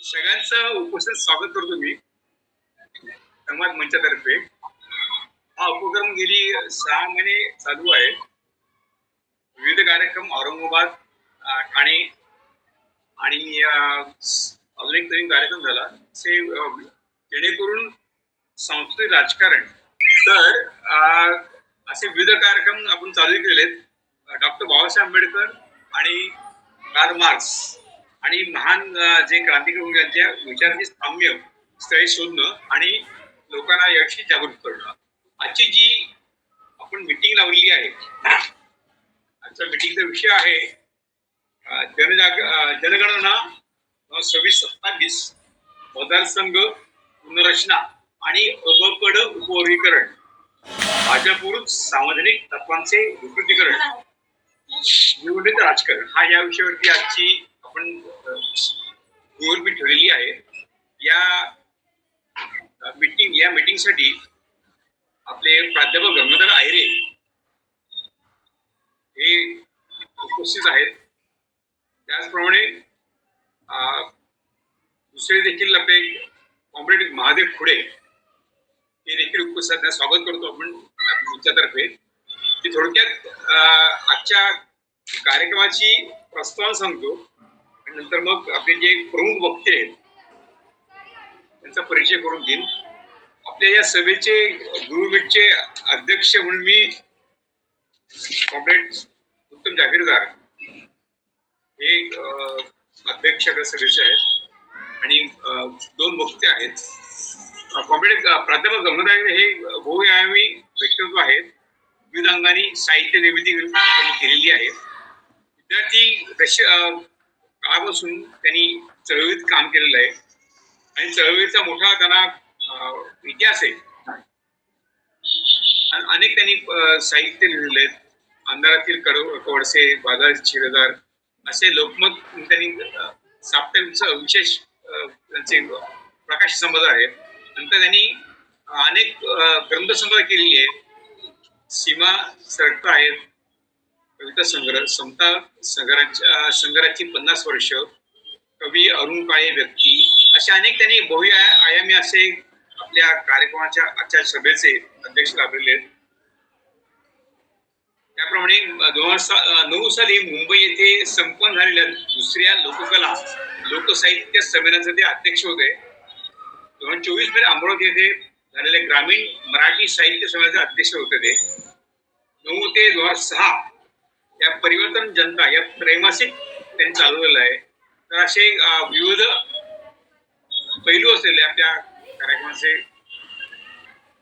सगळ्यांचं उपस्थित स्वागत करतो मी समाज मंचातर्फे. हा उपक्रम गेली 6 महिने चालू आहे. विविध कार्यक्रम औरंगाबाद, ठाणे आणि अजून एक नवीन कार्यक्रम झाला जेणेकरून सांस्कृतिक राजकारण. तर असे विविध कार्यक्रम आपण चालू केलेत. डॉक्टर बाबासाहेब आंबेडकर आणि कार्ल मार्क्स आणि महान जे क्रांतिकारी होऊन त्यांच्या विचारांची साम्य स्थळे शोधणं आणि लोकांना याविषयी जागृत करणं. आजची जी आपण मिटिंग लावलेली आहे, आजचा मिटिंगचा विषय आहे जनगणना 2627 मतदारसंघ पुनर्रचना आणि अबकड उपवर्गीकरण, भाजपविरुद्ध सार्वजनिक तत्वांचे विकृतीकरण, निवडणूक राजकारण हा या विषयावरती आजची आपण गोलपीठ ठेवलेली आहे. या मीटिंगसाठी आपले प्राध्यापक गंगाधर आहिरे हे उपस्थित आहेत. त्याचप्रमाणे दुसरे देखील आपले कॉम्रेड महादेव खुडे हे देखील उपस्थित. स्वागत करतो आपण तुमच्यातर्फे. की थोडक्यात आजच्या कार्यक्रमाची प्रस्तावना सांगतो आणि नंतर मग आपले जे प्रमुख वक्ते आहेत त्यांचा परिचय करून देईन. आपल्या या सभेचे गुरुमीटचे अध्यक्ष म्हणून मी कॉम्रेड उत्तम जागीरदार हे अध्यक्ष सभेचे आहेत आणि 2 वक्ते आहेत. कॉम्रेड प्राध्यापक गंगाधर हे बहुआयामी व्यक्तित्व आहेत. विविध अंगाने साहित्य निर्मिती त्यांनी केलेली आहे. विद्यार्थी काळापासून त्यांनी चळवळीत काम केलेलं आहे आणि चळवळीचा मोठा त्यांना इतिहास आहे. अनेक त्यांनी साहित्य लिहिलेले आहेत. अंधारातील कवडसे, बाजाराचे शिलेदार असे लोकमत त्यांनी साप्ताहिक विशेष त्यांचे प्रकाश संपदा आहेत. नंतर त्यांनी अनेक ग्रंथसंपदा केलेली आहे. सीमा सरटा आहेत, कविता संग्रह, समता संग्रहाची 50 वर्ष, कवी अरुण काळे व्यक्ती, असे अनेक त्यांनी बहुआयामी असे आपल्या कार्यक्रमाच्या आजच्या सभेचे अध्यक्ष लाभलेले आहेत. त्याप्रमाणे 2009 साली मुंबई येथे संपन्न झालेल्या 2ऱ्या लोककला लोकसाहित्य संमेलनाचे ते अध्यक्ष होते. 2024 मध्ये अमरावती येथे झालेल्या ग्रामीण मराठी साहित्य संमेलनाचे अध्यक्ष होते ते. 9 ते 2006 या परिवर्तन जनता या त्रैमासिक त्यांनी चालवलेलं आहे. तर असे विविध पैलू असलेले आपल्या कार्यक्रमाचे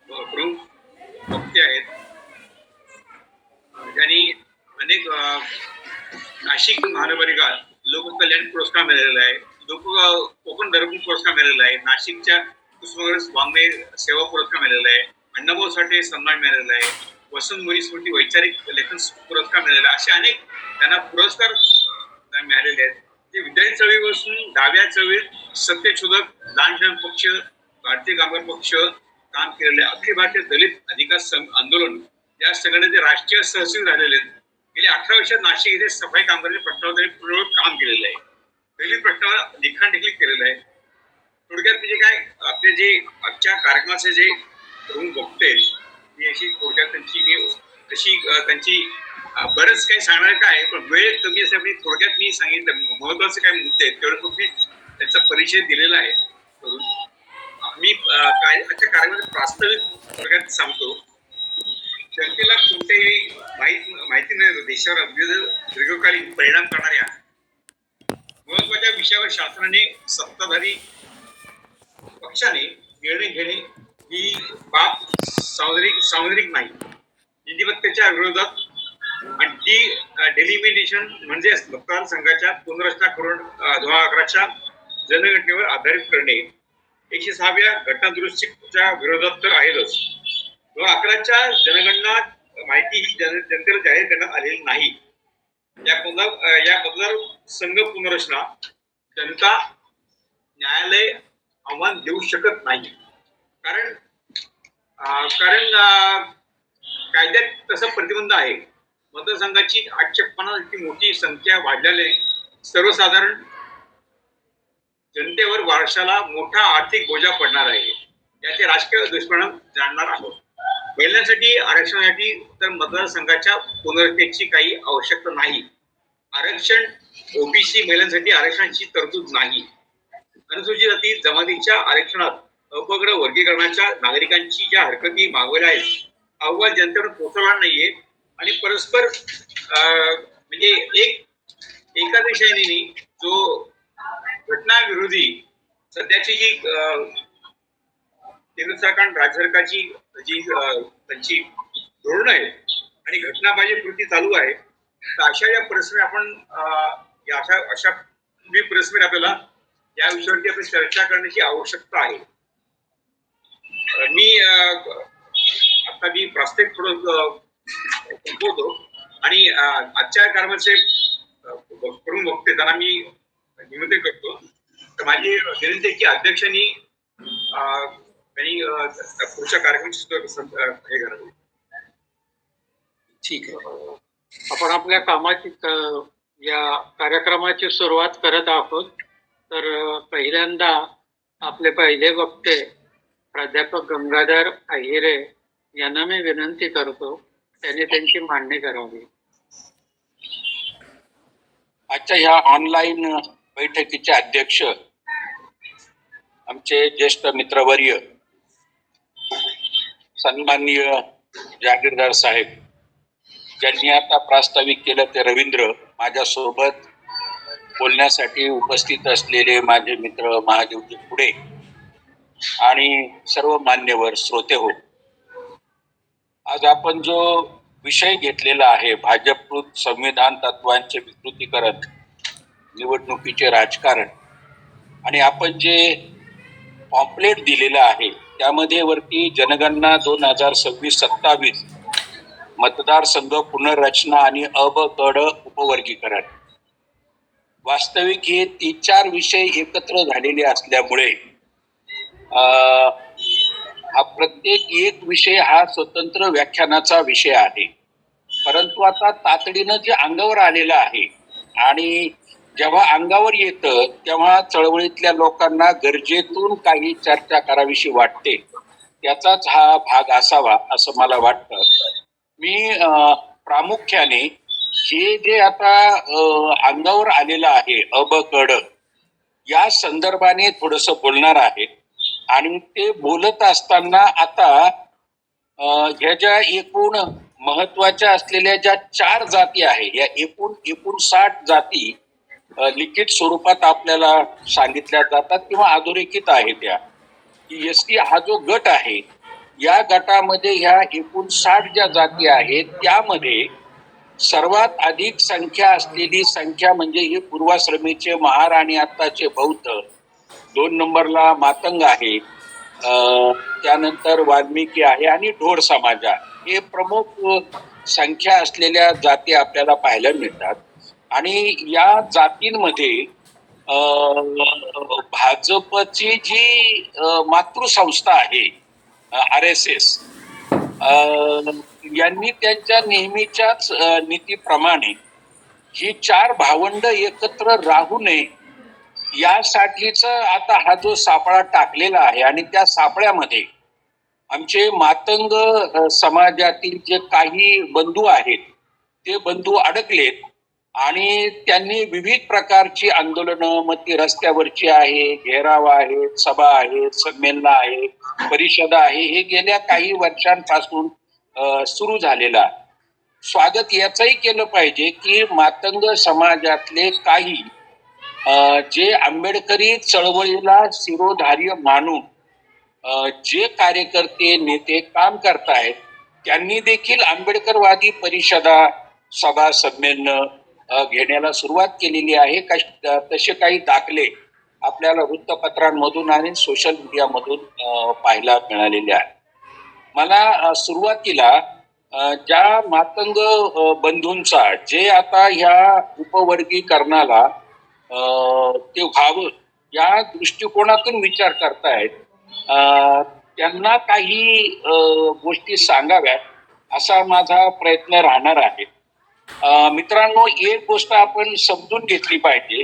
प्रमुख वक्ते आहेत. त्यांनी अनेक नाशिक महानगरपालिका लोककल्याण पुरस्कार मिळालेला आहे. कोकण दर्पण पुरस्कार मिळालेला आहे. नाशिकच्या कुसुमाग्रज वाङ्मय सेवा पुरस्कार मिळालेला आहे. अण्णाभाऊ साठे सन्मान मिळालेला आहे. वसंत मोरी स्मृती वैचारिक लेखन पुरस्कार मिळालेला आहे. असे अनेक त्यांना पुरस्कार मिळालेले आहेत. ते विद्यार्थी चळवळीपासून डाव्या चळवळीत सत्यशोधक, दानशूर पक्ष, भारतीय कामगार पक्ष काम केलेले, अखिल भारतीय दलित अधिकार आंदोलन या संघटनेचे राष्ट्रीय सहचिव झालेले आहेत. गेल्या 18 वर्षात नाशिक येथे सफाई कामगारांच्या प्रश्नावर काम केलेलं आहे. दलित प्रश्नावर लिखाण देखील केलेलं आहे. थोडक्यात म्हणजे काय, आपले जे आजच्या कार्यक्रमाचे जे प्रमुख वक्ते आहेत मी अशी थोडक्यात त्यांची बरंच काही सांगणार काय, पण वेळ कमी असल्यामुळे थोडक्यात मी सांगितलं महत्वाचे काही मुद्दे आहेत तेवढं मी त्यांचा परिचय दिलेला आहे. मी आजच्या कार्यक्रमाचे प्रास्ताविक थोडक्यात सांगतो. जनतेला कोणत्याही माहिती नाही देशावर विविध दीर्घकालीन परिणाम करणाऱ्या महत्वाच्या विषयावर शासनाने सत्ताधारी पक्षाने निर्णय घेणे ही बाब सार्वजनिक नाही. नीतिमत्तेच्या विरोधात डेलिमिटेशन म्हणजे मतदारसंघाच्या पुनर्रचना करून 2011च्या जनगणनेवर आधारित करणे 106व्या घटनादुरुस्तीच्या विरोधात तर आहेतच. 2011च्या जनगणना माहिती ही जनतेला जाहीर करण्यात आलेली नाही. या मतदारसंघ पुनर्रचना जनता न्यायालय आव्हान देऊ शकत नाही. कारण कायद्यात तसा प्रतिबंध आहे. मतदारसंघाची 850 इतकी मोठी संख्या वाढल्याने सर्वसाधारण जनतेवर वर्षाला मोठा आर्थिक बोजा पडणार आहे. याचे राजकीय दुष्परिणाम जाणणार आहोत. महिलांसाठी आरक्षणासाठी तर मतदारसंघाच्या पुनर्रचनेची काही आवश्यकता नाही. आरक्षण ओबीसी महिलांसाठी आरक्षणाची तरतूद नाही. अनुसूचित जाती जमातीच्या आरक्षणात अपग्रह वर्गीकरणाच्या नागरिकांची ज्या हरकती मागवल्या आहेत, अहवाल जनतेवर पोहोचवणार नाहीये आणि परस्पर म्हणजे एका दिशेने जो घटनाविरोधी सध्याची जी केंद्र सरकार राज्य सरकारची जी त्यांची धोरण आहे आणि घटनाबाह्य कृती चालू आहे, तर अशा या परिस्थितीत आपण अशा परिस्थितीत आपल्याला या विषयावरती आपण चर्चा करण्याची आवश्यकता आहे. मी प्रास्ताविक थोडं संपवतो आणि आजच्या कार्यक्रमाचे प्रमुख वक्ते त्यांना मी निमंत्रित करतो. तर माझी विनंती आहे की अध्यक्षांनी त्यांनी पुढच्या कार्यक्रमाची हे करावे. ठीक आहे, आपण आपल्या कामाची या कार्यक्रमाची सुरुवात करत आहोत. तर पहिल्यांदा आपले पहिले वक्ते प्राध्यापक गंगाधर अहिरे यांना मी विनंती करतो त्यांनी त्यांची मांडणी करावी. आजच्या ह्या ऑनलाईन बैठकीचे अध्यक्ष आमचे ज्येष्ठ मित्रवर्य सन्माननीय जागीरदार साहेब, ज्यांनी आता प्रास्ताविक केलं ते रवींद्र, माझ्यासोबत बोलण्यासाठी उपस्थित असलेले माझे मित्र महादेवजी पुढे आणि सर्व मान्यवर श्रोते हो. आज आपण जो विषय घेतलेला आहे, भाजपकृत संविधान तत्वांचे विकृतीकरण, निवडणुकीचे राजकारण, आणि आपण जे पॉम्पलेट दिलेलं आहे त्यामध्ये वरती जनगणना 2026-27 मतदारसंघ पुनर्रचना आणि अ ब क ड उपवर्गीकरण, वास्तविक हे 3-4 विषय एकत्र झालेले असल्यामुळे हा प्रत्येक एक विषय हा स्वतंत्र व्याख्यानाचा विषय आहे. परंतु आता तातडीनं जे अंगावर आलेलं आहे आणि जेव्हा अंगावर येतं तेव्हा चळवळीतल्या लोकांना गरजेतून काही चर्चा करावीशी वाटते, त्याचाच हा भाग असावा असं मला वाटतं. मी प्रामुख्याने हे जे आता अंगावर आलेलं आहे अ ब क ड या संदर्भाने थोडंसं बोलणार आहे. आणि ते बोलत असताना आता ह्या ज्या एकूण महत्वाच्या असलेल्या ज्या 4 जाती आहे, या एकूण 59 जाती लिखित स्वरूपात आपल्याला सांगितल्या जातात किंवा अधोरेखित आहे. त्या एसटी हा जो गट आहे, या गटामध्ये ह्या 59 ज्या जाती आहेत त्यामध्ये सर्वात अधिक संख्या असलेली संख्या म्हणजे हे पूर्वाश्रमीचे महार आणि आत्ताचे बौद्ध, 2 नंबरला मातंग आहे, त्यानंतर वाल्मिकी आहे आणि ढोर समाज आहे. हे प्रमुख संख्या असलेल्या जाती आपल्याला पाहायला मिळतात. आणि या जातींमध्ये भाजपची जी मातृसंस्था आहे RSS, यांनी त्यांच्या नेहमीच्याच नीतीप्रमाणे ही 4 भावंड एकत्र राहू नये यासाठीच आता हा जो सापळा टाकलेला आहे. आणि त्या सापळ्यामध्ये आमचे मातंग समाजातील जे काही बंधू आहेत ते बंधू अडकलेत आणि त्यांनी विविध प्रकारची आंदोलनं, मग ती रस्त्यावरची आहे, घेराव आहे, सभा आहे, संमेलन आहे, परिषदा आहे, हे गेल्या काही वर्षांपासून सुरू झालेलं आहे. स्वागत याचंही केलं पाहिजे की मातंग समाजातले काही जे आंबेडकरी चळवळीला शिरोधार्य मानून जे कार्यकर्ते नेते काम करतायत त्यांनी देखील आंबेडकरवादी परिषदा, सभा, संमेलन घेण्याला सुरुवात केलेली आहे. तसे काही दाखले आपल्याला वृत्तपत्रांमधून आणि सोशल मीडियामधून पाहायला मिळालेले आहेत. मला सुरुवातीला ज्या मातंग बंधूंचा जे आता ह्या उपवर्गीकरणाला ते व्हावं या दृष्टिकोनातून विचार करतायत, त्यांना काही गोष्टी सांगाव्यात असा माझा प्रयत्न राहणार आहे. मित्रांनो, एक गोष्ट आपण समजून घेतली पाहिजे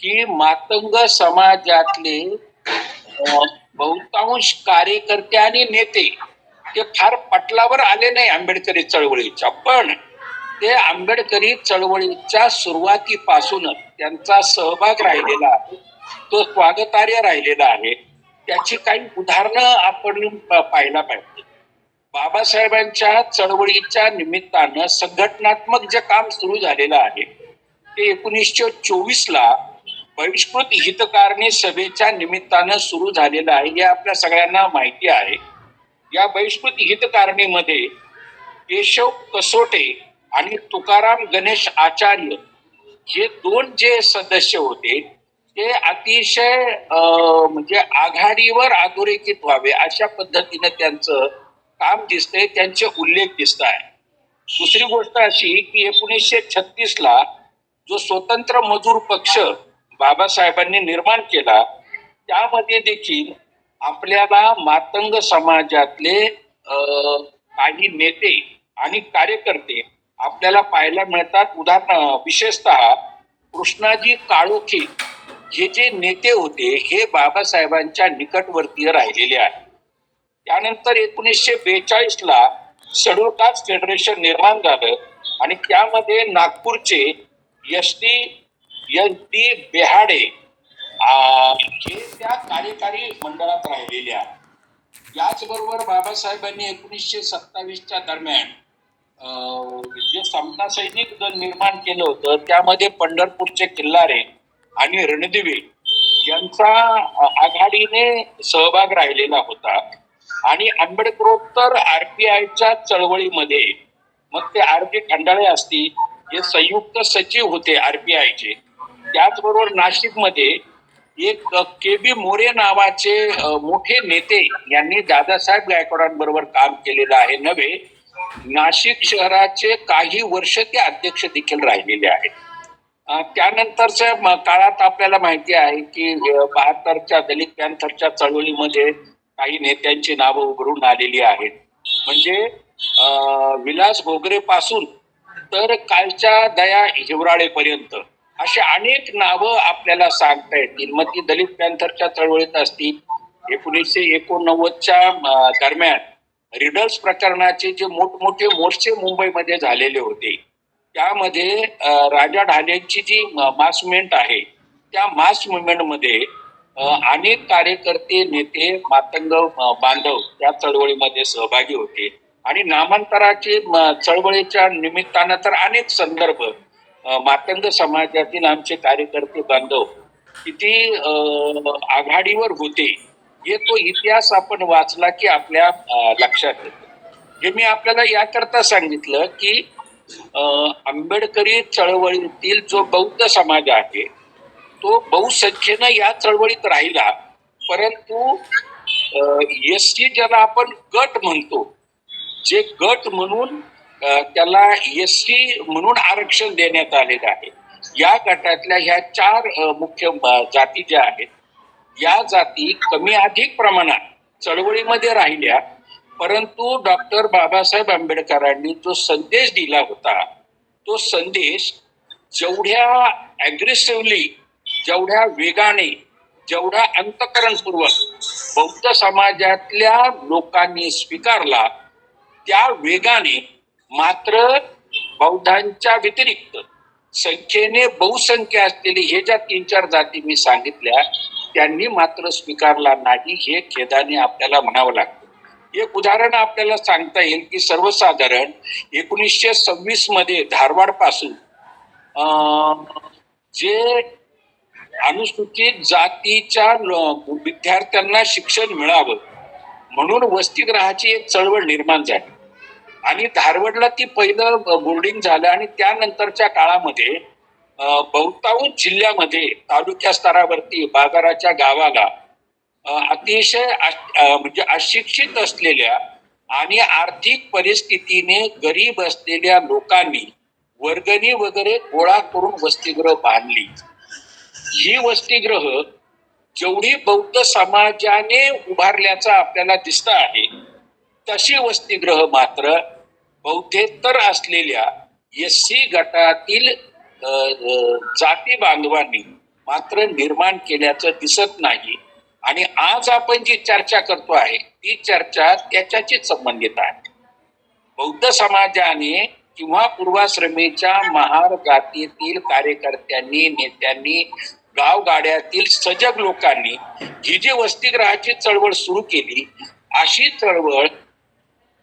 की मातंग समाजातले बहुतांश कार्यकर्ते आणि नेते ते फार पटलावर आले नाही आंबेडकरी चळवळीच्या, पण ते आंबेडकरी चळवळीच्या सुरुवातीपासूनच त्यांचा सहभाग राहिलेला आहे, तो स्वागतार्ह राहिलेला आहे. त्याची काही उदाहरणं आपण पाहायला पाहिजे. बाबासाहेबांच्या चळवळीच्या निमित्तानं संघटनात्मक जे काम सुरू झालेलं आहे ते 1924ला बहिष्कृत हितकारणी सभेच्या निमित्तानं सुरू झालेलं आहे, हे आपल्या सगळ्यांना माहिती आहे. या बहिष्कृत हितकारणीमध्ये केशव कसोटे आणि तुकाराम गणेश आचार्य हे दोन जे सदस्य होते ते अतिशय म्हणजे आघाडीवर अधोरेखित व्हावे अशा पद्धतीने त्यांचं काम दिसतंय, त्यांचे उल्लेख दिसत आहे. दुसरी गोष्ट अशी की 1936ला जो स्वतंत्र मजूर पक्ष बाबासाहेबांनी निर्माण केला त्यामध्ये देखील आपल्याला मातंग समाजातले काही नेते आणि कार्यकर्ते आपल्याला पाहायला मिळतात. विशेषतः कृष्णाजी काळोखे हे जे नेते होते हे बाबासाहेबांच्या निकटवर्तीय राहिलेले आहेत. त्यानंतर 1942ला शेड्यूल कास्ट फेडरेशन निर्माण झालं आणि त्यामध्ये नागपूरचे एस डी बेहाडे हे त्या कार्यकारी मंडळात राहिलेले आहेत. याचबरोबर बाबासाहेबांनी 1927च्या दरम्यान जे समता सैनिक दल निर्माण केलं होतं त्यामध्ये पंढरपूरचे किल्लारे आणि रणदिवे यांचा आघाडीने सहभाग राहिलेला होता. आणि आंबेडकरोत्तर RPIच्या चळवळीमध्ये मग ते RP खंडाळे असतील हे संयुक्त सचिव होते RPIचे. त्याचबरोबर नाशिकमध्ये एक KB मोरे नावाचे मोठे नेते यांनी दादासाहेब गायकवाडांबरोबर काम केलेलं आहे. नव्हे, नाशिक शहराचे काही वर्ष ते अध्यक्ष देखील राहिलेले आहेत. त्यानंतरच्या काळात आपल्याला माहिती आहे की 72च्या दलित पॅन्थरच्या चळवळीमध्ये काही नेत्यांची नावं उघडून आलेली आहेत. म्हणजे विलास भोगरे पासून तर कालच्या दया हिवराळेपर्यंत अशी अनेक नावं आपल्याला सांगता येतील. मग ती दलित पॅन्थरच्या चळवळीत असतील, 1989च्या दरम्यान रिडल्स प्रकरणाचे जे मोठमोठे मोर्चे मुंबईमध्ये झालेले होते त्यामध्ये राजा ढालेंची जी मास मुवमेंट आहे त्या मास मुवमेंटमध्ये अनेक कार्यकर्ते नेते मातंग बांधव त्या चळवळीमध्ये सहभागी होते. आणि नामांतराची चळवळीच्या निमित्तानं तर अनेक संदर्भ मातंग समाजातील आमचे कार्यकर्ते बांधव किती आघाडीवर होते हे तो इतिहास आपण वाचला की आपल्या लक्षात येतो. हे मी आपल्याला याकरता सांगितलं की आंबेडकरी चळवळीतील जो बौद्ध समाज आहे तो बहुसंख्येनं या चळवळीत राहिला, परंतु SC ज्याला आपण गट म्हणतो, जे गट म्हणून त्याला SC म्हणून आरक्षण देण्यात आलेलं आहे. या गटातल्या ह्या 4 मुख्य जाती ज्या आहेत या जाती कमी अधिक प्रमाणात चळवळीमध्ये राहिल्या, परंतु डॉक्टर बाबासाहेब आंबेडकरांनी जो संदेश दिला होता तो संदेश जेवढ्या अग्रेसिव्हली, जेवढ्या वेगाने, जेवढा अंतःकरणपूर्वक बौद्ध समाजातल्या लोकांनी स्वीकारला त्या वेगाने मात्र बौद्धांच्या व्यतिरिक्त संख्येने बहुसंख्य असलेली हे ज्या 3-4 जाती मी सांगितल्या त्यांनी मात्र स्वीकारला नाही, हे खेदाने आपल्याला म्हणावं लागतं. एक उदाहरण आपल्याला सांगता येईल की सर्वसाधारण 1926 मध्ये धारवाड पासून जे अनुसूचित जातीच्या विद्यार्थ्यांना शिक्षण मिळावं म्हणून वसतिगृहाची एक चळवळ निर्माण झाली आणि धारवाडला ती पहिलं बोर्डिंग झालं. आणि त्यानंतरच्या काळामध्ये बहुतांश जिल्ह्यामध्ये तालुक्या स्तरावरती बाजाराच्या गावाला अतिशय म्हणजे अशिक्षित असलेल्या आणि आर्थिक परिस्थितीने गरीब असलेल्या लोकांनी वर्गणी वगैरे गोळा करून वसतिगृह बांधली. ही वसतिगृह जेवढी बौद्ध समाजाने उभारल्याचं आपल्याला दिसत आहे तशी वसतिगृह मात्र बौद्धेतर असलेल्या SC गटातील जाती बांधवांनी मात्र निर्माण केल्याचं दिसत नाही. आणि आज आपण जी चर्चा करतो आहे ती चर्चा त्याच्याशीच संबंधित आहे. बौद्ध समाजाने किंवा पूर्वाश्रमीच्या महार जातीतील कार्यकर्त्यांनी, नेत्यांनी, गावगाड्यातील सजग लोकांनी ही जी वसतिगृहाची चळवळ सुरू केली, अशी चळवळ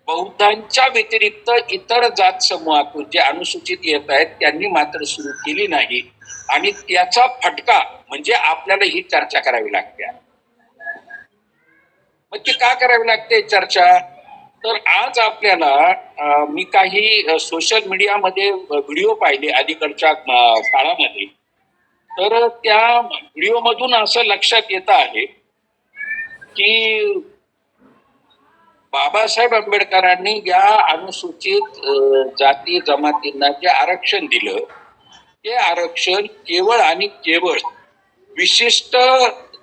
बौद्धांच्या व्यतिरिक्त इतर जात समूहातून जे अनुसूचित येत आहेत त्यांनी मात्र सुरू केली नाही. आणि त्याचा फटका म्हणजे आपल्याला ही चर्चा करावी लागते. मग ती का करावी लागते चर्चा? तर आज आपल्याला मी काही सोशल मीडियामध्ये व्हिडिओ पाहिले अलीकडच्या काळामध्ये. तर त्या व्हिडिओ मधून असं लक्षात येत आहे की बाबासाहेब आंबेडकरांनी या अनुसूचित जाती जमातींना जे आरक्षण दिलं ते आरक्षण केवळ आणि केवळ विशिष्ट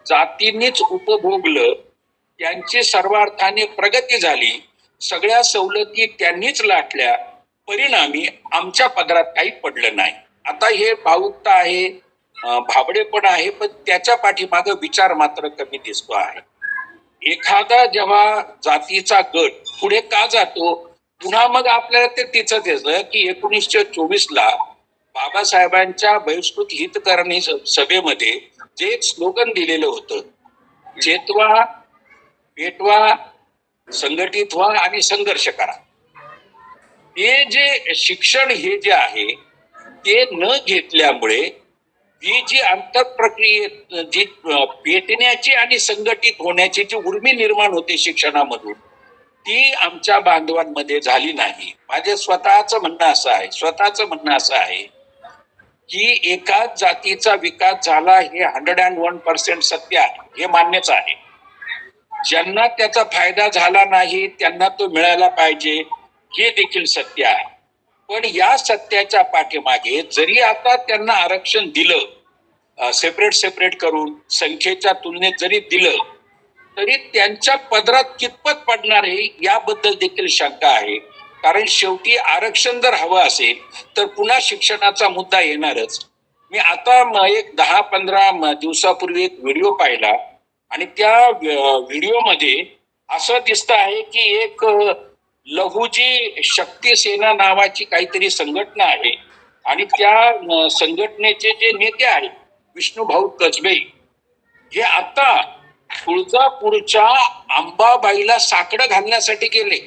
जातींनीच उपभोगलं, त्यांची सर्वार्थाने प्रगती झाली, सगळ्या सवलती त्यांनीच लाटल्या, परिणामी आमच्या पदरात काही पडलं नाही. आता हे भावुकता आहे, भाबडेपण आहे, पण त्याच्या पाठीमागे विचार मात्र कमी दिसतो आहे. एखादा जेव्हा जातीचा गट पुढे का जातो, पुन्हा मग आपल्याला ते तिचंच येतं की 1924ला बाबासाहेबांच्या बहिष्कृत हितकारणी सभेमध्ये जे एक स्लोगन दिलेलं होतं, चेतवा, पेटवा, संघटित व्हा आणि संघर्ष करा. हे जे शिक्षण हे जे आहे ते न घेतल्यामुळे ही जी आंतरप्रक्रियेत जी पेटण्याची आणि संघटित होण्याची जी उर्मी निर्माण होते शिक्षणामधून, ती आमच्या बांधवांमध्ये झाली नाही. माझे स्वतःचं म्हणणं असं आहे की एकाच जातीचा विकास झाला हे 101% सत्य आहे, हे मान्यच आहे. ज्यांना त्याचा फायदा झाला नाही त्यांना तो मिळाला पाहिजे हे देखील सत्य आहे. पण या सत्याच्या पाठीमागे जरी आता त्यांना आरक्षण दिलं, सेपरेट करून संख्येच्या तुलनेत जरी दिलं, तरी त्यांच्या पदरात कितपत पडणार आहे याबद्दल देखील शंका आहे. कारण शेवटी आरक्षण जर हवं असेल तर पुन्हा शिक्षणाचा मुद्दा येणारच. मी आता एक 10-15 दिवसापूर्वी एक व्हिडिओ पाहिला आणि त्या व्हिडिओमध्ये असं दिसतं आहे की एक लहुजी शक्ती सेना नावाची काहीतरी संघटना आहे आणि त्या संघटनेचे जे नेते आहेत विष्णूभाऊ कसबे, हे आता तुळजापूरच्या अंबाबाईला साकडं घालण्यासाठी गेले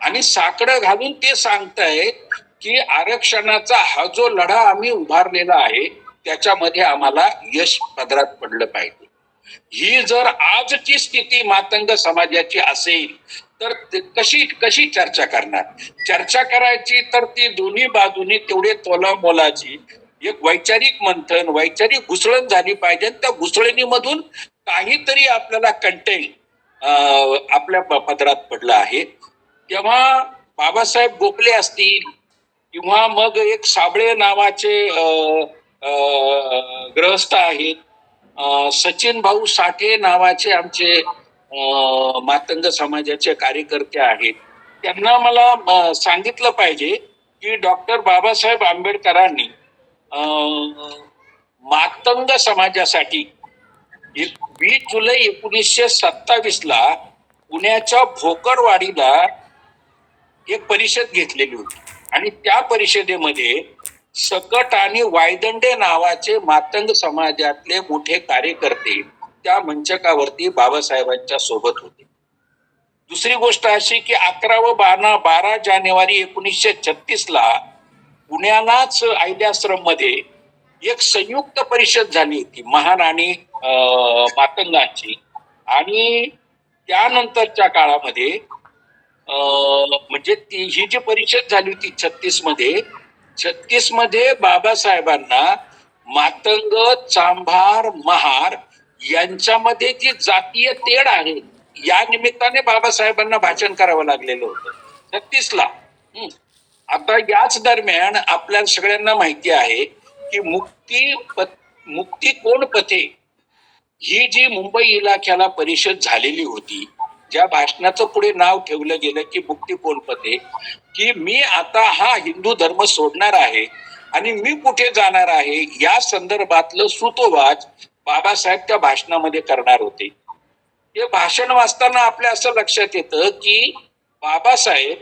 आणि साकडं घालून ते सांगतायत की आरक्षणाचा हा जो लढा आम्ही उभारलेला आहे त्याच्यामध्ये आम्हाला यश पदरात पडलं पाहिजे. ही जर आजची स्थिती मातंग समाजाची असेल तर कशी चर्चा करणार? चर्चा करायची तर ती दोन्ही बाजूनी तेवढे तोलामोलाची एक वैचारिक मंथन, वैचारिक घुसळण झाली पाहिजे. त्या घुसळणीमधून काहीतरी आपल्याला कंटेंट आपल्या पदरात पडलं आहे. तेव्हा बाबासाहेब गोखले असतील किंवा मग एक साबळे नावाचे गृहस्थ आहेत, सचिन भाऊ साठे नावाचे आमचे मातंग समाजाचे कार्यकर्ते आहेत, त्यांना मला सांगितलं पाहिजे की डॉक्टर बाबासाहेब आंबेडकरांनी मातंग समाजासाठी 20 जुलै 1927ला पुण्याच्या भोकरवाडीला एक परिषद घेतलेली होती आणि त्या परिषदेमध्ये सकट आणि वायदंडे नावाचे मातंग समाजातले मोठे कार्यकर्ते त्या मंचकावरती बाबासाहेबांच्या सोबत होते. दुसरी गोष्ट अशी की 11 व 12 जानेवारी 1936ला पुण्यालाच आयल्याश्रम मध्ये एक संयुक्त परिषद झाली होती महान आणि मातंगांची. आणि त्यानंतरच्या काळामध्ये म्हणजे ही जी परिषद झाली होती 36 मध्ये बाबासाहेबांना मातंग, चांभार, महार यांच्यामध्ये जी जातीय तेढ आहे या निमित्ताने बाबासाहेबांना भाषण करावं लागलेलं होतं 36ला. आता याच दरम्यान आपल्या सगळ्यांना माहिती आहे की मुक्ती कोण पथे ही जी मुंबई इलाख्याला परिषद झालेली होती, ज्या भाषणाचं पुढे नाव ठेवलं गेलं की मुक्ती कोण पथे, की मी आता हा हिंदू धर्म सोडणार आहे आणि मी कुठे जाणार आहे या संदर्भातलं सुतोवाच बाबासाहेब त्या भाषणामध्ये करणार होते. हे भाषण वाचताना आपल्या असं लक्षात येतं की बाबासाहेब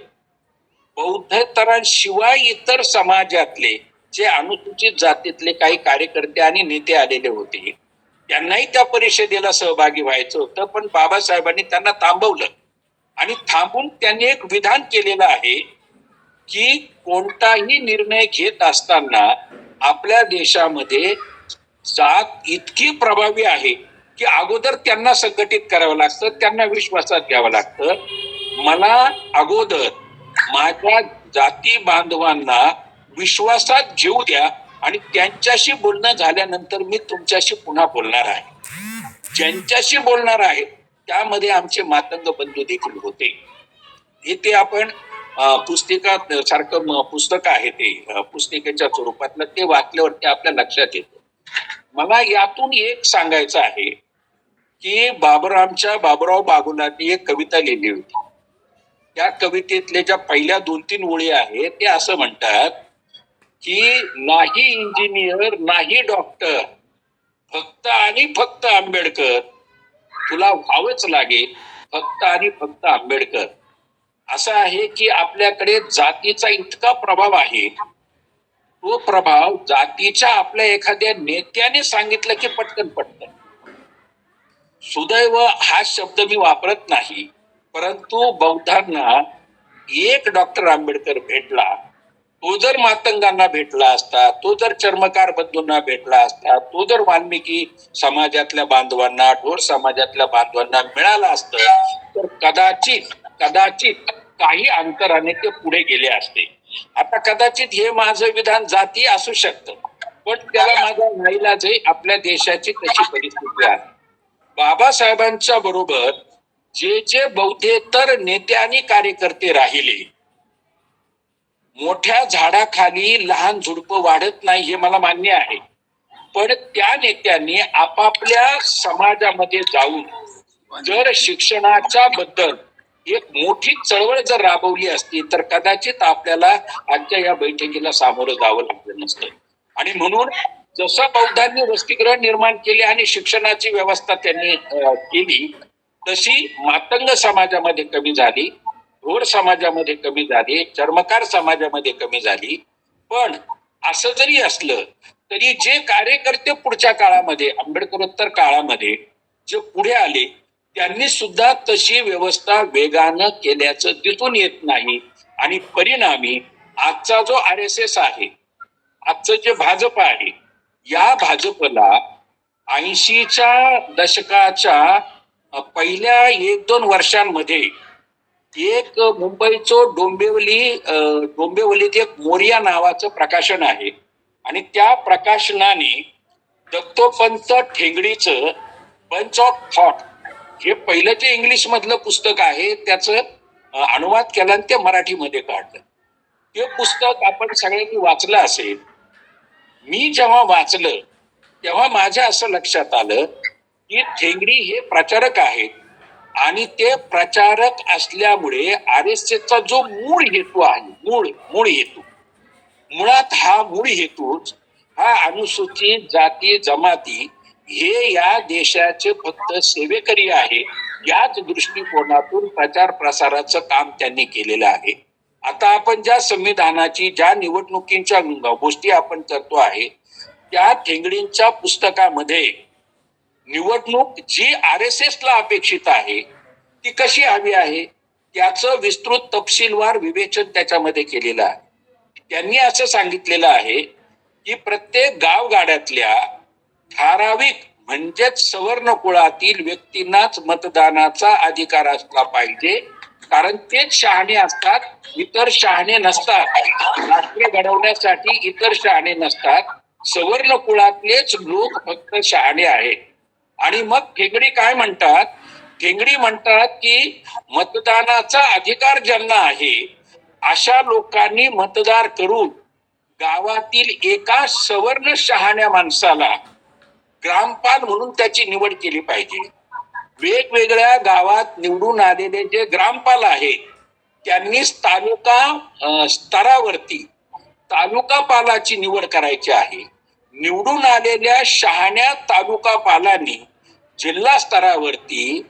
बौद्धतरांशिवाय इतर समाजातले जे अनुसूचित जातीतले काही कार्यकर्ते आणि नेते आलेले होते त्यांनाही त्या परिषदेला सहभागी व्हायचं होतं, पण बाबासाहेबांनी त्यांना थांबवलं आणि थांबून त्यांनी एक विधान केलेलं आहे की कोणताही निर्णय घेत असताना आपल्या देशामध्ये जात इतकी प्रभावी आहे की अगोदर त्यांना संघटित करावं लागतं, त्यांना विश्वासात घ्यावं लागतं. मला अगोदर माझ्या जाती बांधवांना विश्वासात घेऊ द्या आणि त्यांच्याशी बोलणं झाल्यानंतर मी तुमच्याशी पुन्हा बोलणार आहे. ज्यांच्याशी बोलणार आहे त्यामध्ये आमचे मातंग बंधू देखील होते. हे ते आपण पुस्तिकात सारखं पुस्तक आहे ते पुस्तिकेच्या स्वरूपातलं ते वाचल्यावरती आपल्या लक्षात येतं. मला यातून एक सांगायचं आहे की बाबुराव बागुलांनी एक कविता लिहिली होती. त्या कवितेतले ज्या पहिल्या 2-3 ओळी आहेत ते असं म्हणतात की नाही इंजिनियर नाही डॉक्टर, फक्त आणि फक्त आंबेडकर, तुला व्हावंच लागेल फक्त आणि फक्त आंबेडकर. असं आहे की आपल्याकडे जातीचा इतका प्रभाव आहे, तो प्रभाव जातीच्या आपल्या एखाद्या नेत्याने सांगितलं की पटकन पटकन. सुदैव हा शब्द मी वापरत नाही, परंतु बौद्धांना एक डॉक्टर आंबेडकर भेटला, तो जर मातंगांना भेटला असता, तो जर चर्मकार बंधूंना भेटला असता, तो जर वाल्मिकी समाजातल्या बांधवांना, ढोर समाजातल्या बांधवांना मिळाला असतं तर कदाचित काही अंतराने ते पुढे गेले असते. आता कदाचित हे माझं विधान जाती असू शकतं, पण त्याला माझा नाईलाज आहे, आपल्या देशाची तशी परिस्थिती आहे. बाबासाहेबांच्या बरोबर जे बौद्धेतर नेते आणि कार्यकर्ते राहिले, मोठ्या झाडाखाली लहान झुडपं वाढत नाही हे मला मान्य आहे, पण त्या नेत्यांनी आपापल्या समाजामध्ये जाऊन जर शिक्षणाच्या बद्दल एक मोठी चळवळ जर राबवली असती तर कदाचित आपल्याला आजच्या या बैठकीला सामोरं जावं लागलं नसतं. आणि म्हणून जसं बौद्धांनी वसतिगृह निर्माण केले आणि शिक्षणाची व्यवस्था त्यांनी केली, तशी मातंग समाजामध्ये कमी झाली, ढोर समाजामध्ये कमी झाली, चर्मकार समाजामध्ये कमी झाली. पण असं जरी असलं तरी जे कार्यकर्ते पुढच्या काळामध्ये आंबेडकरोत्तर काळामध्ये जे पुढे आले त्यांनी सुद्धा तशी व्यवस्था वेगानं केल्याचं दिसून येत नाही. आणि परिणामी आजचा जो RSS आहे, आजचं जे भाजप आहे, या भाजपला 80च्या दशकाच्या पहिल्या 1-2 वर्षांमध्ये एक मुंबईचं डोंबिवलीत एक मोरिया नावाचं प्रकाशन आहे आणि त्या प्रकाशनाने दत्तोपंत ठेंगडीचं बंच ऑफ थॉट हे पहिलं जे इंग्लिश मधलं पुस्तक आहे त्याचं अनुवाद केला आणि ते मराठीमध्ये काढलं. ते पुस्तक आपण सगळ्यांनी वाचलं असेल. मी जेव्हा वाचलं तेव्हा माझ्या असं लक्षात आलं की ठेंगडी हे प्रचारक आहेत आणि ते प्रचारक असल्यामुळे RSSचा जो मूळ हेतू आहे, मूळ हेतू, मुळात हा मूळ हेतूच हा अनुसूचित जाती जमाती हे या देशाचे फक्त सेवेकरी आहे, याच दृष्टिकोनातून प्रचार प्रसाराचं काम त्यांनी केलेलं आहे. आता आपण ज्या संविधानाची, ज्या निवडणुकीच्या गोष्टी आपण करतो आहे त्या ठेंगडींच्या पुस्तकामध्ये निवडणूक जी RSSला अपेक्षित आहे ती कशी हवी आहे त्याचं विस्तृत तपशीलवार विवेचन त्याच्यामध्ये केलेलं आहे. त्यांनी असं सांगितलेलं आहे की प्रत्येक गावगाड्यातल्या ठराविक म्हणजेच सवर्ण कुळातील व्यक्तींनाच मतदानाचा अधिकार असला पाहिजे, कारण तेच शहाणे असतात, इतर शहाणे नसतात. राष्ट्र घडवण्यासाठी इतर शहाणे नसतात, सवर्ण कुळातलेच लोक फक्त शहाणे आहेत. आणि मग ठेंगडी काय म्हणतात? ठेंगडी म्हणतात की मतदानाचा अधिकार ज्यांना आहे अशा लोकांनी मतदार करून गावातील एका सवर्ण शहाण्या माणसाला ग्रामपाल म्हणून त्याची निवड केली पाहिजे. वेगवेगळ्या गावात निवडून आलेले जे ग्रामपाल आहेत त्यांनी तालुका स्तरावरती तालुका पालाची निवड करायची आहे. निवडून आलेल्या शहाण्या तालुका पालांनी जिल्हा स्तरावरती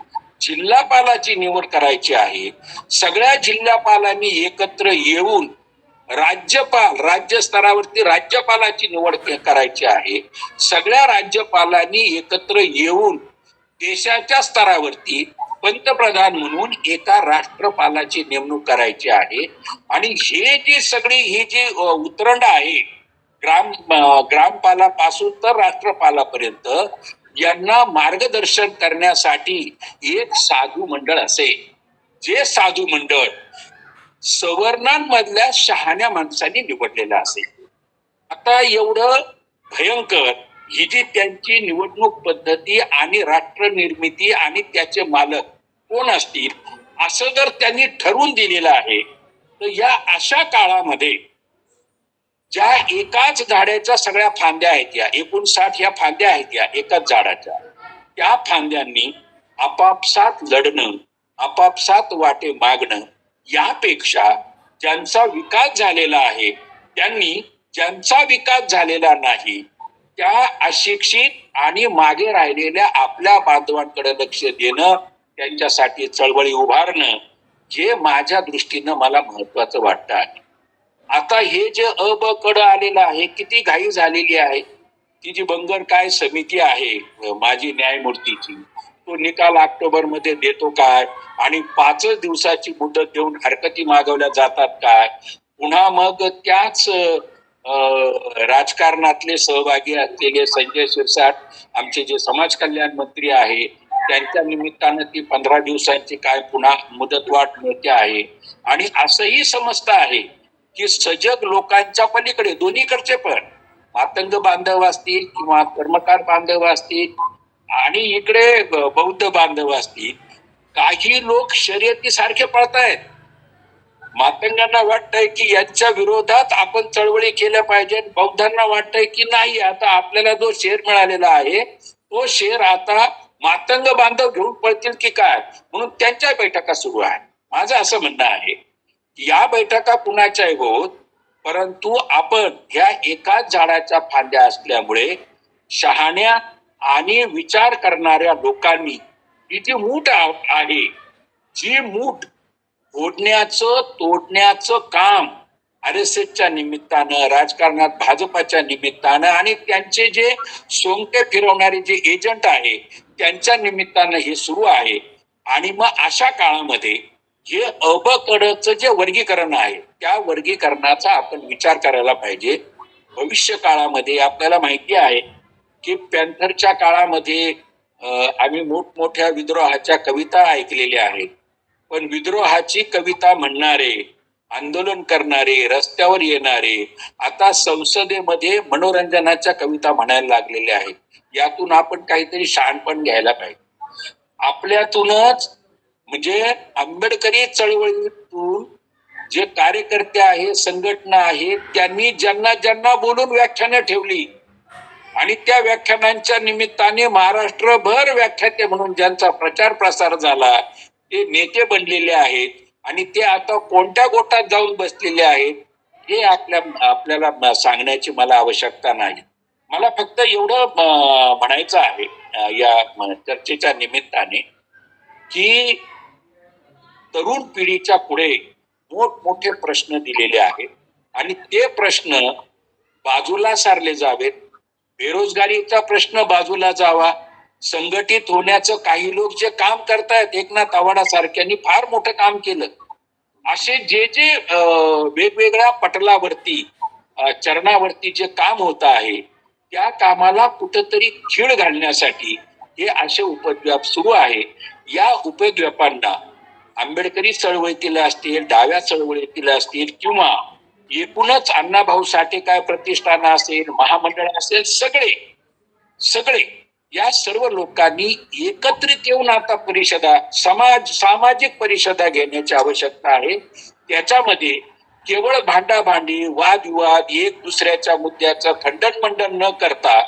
जिल्हापालाची निवड करायची आहे. सगळ्या जिल्हापालांनी एकत्र येऊन राज्य स्तरावरती राज्यपालाची निवड करायची आहे. सगळ्या राज्यपालांनी एकत्र येऊन देशाच्या स्तरावरती पंतप्रधान म्हणून एका राष्ट्रपालाची नेमणूक करायची आहे. आणि ही जी उतरंड आहे ग्रामपालापासून तर राष्ट्रपालापर्यंत यांना मार्गदर्शन करण्यासाठी एक साधू मंडळ असेल. जे साधू मंडळ सवर्णांमधल्या शहाण्या माणसांनी निवडलेलं असेल. आता एवढं भयंकर ही जी त्यांची निवडणूक पद्धती आणि राष्ट्र निर्मिती आणि त्याचे मालक कोण असतील असं जर त्यांनी ठरवून दिलेलं आहे, तर या अशा काळामध्ये ज्या एकाच झाडाच्या सगळ्या फांद्या आहेत, या 59 या फांद्या आहेत या एकाच झाडाच्या, त्या फांद्यांनी आपापसात लढणं, आपापसात वाटे मागणं यापेक्षा ज्यांचा विकास झालेला आहे त्यांनी ज्यांचा विकास झालेला नाही त्या अशिक्षित आणि मागे राहिलेल्या आपल्या बांधवांकडे लक्ष देणं, त्यांच्यासाठी चळवळी उभारणं हे माझ्या दृष्टीनं मला महत्वाचं वाटतं आहे. आता हे जे कडं आलेलं आहे, किती घाई झालेली आहे. ती जी बंगर काय समिती आहे माजी न्यायमूर्तीची, तो निकाल ऑक्टोबर मध्ये देतो काय आणि 5 दिवसाची मुदत देऊन हरकती मागवल्या जातात काय. पुन्हा मग त्याच राजकारणातले सहभागी असलेले संजय शिरसाट आमचे जे समाज कल्याण मंत्री आहे त्यांच्या निमित्तानं ती 15 दिवसांची काय पुन्हा मुदतवाढ मिळते आहे. आणि असंही समजतं आहे की सजग लोकांच्या पलीकडे दोन्हीकडचे पण मातंग बांधव असतील किंवा कर्मकार बांधव असतील आणि इकडे बौद्ध बांधव असतील, काही लोक शर्यतीसारखे पळतायत. मातंगांना वाटतंय की यांच्या विरोधात आपण चळवळी केल्या पाहिजे, बौद्धांना वाटतंय की नाही आता आपल्याला जो शेर मिळालेला आहे तो शेर आता मातंग बांधव घेऊन पळतील की काय, म्हणून त्यांच्या बैठका सुरू आहे. माझं असं म्हणणं आहे या बैठका कुणाच्याही होत, परंतु आपण ह्या एकाच झाडाच्या फांद्या असल्यामुळे शहाण्या आणि विचार करणाऱ्या लोकांनी ही जी मूठ आहे, जी मूठ तोडण्याचं काम RSSच्या निमित्तानं, राजकारणात भाजपाच्या निमित्तानं आणि त्यांचे जे सोंगटे फिरवणारे जे एजंट आहे त्यांच्या निमित्तानं हे सुरू आहे. आणि मग अशा काळामध्ये हे कडचं जे वर्गीकरण आहे त्या वर्गीकरणाचा आपण विचार करायला पाहिजे. भविष्य काळामध्ये आपल्याला माहिती आहे की पॅन्थरच्या काळामध्ये आम्ही मोठमोठ्या विद्रोहाच्या कविता ऐकलेल्या आहेत, पण विद्रोहाची कविता म्हणणारे, आंदोलन करणारे, रस्त्यावर येणारे आता संसदेमध्ये मनोरंजनाच्या कविता म्हणायला लागलेले आहेत. यातून आपण काहीतरी शहाणपण घ्यायला पाहिजे. आपल्यातूनच म्हणजे आंबेडकरी चळवळीतून जे कार्यकर्ते आहे, संघटना आहे, त्यांनी ज्यांना बोलून व्याख्यानं ठेवली आणि त्या व्याख्यानांच्या निमित्ताने महाराष्ट्रभर व्याख्याते म्हणून ज्यांचा प्रचार प्रसार झाला ते नेते बनलेले आहेत आणि ते आता कोणत्या गोटात जाऊन बसलेले आहेत हे आपल्याला सांगण्याची मला आवश्यकता नाही. मला फक्त एवढं म्हणायचं आहे या चर्चेच्या निमित्ताने की तरुण पिढीच्या पुढे मोठमोठे प्रश्न दिलेले आहेत आणि ते प्रश्न बाजूला सारले जावेत. बेरोजगारीचा प्रश्न बाजूला जावा. संघटित होण्याचं काही लोक जे काम करतायत, एकनाथ आवाडा सारख्यांनी फार मोठं काम केलं. असे जे वेगवेगळ्या पटलावरती चरणावरती जे काम होत आहे त्या कामाला कुठंतरी खीळ घालण्यासाठी हे असे उपद्व्याप सुरू आहे. या उपद्व्यापांना आंबेडकरी चळवळीतील असतील, डाव्या चळवळीतील असतील किंवा एकूणच अण्णाभाऊ साठे काय प्रतिष्ठान असेल, महामंडळ असेल, सगळे या सर्व लोकांनी एकत्रित येऊन आता सामाजिक परिषदा घेण्याची आवश्यकता आहे. त्याच्यामध्ये केवळ भांडाभांडी, वादविवाद, एक दुसऱ्याच्या मुद्द्याचं खंडन मंडन न करता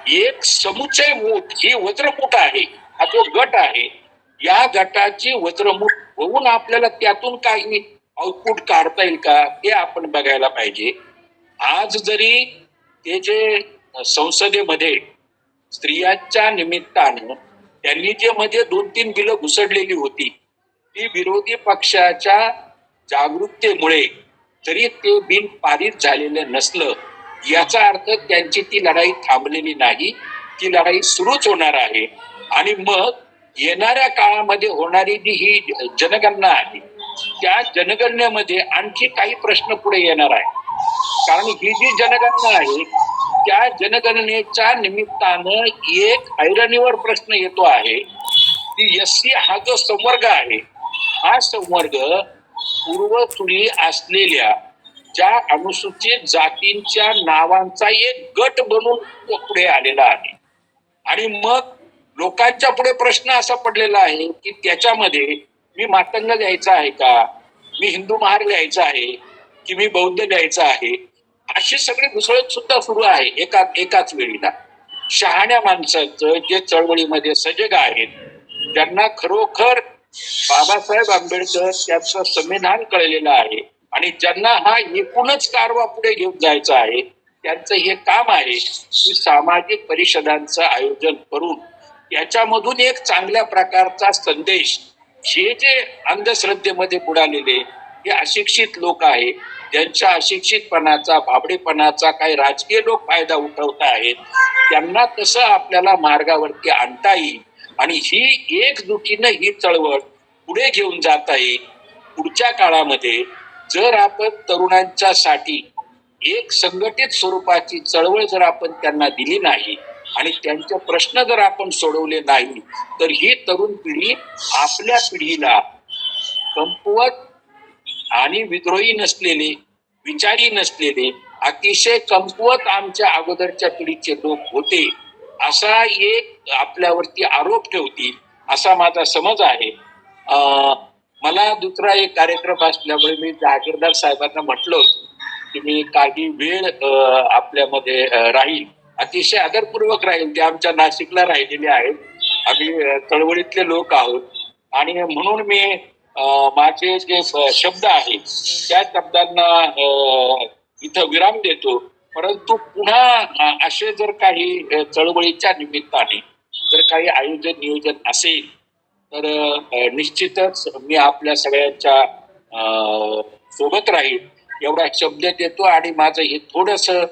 एक समुच्चय मूठ, ही वज्रमूठ आहे, हा जो गट आहे या गटाची वज्रमूठ होऊन आपल्याला त्यातून काही आउटपुट काढता येईल का ते आपण बघायला पाहिजे. आज जरी ते जे संसदेमध्ये स्त्रियांच्या निमित्तानं त्यांनी जे मध्ये 2-3 बिलं घुसडलेली होती, ती विरोधी पक्षाच्या जागरूकतेमुळे जरी ते बिल पारित झालेलं नसलं, याचा अर्थ त्यांची ती लढाई थांबलेली नाही, ती लढाई सुरूच होणार आहे. आणि मग येणाऱ्या काळामध्ये होणारी जी ही जनगणना आहे, त्या जनगणनेमध्ये आणखी काही प्रश्न पुढे येणार आहे. कारण ही जी जनगणना आहे, त्या जनगणनेच्या निमित्तानं एक ऐरणीवर प्रश्न येतो आहे की एससी हा जो संवर्ग आहे, हा संवर्ग पूर्वसुरी असलेल्या ज्या अनुसूचित जातींच्या नावांचा एक गट बनून पुढे आलेला आहे. आणि मग लोकांच्या पुढे प्रश्न असा पडलेला आहे की त्याच्यामध्ये मी मातंग लिहायचा आहे का, मी हिंदू महार लिहायचा आहे की मी बौद्ध लिहायचा आहे, अशी सगळी घुसळत सुद्धा सुरू आहे एकाच वेळीला. शहाण्या माणसाचं जे चळवळीमध्ये सजग आहेत, ज्यांना खरोखर बाबासाहेब आंबेडकर त्यांचं संविधान कळलेलं आहे आणि ज्यांना हा एकूणच कारवा पुढे घेऊन जायचा आहे, त्यांचं हे काम आहे की सामाजिक परिषदांचं आयोजन करून त्याच्यामधून एक चांगल्या प्रकारचा संदेश, हे जे अंधश्रद्धेमध्ये बुडालेले हे अशिक्षित लोक आहे, ज्यांच्या अशिक्षितपणाचा भाबडेपणाचा काही राजकीय लोक फायदा उठवत आहेत, त्यांना कसं आपल्याला मार्गावरती आणता येईल आणि ही एकजुटीनं ही चळवळ पुढे घेऊन जाता येईल. पुढच्या काळामध्ये जर आपण तरुणांच्या साठी एक संघटित स्वरूपाची चळवळ जर आपण त्यांना दिली नाही आणि त्यांचे प्रश्न जर आपण सोडवले नाही, तर ही तरुण पिढी आपल्या पिढीला कमकुवत आणि विद्रोही नसलेले, विचारी नसलेले, अतिशय कमकुवत आमच्या अगोदरच्या पिढीचे लोक होते असा एक आपल्यावरती आरोप ठेवतील, असा माझा समज आहे. मला दुसरा एक कार्यक्रम असल्यामुळे मी जहागीरदार साहेबांना म्हटलं होतं की मी काही वेळ आपल्यामध्ये राहील, अतिशय आदरपूर्वक राहील. ते आमच्या नाशिकला राहिलेले आहेत, आम्ही चळवळीतले लोक आहोत आणि म्हणून मी माझे जे शब्द आहेत त्या शब्दांना इथं विराम देतो. परंतु पुन्हा असे जर काही चळवळीच्या निमित्ताने जर काही आयोजन नियोजन असेल तर निश्चितच मी आपल्या सगळ्यांच्या सोबत राहील एवढा शब्द देतो. आणि माझं हे थोडंसं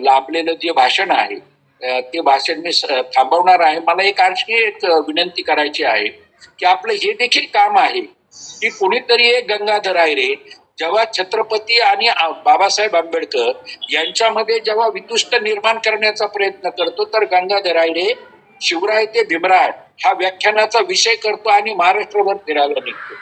लांबलेलं जे भाषण आहे ते भाषण मी थांबवणार आहे. मला एक आणखी एक विनंती करायची आहे की आपलं हे देखील काम आहे की कोणीतरी एक गंगाधर आयरे जेव्हा छत्रपती आणि बाबासाहेब आंबेडकर यांच्यामध्ये जेव्हा वितुष्ट निर्माण करण्याचा प्रयत्न करतो, तर गंगाधर आयरे शिवराय ते भीमराय हा व्याख्यानाचा विषय करतो आणि महाराष्ट्रभर फिरायला निघतो.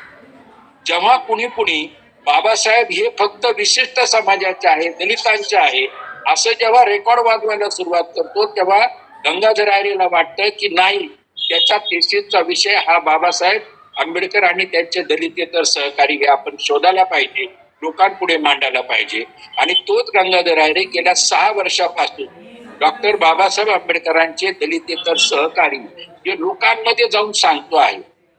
जेव्हा कुणी बाबासाहेब हे फक्त विशिष्ट समाजाचे आहे, दलितांचे आहे असं जेव्हा रेकॉर्ड वाजवायला सुरुवात करतो, तेव्हा गंगाधर आयरेला वाटतं की नाही, त्याच्या थेसिसचा विषय हा बाबासाहेब आंबेडकर आणि त्यांचे दलितेतर सहकारी हे आपण शोधायला पाहिजे, लोकांपुढे मांडायला पाहिजे. आणि तोच गंगाधर आयरे गेल्या 6 वर्षापासून डॉक्टर बाबासाहेब आंबेडकरांचे दलितेतर सहकारी जे लोकांमध्ये जाऊन सांगतो आहे.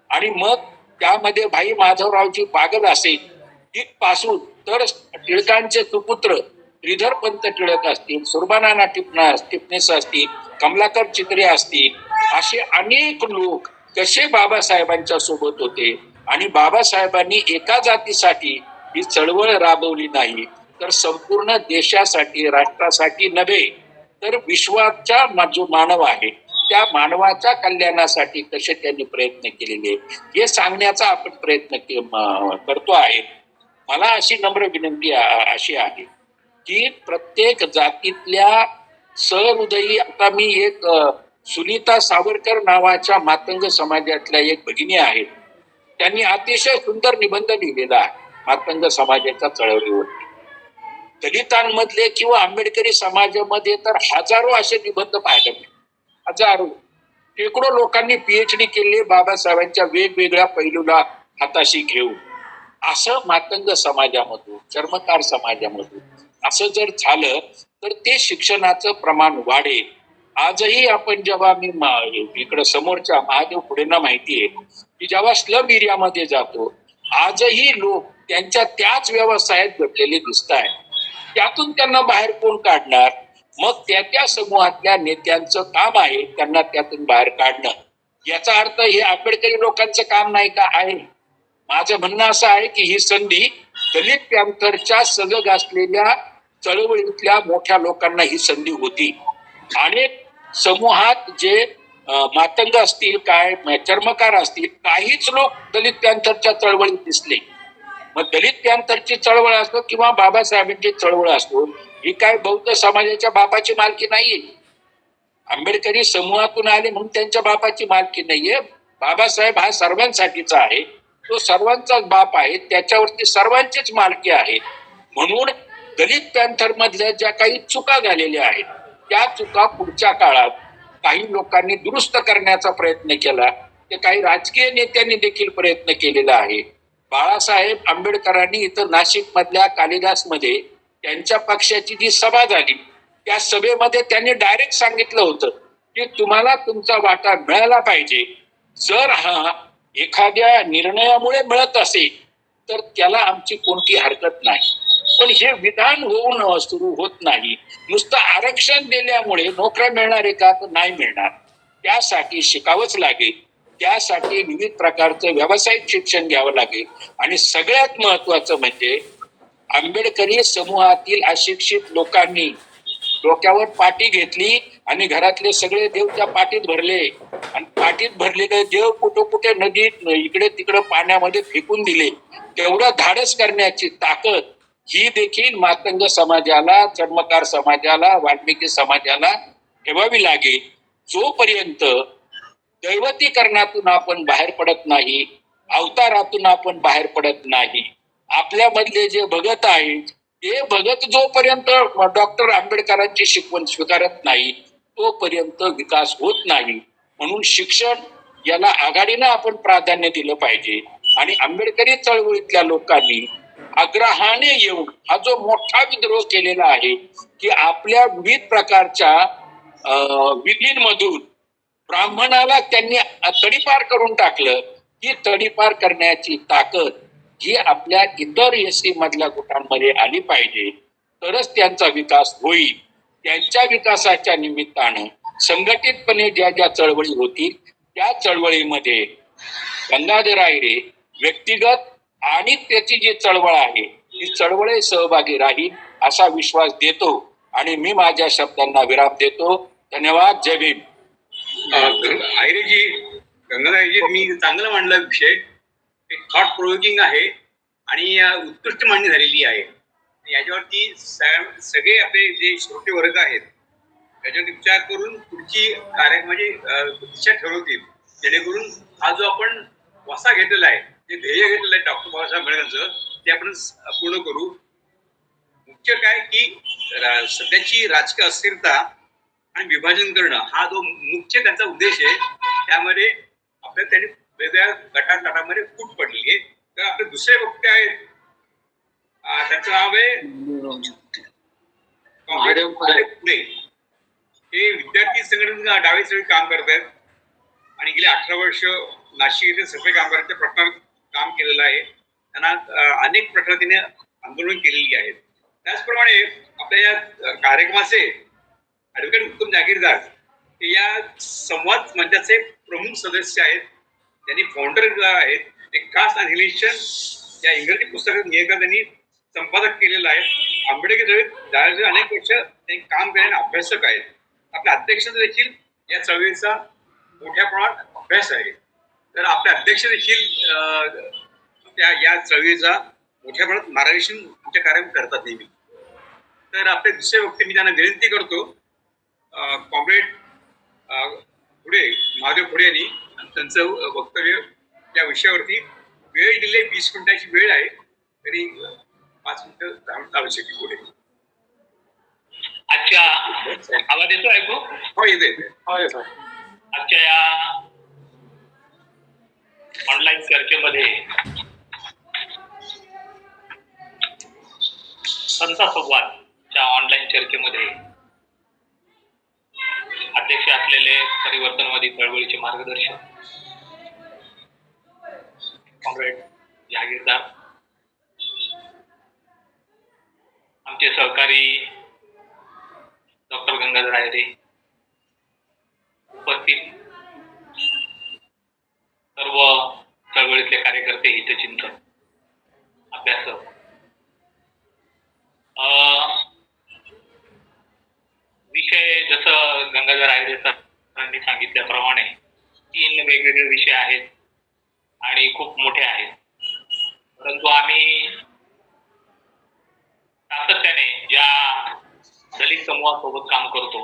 आणि मग त्यामध्ये भाई माधवरावजी पागल असेल तिथपासून तर टिळकांचे सुपुत्र श्रीधर पंत टिळक असतील, सुरबानाना टिपणेस असतील, कमलाकर चित्रे असतील, असे अनेक लोक कसे बाबासाहेबांच्या सोबत होते. आणि बाबासाहेबांनी एका जातीसाठी ही चळवळ राबवली नाही, तर संपूर्ण देशासाठी, राष्ट्रासाठी नव्हे, तर विश्वाचा जो मानव आहे त्या मानवाच्या कल्याणासाठी कसे त्यांनी प्रयत्न केलेले हे सांगण्याचा आपण प्रयत्न करतो आहे. मला अशी नम्र विनंती अशी आहे की प्रत्येक जातीतल्या सहृदयी, आता मी एक सुनीता सावरकर नावाच्या मातंग समाजातल्या एक भगिनी आहेत, त्यांनी अतिशय सुंदर निबंध लिहिलेला आहे मातंग समाजाच्या चळवळीवरती. दलितांमधले किंवा आंबेडकरी समाजामध्ये तर हजारो असे निबंध पाहायला मिळतात, हजारो. शेकडो लोकांनी PhD केले बाबासाहेबांच्या वेगवेगळ्या पैलूला हाताशी घेऊन. असं मातंग समाजामधून, चर्मकार समाजामधून असं जर झालं तर ते शिक्षणाचं प्रमाण वाढेल. आजही आपण जेव्हा मी इकडं समोरच्या महादेव पुढेंना माहिती आहे की जेव्हा स्लम एरियामध्ये जातो, आजही लोक त्यांच्या त्याच व्यवसायात घडलेले दिसत आहेत. त्यातून त्यांना बाहेर कोण काढणार? मग त्या समूहातल्या नेत्यांचं काम आहे त्यांना त्यातून बाहेर काढणं. याचा अर्थ हे आंबेडकरी लोकांचं काम नाही का? आहे. माझं म्हणणं असं आहे की ही संधी दलित पॅंथरच्या सजग असलेल्या चळवळीतल्या मोठ्या लोकांना ही संधी होती. अनेक समूहात जे मातंग असतील, काय चर्मकार असतील, काहीच लोक दलित पॅंथरच्या चळवळीत दिसले. मग दलित पॅंथरची चळवळ असो किंवा बाबासाहेबांची चळवळ असो, ही काय बौद्ध समाजाच्या बापाची मालकी नाहीये. आंबेडकरी समूहातून आले म्हणून त्यांच्या बापाची मालकी नाहीये. बाबासाहेब हा सर्वांसाठीचा आहे, तो सर्वांचाच बाप आहे, त्याच्यावरती सर्वांचीच मालकी आहे. म्हणून दलित पॅंथर मधल्या ज्या काही चुका झालेल्या आहेत त्या चुका पुढच्या काळात काही लोकांनी दुरुस्त करण्याचा प्रयत्न केला. ते काही राजकीय नेत्यांनी देखील प्रयत्न केलेला आहे. बाळासाहेब आंबेडकरांनी इथं नाशिक मधल्या कालिदास मध्ये त्यांच्या पक्षाची जी सभा झाली त्या सभेमध्ये त्यांनी डायरेक्ट सांगितलं होतं की तुम्हाला तुमचा वाटा मिळाला पाहिजे. जर हा एखाद्या निर्णयामुळे मिळत असेल तर त्याला आमची कोणती हरकत नाही. पण हे विधान होऊन सुरू होत नाही. नुसतं आरक्षण दिल्यामुळे नोकऱ्या मिळणार आहे का? तर नाही मिळणार. त्यासाठी शिकावंच लागेल. त्यासाठी विविध प्रकारचं व्यावसायिक शिक्षण घ्यावं लागेल. आणि सगळ्यात महत्वाचं म्हणजे आंबेडकरी समूहातील अशिक्षित लोकांनी डोक्यावर पाटी घेतली आणि घरातले सगळे देव त्या पाटीत भरले आणि पाटीत भरलेले देव कुठे कुठे नदीत इकडे तिकडे पाण्यामध्ये फेकून दिले. तेवढं धाडस करण्याची ताकद ही देखील मातंग समाजाला, चर्मकार समाजाला, वाल्मिकी समाजाला ठेवावी लागेल. जोपर्यंत दैवतीकरणातून आपण बाहेर पडत नाही, अवतारातून आपण बाहेर पडत नाही, आपल्यामधले जे भगत आहेत ते भगत जोपर्यंत डॉक्टर आंबेडकरांची शिकवण स्वीकारत नाही तोपर्यंत विकास होत नाही. म्हणून शिक्षण याला आघाडीनं आपण प्राधान्य दिलं पाहिजे. आणि आंबेडकरी चळवळीतल्या लोकांनी आग्रहाने येऊन हा जो मोठा विद्रोह केलेला आहे की आपल्या विविध प्रकारच्या विधींमधून ब्राह्मणाला त्यांनी तडीपार करून टाकलं. ही तडीपार करण्याची ताकद ही आपल्या इतर एसटी मधल्या गटांमध्ये आली पाहिजे, तरच त्यांचा विकास होईल. त्यांच्या विकासाच्या निमित्तानं संघटितपणे ज्या ज्या चळवळी होतील त्या चळवळीमध्ये गंगाधर आहिरे व्यक्तिगत आणि त्याची जी चळवळ आहे ती चळवळी सहभागी राहील असा विश्वास देतो आणि मी माझ्या शब्दांना विराम देतो. धन्यवाद. जय भीम. आहिरेजी, गंगाधरजी, मी चांगलं मांडला विषय. एक थॉट प्रोव्होकिंग आहे आणि उत्कृष्ट मांडणी झालेली आहे. याच्यावरती सगळे आपले जे श्रोते वर्ग आहेत त्याच्यावरती विचार करून पुढची म्हणजे दिशा ठरवतील, जेणेकरून हा जो आपण वसा घेतलेला आहे, जे ध्येय घेतलेलं आहे डॉक्टर बाबासाहेब आंबेडकरांचं, ते आपण पूर्ण करू. मुख्य काय की सध्याची राजकीय अस्थिरता आणि विभाजन करणं हा जो मुख्य त्यांचा उद्देश आहे. त्यामध्ये आपल्याला त्यांनी वेगवेगळ्या गटामध्ये फूट पडली आहे. तर आपले दुसरे वक्ते आहेत, त्यांचं नाव आहे पुढे. हे विद्यार्थी संघटन डावे सगळे काम करत आहेत आणि गेले 18 वर्ष नाशिक येथे सफाई कामगारांच्या प्रश्नावर काम केलेलं आहे. त्यांना अनेक प्रकारे आंदोलन केलेली आहेत. त्याचप्रमाणे आपल्या या कार्यक्रमाचे ऍडव्होकेट उत्तम जागीरदार हे या संवाद मंचाचे प्रमुख सदस्य आहेत. त्यांनी फाउंडर आहेत. ते कास्ट अनिहिलेशन या इंग्रजी पुस्तकात त्यांनी संपादक केलेलं आहे. आंबेडकर अनेक वर्ष त्यांनी काम केलेले अभ्यासक आहेत. आपल्या अध्यक्ष देखील या चळवळीचा मोठ्या प्रमाणात अभ्यास आहे. तर आपले अध्यक्ष देखील या चळवळीचा मोठ्या प्रमाणात मार्गदर्शन आमच्या कार्यक्रम करतात नेहमी. तर आपले दुसरे वक्ते मी त्यांना विनंती करतो, कॉम्रेड पुढे महादेव पुढे यांनी त्यांचं वक्तव्य त्या विषयावरती वेळ दिली. 20 मिनिटाची वेळ आहे, तरी 5 मिनिटं आवश्यक आहे. पुढे आजच्या आवाज येतो ऐकू? हो, येते. आजच्या या ऑनलाईन चर्चेमध्ये संत संवादच्या ऑनलाईन चर्चेमध्ये अध्यक्ष असलेले परिवर्तनवादी चळवळीचे मार्गदर्शक कॉम्रेड जहागीरदार आमचे सहकारी डॉक्टर गंगाधर आहेरे, उपस्थित सर्व चळवळीतले कार्यकर्ते, हितचिंतक, अभ्यासक, विषय जसं गंगाधर आहेरे सरांनी सांगितल्याप्रमाणे 3 वेगवेगळे विषय आहेत आणि खूप मोठे आहेत. परंतु आम्ही सातत्याने ज्या दलित समूहासोबत काम करतो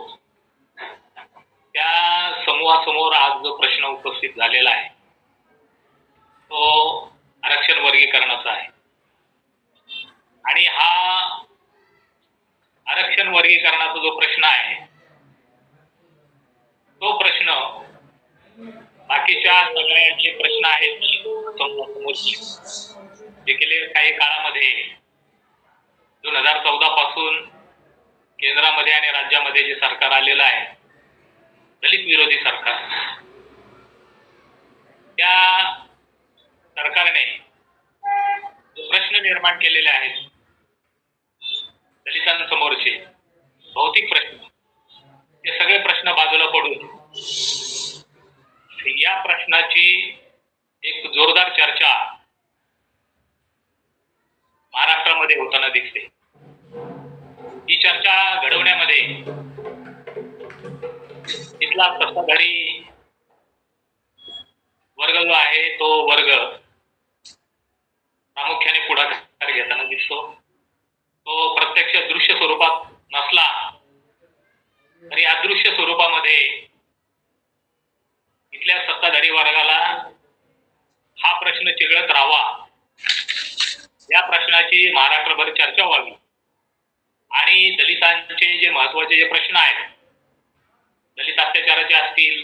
त्या समूहासमोर आज जो प्रश्न उपस्थित झालेला आहे तो आरक्षण वर्गीकरणाचा आहे. आणि हा आरक्षण वर्गीकरणाचा जो प्रश्न आहे तो प्रश्न बाकीच्या सगळ्या जे प्रश्न आहेत समोरचे जे गेल्या काही काळामध्ये 2014 पासून केंद्रामध्ये आणि राज्यामध्ये जे सरकार आलेलं आहे, दलित विरोधी सरकार, त्या सरकारने जो प्रश्न निर्माण केलेले आहेत दलितांसमोरचे भौतिक प्रश्न, ते सगळे प्रश्न बाजूला पडून या प्रश्नाची एक जोरदार चर्चा महाराष्ट्रामध्ये होताना दिसते. ही चर्चा घडवण्यामध्ये इथला सत्ताधारी वर्ग जो आहे तो वर्ग प्रामुख्याने पुढाकार घेताना दिसतो. तो प्रत्यक्ष दृश्य स्वरूपात नसला तरी अदृश्य स्वरूपामध्ये इथल्या सत्ताधारी वर्गाला हा प्रश्न चिघळत राहावा, या प्रश्नाची महाराष्ट्रभर चर्चा व्हावी आणि दलितांचे जे महत्वाचे जे प्रश्न आहेत, दलित अत्याचाराचे असतील,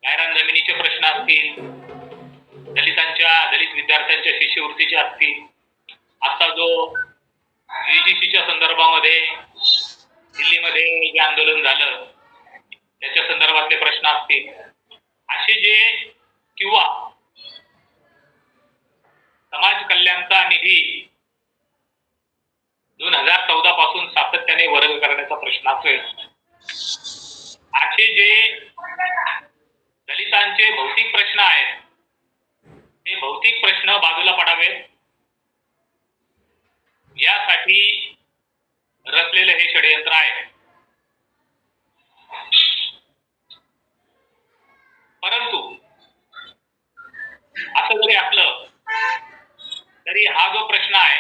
गायरान जमिनीचे प्रश्न असतील, दलित विद्यार्थ्यांच्या शिष्यवृत्तीचे असतील, आता जो UGCच्या संदर्भामध्ये दिल्लीमध्ये जे आंदोलन झालं त्याच्या संदर्भातले प्रश्न असतील, असे जे किंवा समाज कल्याणचा निधी 2014 पासून सातत्याने वर्ग करण्याचा प्रश्न असेल, असे जे दलितांचे भौतिक प्रश्न आहेत ते भौतिक प्रश्न बाजूला पडावेत यासाठी रचलेलं हे षडयंत्र आहे. परंतु असं जरी असलं तरी हा जो प्रश्न आहे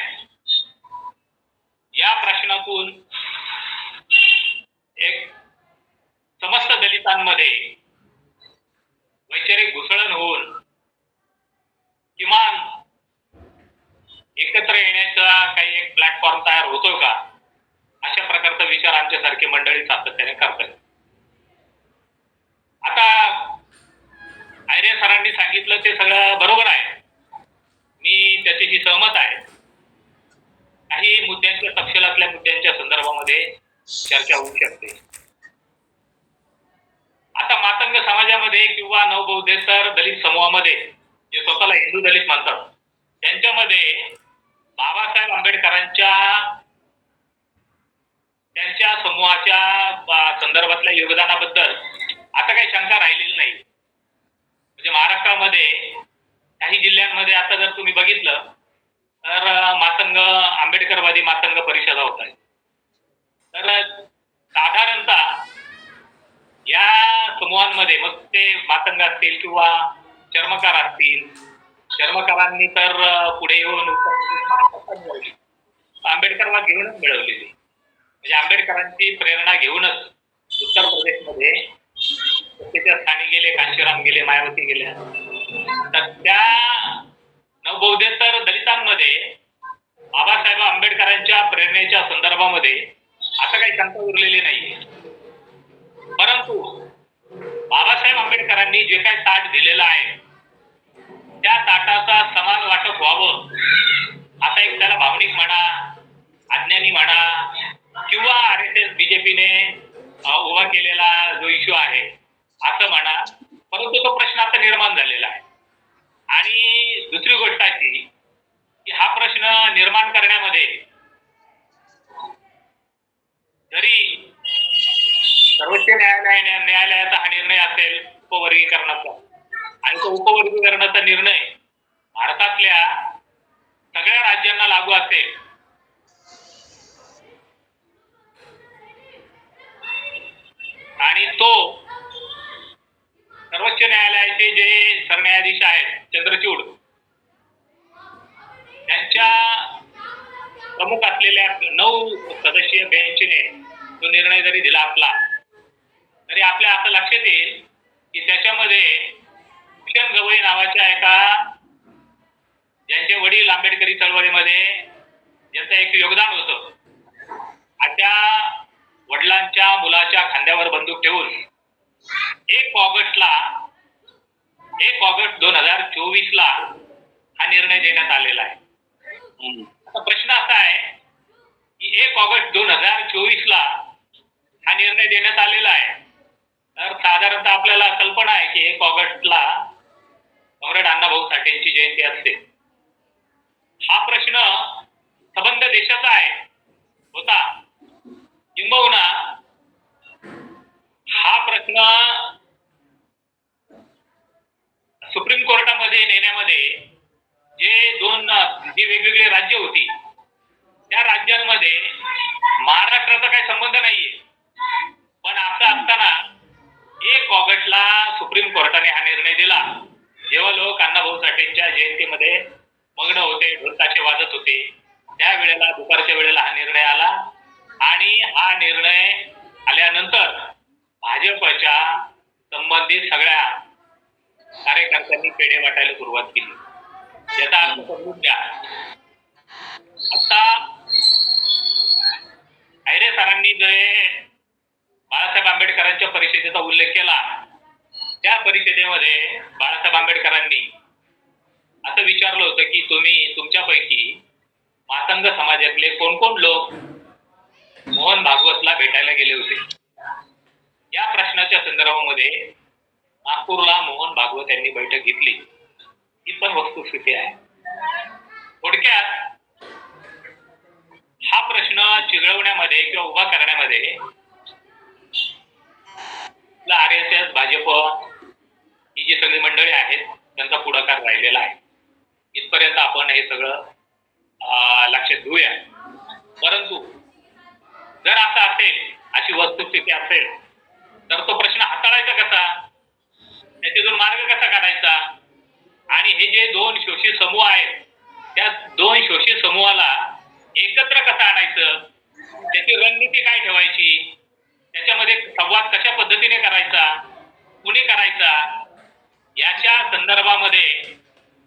या प्रश्नातून एक समस्त दलितांमध्ये वैचारिक घुसळण होऊन किमान एकत्र येण्याचा काही एक प्लॅटफॉर्म तयार होतो का, अशा प्रकारचा विचार आमच्यासारखे मंडळी सातत्याने करतात. आता आयरे सरांनी सांगितलं ते सगळं बरोबर आहे, मी त्याच्याशी सहमत आहे. काही मुद्द्यांच्या तपशिलातल्या मुद्द्यांच्या संदर्भामध्ये चर्चा होऊ शकते. आता मातंग समाजामध्ये किंवा नवबौद्धेतर दलित समूहामध्ये जे स्वतःला हिंदू दलित म्हणतात त्यांच्यामध्ये बाबासाहेब आंबेडकरांच्या त्यांच्या समूहाच्या संदर्भातल्या योगदानाबद्दल आता काही शंका राहिलेली नाही. म्हणजे महाराष्ट्रामध्ये काही जिल्ह्यांमध्ये आता जर तुम्ही बघितलं तर मातंग आंबेडकरवादी मातंग परिषदा होत आहेत. तर साधारणतः या समूहांमध्ये मग ते मातंग असतील किंवा चर्मकार असतील, चर्मकारांनी तर पुढे येऊन आंबेडकरवाद घेऊनच मिळवलेली, म्हणजे आंबेडकरांची प्रेरणा घेऊनच उत्तर प्रदेशमध्ये त्याच्या स्थानी गेले, कांशीराम गेले, मायावती गेल्या. तर त्या नवबौद्धेतर दलितांमध्ये बाबासाहेब आंबेडकरांच्या प्रेरणेच्या संदर्भामध्ये आता काही शंका उरलेली नाही. परंतु बाबासाहेब आंबेडकरांनी जे काही ताट दिलेलं आहे त्या ताटाचा समान वाटप व्हावं, आता एक त्याला भावनिक म्हणा, अज्ञानी म्हणा किंवा RSS BJPने उभा केलेला जो इश्यू आहे असं म्हणा, परंतु तो प्रश्न आता निर्माण झालेला आहे. आणि दुसरी गोष्ट अशी की हा प्रश्न निर्माण करण्यामध्ये सर्वोच्च न्यायालयाचा हा निर्णय असेल उपवर्गीकरणाचा, आणि तो उपवर्गीकरणाचा निर्णय भारतातल्या सगळ्या राज्यांना लागू असेल, आणि तो सर्वोच्च न्यायालयाचे जे सरन्यायाधीश आहेत चंद्रचूड त्यांच्या प्रमुख असलेल्या 9 सदस्यीय बेंचने तो निर्णय जरी दिला असला तरी आपल्या असं लक्षात येईल की त्याच्यामध्ये भूषण गवई नावाच्या एका, ज्यांचे वडील आंबेडकरी चळवळीमध्ये ज्यांचं एक योगदान होतं, अशा वडिलांच्या मुलाच्या खांद्यावर बंदूक ठेवून 1 ऑगस्ट 2024 ला हा निर्णय देण्यात आलेला आहे. आता प्रश्न असा आहे की 1 ऑगस्ट 2024 ला हा निर्णय देण्यात आलेला आहे, तर साधारणतः आपल्याला कल्पना आहे की 1 ऑगस्टला कॉम्रेड अण्णाभाऊ साठेंची जयंती असते. हा प्रश्न संबंध देशाचा आहे होता, किंबहुना हा प्रश्न सुप्रीम कोर्टामध्ये नेण्यामध्ये जी वेगवेगळी राज्य होती त्या राज्यांमध्ये महाराष्ट्राचा काही संबंध नाहीये, पण असं असताना 1 ऑगस्टला सुप्रीम कोर्टाने हा निर्णय दिला, जेव्हा लोक अण्णाभाऊ साठेंच्या जयंतीमध्ये मग्न होते, ढोलताशे वाजत होते, त्यावेळेला दुपारच्या वेळेला हा निर्णय आला. आणि हा निर्णय आल्यानंतर भाजपच्या संबंधित सगळ्या कार्यकर्त्यांनी पेढे वाटायला सुरुवात केली. याचा अर्थ समजून घ्या, आता खैरे सरांनी जे बाळासाहेब आंबेडकरांच्या परिषदेचा उल्लेख केला, त्या परिषदेमध्ये बाळासाहेब आंबेडकरांनी असं विचारलं होतं की तुम्ही तुमच्यापैकी मातंग समाजातले कोण कोण लोक मोहन भागवतला भेटायला गेले होते. या प्रश्नाच्या संदर्भामध्ये नागपूरला मोहन भागवत यांनी बैठक घेतली, ही पण वस्तुस्थिती आहे. थोडक्यात हा प्रश्न चिघळवण्यामध्ये किंवा उभा करण्यामध्ये RSS, भाजप ही जी सगळी मंडळी आहेत त्यांचा पुढाकार राहिलेला आहे. इथपर्यंत आपण हे सगळं लक्षात घेऊया. परंतु जर असं असेल, अशी वस्तुस्थिती असेल, तर तो प्रश्न हाताळायचा कसा, त्याच्यातून मार्ग कसा काढायचा, आणि हे जे 2 शोषित समूह आहेत त्या 2 शोषित समूहाला एकत्र कसं आणायचं, त्याची रणनीती काय ठेवायची, त्याच्यामध्ये संवाद कशा पद्धतीने करायचा, कुणी करायचा, याच्या संदर्भामध्ये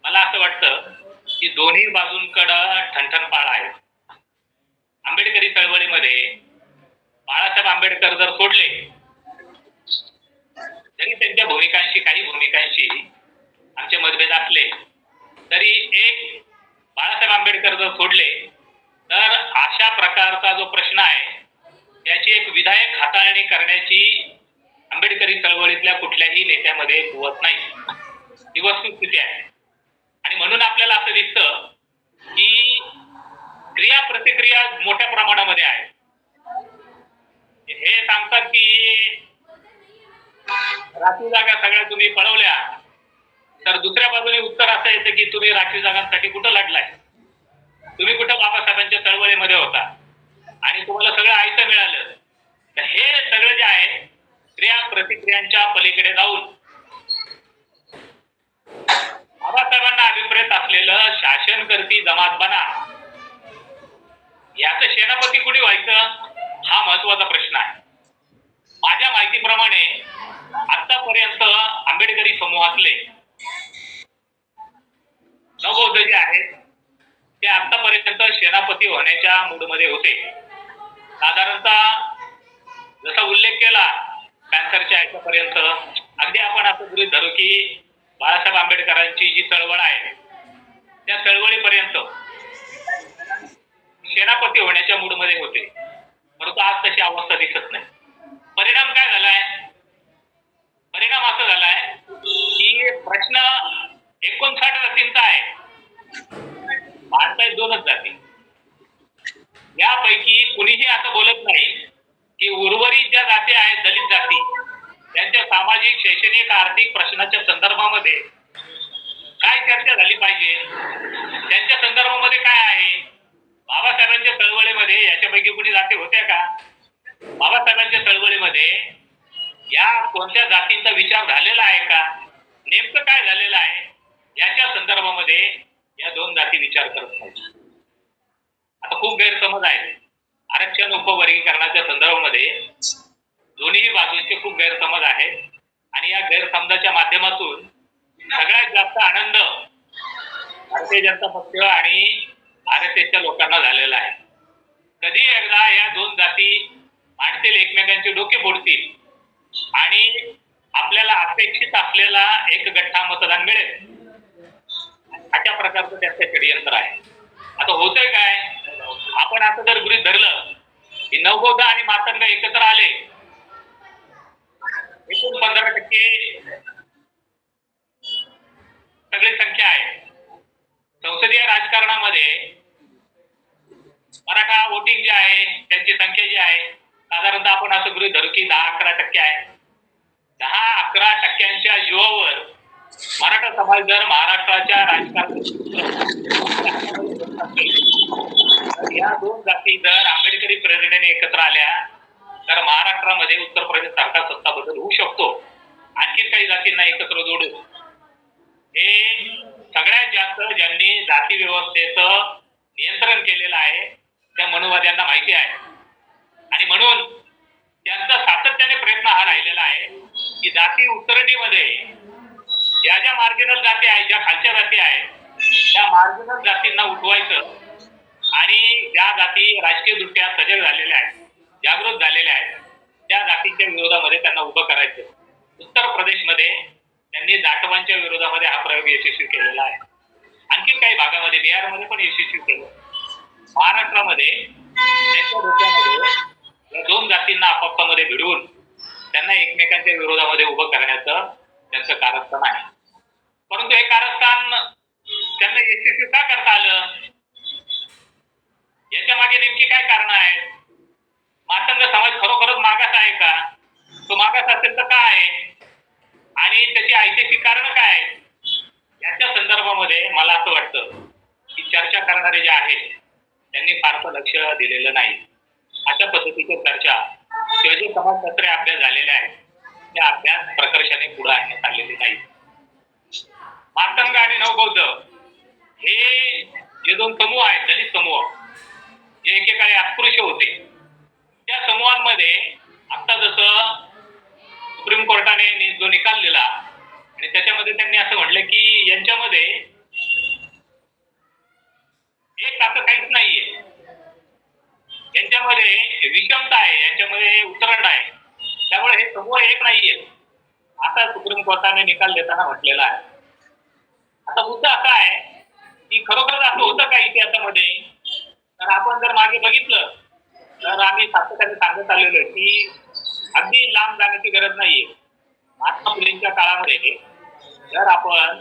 मला असं वाटतं की दोन्ही बाजूंकडं ठणठणपाळ आहे. आंबेडकरी चळवळीमध्ये बाळासाहेब आंबेडकर जर सोडले तरी त्यांच्या काही भूमिकांशी आमचे मतभेद असले तरी एक बाळासाहेब आंबेडकर जर सोडले तर अशा प्रकारचा जो प्रश्न आहे त्याची एक विधायक हाताळणी करण्याची आंबेडकरी चळवळीतल्या कुठल्याही नेत्यामध्ये कुवत नाही. ही वस्तुस्थिती आहे. आणि म्हणून आपल्याला असं दिसतं की क्रिया प्रतिक्रिया मोठ्या प्रमाणामध्ये आहे. हे सांगतात की राखीव जागा सगळ्या तुम्ही पळवल्या, तर दुसऱ्या बाजूने उत्तर असं येतं की तुम्ही राखीव जागांसाठी कुठं लढलाय, तुम्ही कुठं बाबासाहेबांच्या चळवळीमध्ये होता आणि तुम्हाला सगळं आयतं मिळालं. तर हे सगळं जे आहे क्रिया प्रतिक्रियांच्या पलीकडे जाऊन बाबासाहेबांना अभिप्रेत असलेलं शासनकर्ती जमात बना, याचं सेनापती कुणी व्हायचं, हा महत्वाचा प्रश्न आहे. माझ्या माहितीप्रमाणे आतापर्यंत आंबेडकरी समूहातले नवबौद्ध जे आहेत ते आतापर्यंत सेनापती होण्याच्या मूडमध्ये होते. साधारणतः जसा उल्लेख केला पॅन्थरच्या ह्याच्यापर्यंत, अगदी आपण असं गृहीत धरू की बाळासाहेब आंबेडकरांची जी चळवळ आहे त्या चळवळीपर्यंत सेनापती होण्याच्या मूडमध्ये होते. परंतु आज तशी अवस्था दिसत नाही. परिणाम काय झालाय? परिणाम असा झालाय की प्रश्न 59 जातींचा आहे, भारतात 2च जाती. यापैकी कुणीही असं बोलत नाही की उर्वरित ज्या जाती आहेत, दलित सामाजिक शैक्षणिक आर्थिक प्रश्नाच्या संदर्भामध्ये काय चर्चा झाली पाहिजे, त्यांच्या संदर्भामध्ये काय आहे. बाबासाहेबांच्या चळवळीमध्ये याच्यापैकी कुणी जाती होत्या का? बाबासाहेबांच्या चळवळीमध्ये या कोणत्या जातींचा विचार झालेला आहे का? नेमकं काय झालेलं आहे याच्या संदर्भामध्ये या दोन जाती विचार करत नाही. आता खूप गैरसमज आहे. आरक्षण उपवर्गीकरणाच्या संदर्भामध्ये दोन्ही बाजूंचे खूप गैरसमज आहेत आणि या गैरसमजाच्या माध्यमातून सगळ्यात जास्त आनंद भारतीय जनता पक्ष आणि RSSच्या लोकांना झालेला आहे. कधी एकदा या दोन जाती मांडतील, एकमेकांचे डोके फोडतील आणि आपल्याला अपेक्षित असलेला एक गठ्ठा मतदान मिळेल, अशा प्रकारचं त्यांचं षडयंत्र आहे. आता होतंय काय, आपण आता जर गृहीत धरलं की नवबौद्ध आणि मातंग एकत्र आले, एकूण 15% सगळी संख्या आहे. संसदीय राजकारणामध्ये मराठा वोटिंग जे आहे त्यांची संख्या जी आहे साधारणतः आपण असं गृहीत धरू की 10-11% आहे. 10-11% जीवावर मराठा समाज जर महाराष्ट्राच्या राजकारणात या दोन जाती जर आंबेडकरी प्रेरणेने एकत्र आल्या तर महाराष्ट्रामध्ये उत्तर प्रदेश सारखा सत्ता बदल होऊ शकतो. आणखी काही जातींना एकत्र जोडून हे सगळ्यात जास्त ज्यांनी जाती व्यवस्थेचं नियंत्रण केलेलं आहे त्या मनुवाद्यांना माहिती आहे आणि म्हणून त्यांचा सातत्याने प्रयत्न हा राहिलेला आहे की जाती उतरंडीमध्ये ज्या ज्या मार्जिनल जाती आहेत, ज्या खालच्या जाती आहेत त्या मार्जिनल जातींना उठवायचं आणि ज्या जाती राजकीय दृष्ट्या सजग झालेल्या आहेत, जागृत झालेल्या आहेत, त्या जातींच्या विरोधामध्ये त्यांना उभं करायचं. उत्तर प्रदेशमध्ये त्यांनी जाटवांच्या विरोधामध्ये हा प्रयोग यशस्वी केलेला आहे. आणखी काही भागामध्ये बिहारमध्ये पण यशस्वी केलं. महाराष्ट्रामध्ये त्यांच्या डोक्यामध्ये या दोन जातींना आपापसामध्ये भिडवून त्यांना एकमेकांच्या विरोधामध्ये उभं करण्याचं त्यांचं कारस्थान आहे. परंतु हे कारस्थान त्यांना यशस्वी का करता आलं, याच्या मागे नेमकी काय कारण आहेत? मातंग समाज खरोखरच मागास आहे का? तो मागास असेल तर काय आहे आणि त्याची ऐतिहासिक कारण काय आहेत? याच्या संदर्भामध्ये मला असं वाटतं की चर्चा करणारे जे आहेत त्यांनी फारसं लक्ष दिलेलं नाही. अशा पद्धतीची चर्चा किंवा जे समाजशास्त्रीय अभ्यास झालेले आहेत त्या अभ्यास प्रकर्षाने पुढे आणण्यात आलेले नाही. मातंग आणि नवबौद्ध हे जे दोन समूह आहेत, दलित समूह जे एकेकाळी अस्पृश्य होते, त्या समूहांमध्ये आता जसं सुप्रीम कोर्टाने जो निकाल दिला आणि त्याच्यामध्ये त्यांनी असं म्हटलं की यांच्यामध्ये एक असं काहीच नाहीये, यांच्यामध्ये विषमता आहे, यांच्यामध्ये उतरंड आहे, त्यामुळे हे समूह एक नाहीये आता सुप्रीम कोर्टाने निकाल देताना म्हटलेला आहे. आता मुद्दा असा आहे की खरोखरच असं होतं का इतिहासामध्ये? तर आपण जर मागे बघितलं तर आम्ही सातत्याने सांगत आलेलो आहे की अगदी लांब जाण्याची गरज नाहीये. महात्मा फुलेंच्या काळामध्ये जर आपण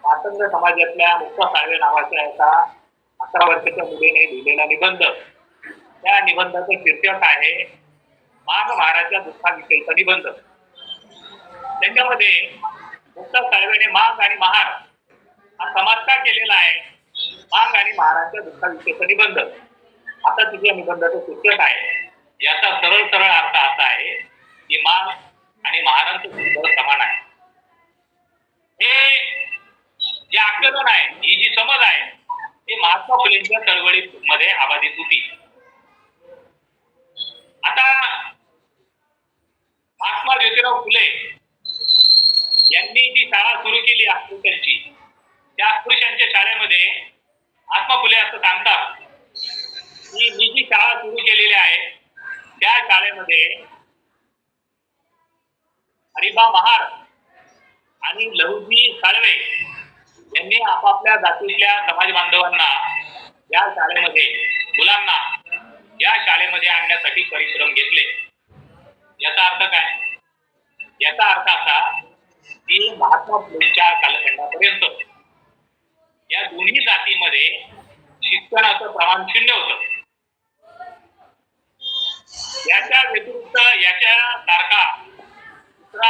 मातंग समाजातल्या मुक्ता साळवे नावाच्या एका 11 वर्षाच्या मुलीने लिहिलेला निबंध, त्या निबंधाचं शीर्षक आहे मांग महाराच्या दुःखाविषयीचा निबंध. त्याच्यामध्ये मुक्ता साळवेने मांग आणि महार हा समाज का केलेला आहे? मांग आणि महाराच्या दुःखाविषयीचा निबंध आता तिच्या निबंधाचं शीर्षक आहे. याचा सरळ सरळ अर्थ असा आहे की मांग आणि महारांचं दुःख समान आहे. हे जे आकलन आहे, ही जी समज आहे ती महात्मा फुलेंच्या चळवळीमध्ये अबाधित होती. आता महात्मा ज्योतिराव फुले यांनी जी शाळा सुरू केली अस्पृश्यांची, त्या अस्पृश्यांच्या शाळेमध्ये महात्मा फुले असं सांगतात की मी जी शाळा सुरू केलेली आहे त्या शाळेमध्ये हरिबा महार आणि लहुजी साळवे यांनी आपापल्या जातीतल्या समाज बांधवांना या शाळेमध्ये, मुलांना या शाळेमध्ये आणण्यासाठी परिश्रम घेतले. याचा अर्थ काय? याचा अर्थ असा की महात्मा फुलेंच्या कालखंडापर्यंत या दोन्ही जातीमध्ये शिक्षणाचं प्रमाण 0 होतं. याच्या व्यतिरिक्त याच्या सारखा दुसरा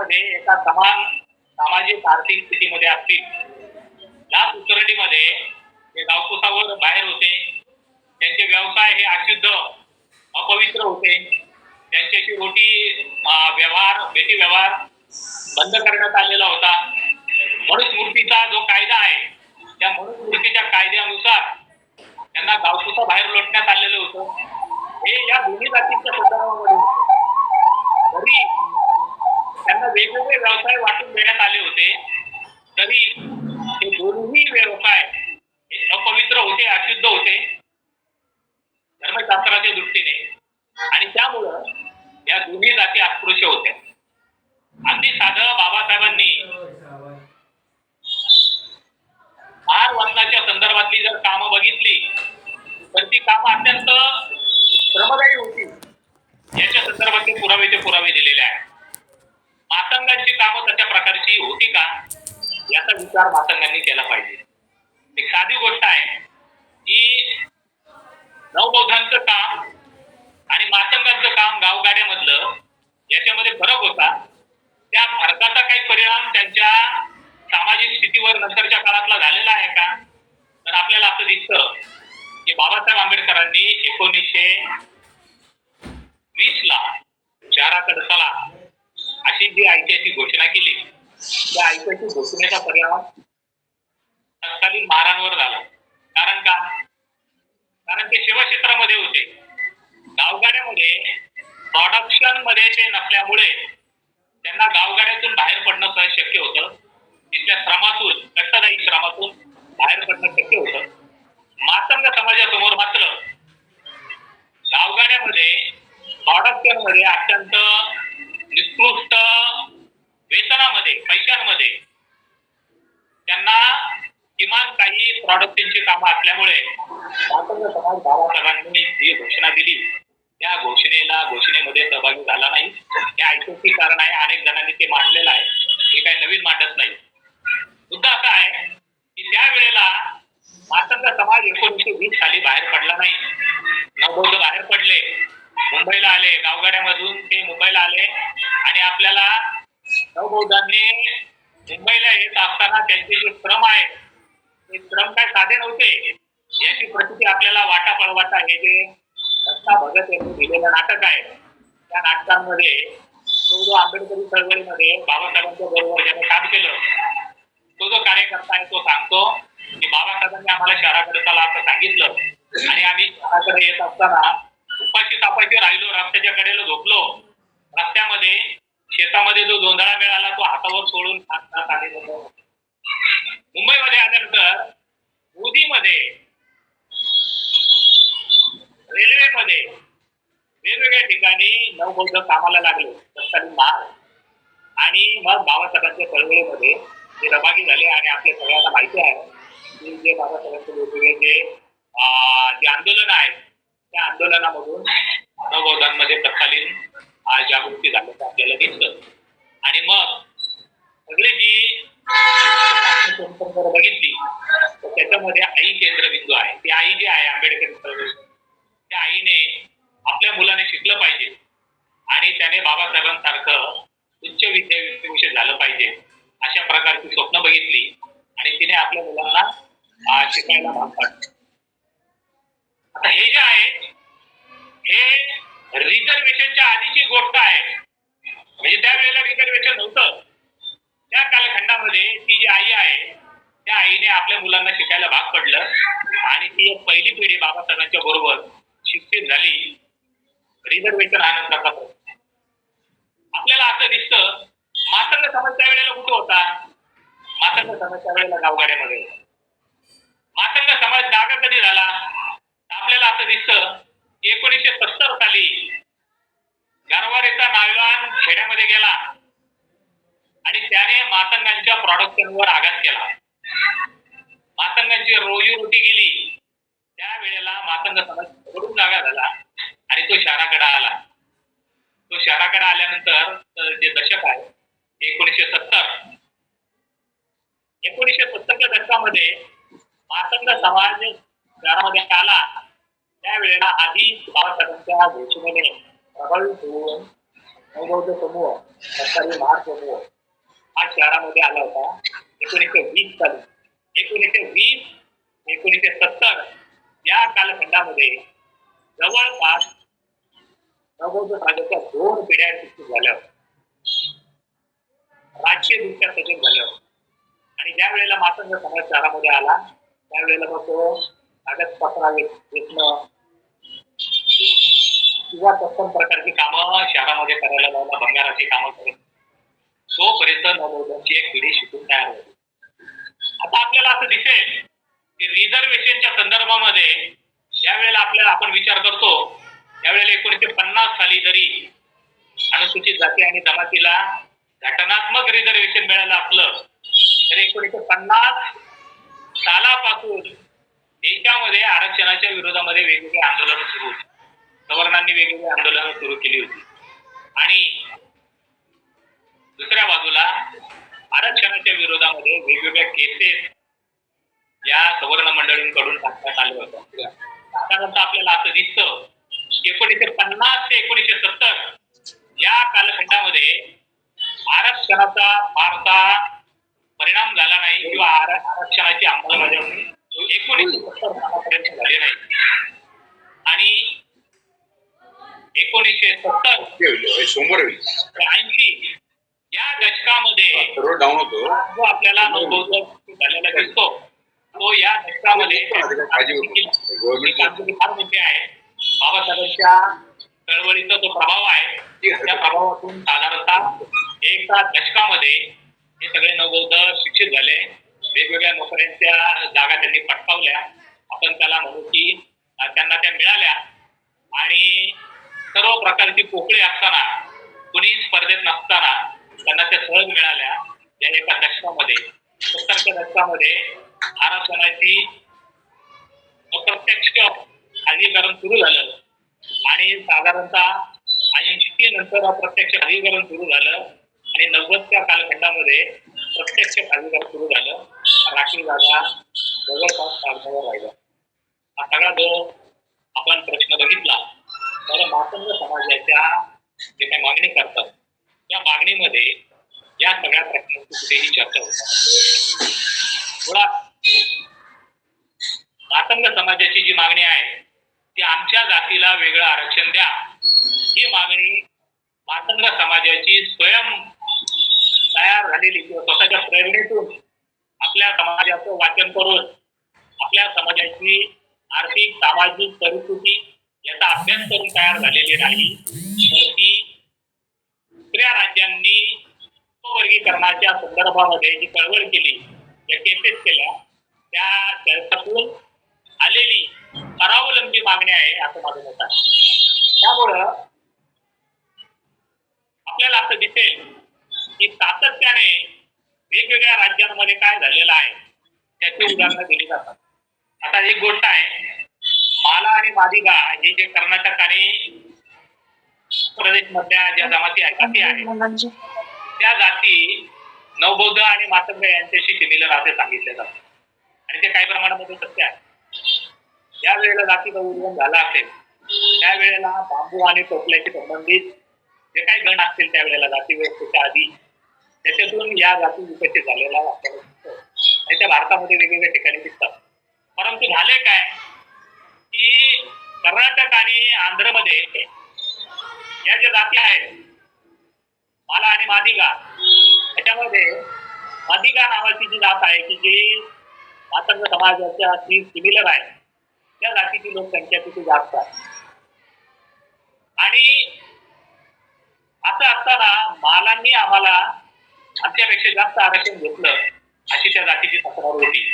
शहरामध्ये एका समान सामाजिक आर्थिक स्थितीमध्ये असतील, लाच उसरडीमध्ये ते गावकुसावर बाहेर होते, त्यांचे व्यवसाय हे अशुद्ध अपवित्र होते, त्यांच्याशी बेटी व्यवहार बंद करण्यात आलेला होता. मनुस्मृतीचा जो कायदा आहे त्या मनुस्मृतीच्या कायद्यानुसार त्यांना गावकुसा बाहेर लोटण्यात आलेलं होतं. हे या दोन्ही जातींच्या संदर्भामध्ये तरी त्यांना वेगवेगळे व्यवसाय वाटून देण्यात आले होते, तरी हे दोन्ही व्यवसाय हे अपवित्र होते, अशुद्ध होते धर्मशास्त्राच्या दृष्टीने, आणि त्यामुळं या दोन्ही जाती अस्पृश्य होत्या. अगदी साधं बाबासाहेबांनी महार वाचनाच्या संदर्भातली जर कामं बघितली तर ती कामं अत्यंत श्रमदायी होती. याच्या संदर्भातले पुरावे दिलेले आहेत. मातंगांची कामं तशा प्रकारची होती का याचा विचार मातंगांनी केला पाहिजे. एक साधी गोष्ट आहे की नवबौद्धांचं काम आणि मातंगांचं काम गावगाड्यामधलं याच्यामध्ये फरक होता. त्या फरकाचा काही परिणाम त्यांच्या सामाजिक स्थितीवर नंतरच्या काळातला झालेला आहे का, तर आपल्याला असं दिसतं की बाबासाहेब आंबेडकरांनी 1920 ला शहराकडे चला अशी जी ऐतिहासिक घोषणा केली, त्या ऐतिहासिक घोषणेचा परिणाम तत्कालीन महारांवर झाला. कारण का? कारण ते सेवा क्षेत्रामध्ये होते. गावगाड्यामध्ये प्रोडक्शन मध्ये ते नसल्यामुळे त्यांना गावगाड्यातून बाहेर पडणं सहज शक्य होतं. तिथल्या श्रमातून, कष्टदायी श्रमातून बाहेर पडणं शक्य होतं. मातंग समाजासमोर मात्र गावगाड्यामध्ये प्रोडक्शन मध्ये अत्यंत निकृष्ट वेतनामध्ये, पैशांमध्ये त्यांना किमान काही प्रोडक्शनची कामं असल्यामुळे मातंग समाज बाबासाहेबांनी जी घोषणा दिली त्या घोषणेमध्ये सहभागी झाला नाही. हे ऐतिहासिक कारण आहे, अनेक जणांनी ते मांडलेलं आहे, हे काही नवीन मांडत नाही. मुद्दा असा आहे की त्यावेळेला मातंग समाज 1920 साली बाहेर पडला नाही. नवबौद्ध बाहेर पडले, मुंबईला आले, गावगाड्यामधून ते मुंबईला आले, आणि आपल्याला नवबौद्धांनी मुंबईला येत असताना त्यांचे जे श्रम आहेत ते श्रम काय साधे नव्हते याची प्रचिती आपल्याला वाटा पळवाटा हे जे दत्ता भगत यांनी दिलेलं नाटक आहे, त्या नाटकांमध्ये तो जो आंबेडकरी चळवळीमध्ये बाबासाहेबांच्या बरोबर ज्याने काम केलं तो जो कार्यकर्ता आहे तो सांगतो की बाबासाहेबांनी आम्हाला शहराकडे चला असं सांगितलं, आणि आम्ही शहराकडे येत असताना उपाशी तापाशी राहिलो, रस्त्याच्या कडेला झोपलो. रस्त्यामध्ये शेतामध्ये जो जोंधळा मिळाला तो हातावर सोडून खात आलेलो. मुंबईमध्ये आल्यानंतर मोदीमध्ये रेल्वेमध्ये वेगवेगळ्या ठिकाणी नवबौद्ध कामाला लागले तत्कालीन महार, आणि मग बाबासाहेबांच्या चळवळीमध्ये ते सहभागी झाले. आणि आपल्या सगळ्यांना माहिती आहे की जे बाबासाहेबांचे वेगवेगळे जे आंदोलन आहेत त्या आंदोलनामधून नवबौद्धांमध्ये तत्कालीन जागृती झाल्याचं आपल्याला दिसतं. आणि मग सगळे जी बघितली तर त्याच्यामध्ये आई केंद्रबिंदू आहे. ती आई जी आहे आंबेडकरी चळवळी, त्या आईने आपल्या मुलाने शिकलं पाहिजे आणि त्याने बाबासाहेबांसारखं उच्च विद्याविभूषित झालं पाहिजे अशा प्रकारची स्वप्न बघितली, आणि तिने आपल्या मुलांना शिकायला भाग पाडलं. आता हे जे आहे हे रिझर्वेशनच्या आधीची गोष्ट आहे. म्हणजे त्यावेळेला रिझर्वेशन नव्हतं. त्या कालखंडामध्ये ती जी आई आहे त्या आईने आपल्या मुलांना शिकायला भाग पडलं, आणि ती एक पहिली पिढी बाबासाहेबांच्या बरोबर शिक्षित झाली. रिझर्वेशन आनंदाचा प्रश्न. आपल्याला असं दिसतं मातंग समाज त्या वेळेला कुठं होता? मातंग समाज त्या वेळेला गावगाड्यामध्ये. मातंग समाज जागा कधी झाला? आपल्याला असं दिसतं 1970 साली गरवारेचा नायलॉन खेड्यामध्ये गेला आणि त्याने मातंगांच्या प्रोडक्शनवर आघात केला. मातंगांची रोजीरोटी गेली. त्यावेळेला मातंग समाज भरून जागा झाला आणि तो शहराकडे आला. तो शहराकडे आल्यानंतर जे दशक आहे 1970च्या दशकामध्ये मातंग समाज शहरामध्ये आला. त्यावेळेला आधी बाबासाहेबांच्या घोषणेने प्रभावित होऊन नवबौद्ध समूह, सरकारी महार समूह हा शहरामध्ये आला होता 1920 साली. 1920 1970 या कालखंडामध्ये जवळपास नवबौद्ध समाजाच्या 2 पिढ्या विकसित झाल्या होत्या, राजकीयदृष्ट्या सजग झाल्या होत्या. आणि ज्या वेळेला मातंग समाज शहरामध्ये आला त्यावेळेला मग तो कागदपत्रा वेचणं किंवा तत्सम प्रकारची कामं शहरामध्ये करायला लावला, भंगाराची कामं करत. तोपर्यंत नवबौद्धांची एक पिढी शिकून तयार होती. आता आपल्याला असं दिसेल की रिझर्वेशनच्या संदर्भामध्ये ज्या वेळेला आपण विचार करतो त्यावेळेला 1950 साली जरी अनुसूचित जाती आणि जमातीला घटनात्मक रिझर्वेशन मिळालं असलं तरी 1950 सालापासून देशामध्ये आरक्षणाच्या विरोधामध्ये वेगवेगळे आंदोलन सुरू होती. सवर्णांनी वेगवेगळी आंदोलनं सुरू केली होती आणि दुसऱ्या बाजूला आरक्षणाच्या विरोधामध्ये वेगवेगळ्या केसेस या सवर्ण मंडळींकडून टाकण्यात आल्या होत्या. साधारणतः आपल्याला असं दिसतं की 1950 ते 1970 या कालखंडामध्ये आरक्षणाचा फारसा परिणाम झाला नाही किंवा आरक्षणाची अंमलबजावणी 1970 सालापर्यंत झाली नाही. आणि 1970 ते 80 या दशकामध्ये जो आपल्याला नवबौद्ध झालेला दिसतो तो या दशकामध्ये फार मोठे आहे. बाबासाहेबांच्या चळवळीचा जो प्रभाव आहे त्या प्रभावातून साधारणतः एका दशकामध्ये हे सगळे नवबौद्ध शिक्षित झाले. वेगवेगळ्या नोकऱ्यांच्या जागा त्यांनी पटकावल्या. आपण त्याला म्हणू की त्यांना त्या मिळाल्या आणि सर्व प्रकारची पोकळी असताना कुणी स्पर्धेत नसताना त्यांना त्या सहज मिळाल्या. या एका दशकामध्ये 70च्या दशकामध्ये आरक्षणाची अप्रत्यक्ष खाजगीकरण सुरू झालं आणि साधारणतः 80 नंतर अप्रत्यक्ष खाजगीकरण सुरू झालं आणि 90च्या कालखंडामध्ये प्रत्यक्ष खाजगीकरण सुरू झालं. राखीव जागा जवळपास कागदावर राहिल्या. हा सगळा जो आपण प्रश्न बघितला तर मातंग समाजाच्या जे काही मागणी करतात त्या मागणीमध्ये या सगळ्या प्रश्नांची कुठेही चर्चा होत. थोडा मातंग समाजाची जी मागणी आहे ती आमच्या जातीला वेगळं आरक्षण द्या ही मागणी मातंग समाजाची स्वयं तयार झालेली किंवा स्वतःच्या प्रेरणेतून आपल्या समाजाचं वाचन करून आपल्या समाजाची आर्थिक सामाजिक परिस्थिती याचा अभ्यास करून तयार झालेली नाही, तर ती दुसऱ्या राज्यांनी वर्गीकरणाच्या संदर्भामध्ये जी चळवळ केली, ज्या केसेस केल्या त्या त्यातून आलेली परावलंबी मागणी आहे असं माझं मत आहे. त्यामुळं आपल्याला असं दिसेल की सातत्याने वेगवेगळ्या राज्यांमध्ये काय झालेलं आहे त्याची उदाहरणं दिली जातात. आता एक गोष्ट आहे, माला आणि मादिगा हे जे कर्नाटक आणि प्रदेश मधल्या ज्या जमाती आहेत जाती आहेत त्या जाती नवबौद्ध आणि मातंग यांच्याशी सिमिलर असे सांगितले जातात आणि ते काही प्रमाणामध्ये सत्य आहे. ज्या वेळेला जातीचा उद्गम झाला असेल त्यावेळेला बांबू आणि टोपल्याशी संबंधित जे काही गण असतील त्यावेळेला जाती व्यवस्थेच्या आधी त्याच्यातून या जाती विकसित झालेला आपल्याला दिसतो आणि त्या भारतामध्ये वेगवेगळ्या ठिकाणी दिसतात. परंतु झाले काय की कर्नाटक आणि आंध्रमध्ये या ज्या जाती आहेत माला आणि मादिगा त्याच्यामध्ये मादिगा नावाची जी जात आहे की जी मातंग समाजाच्या सिमिलर आहे त्या जातीची लोकसंख्या तिथे जास्त आहे. आणि असं असताना मालांनी आम्हाला आमच्यापेक्षा जास्त आरक्षण घेतलं अशी त्या जातीची तक्रार होती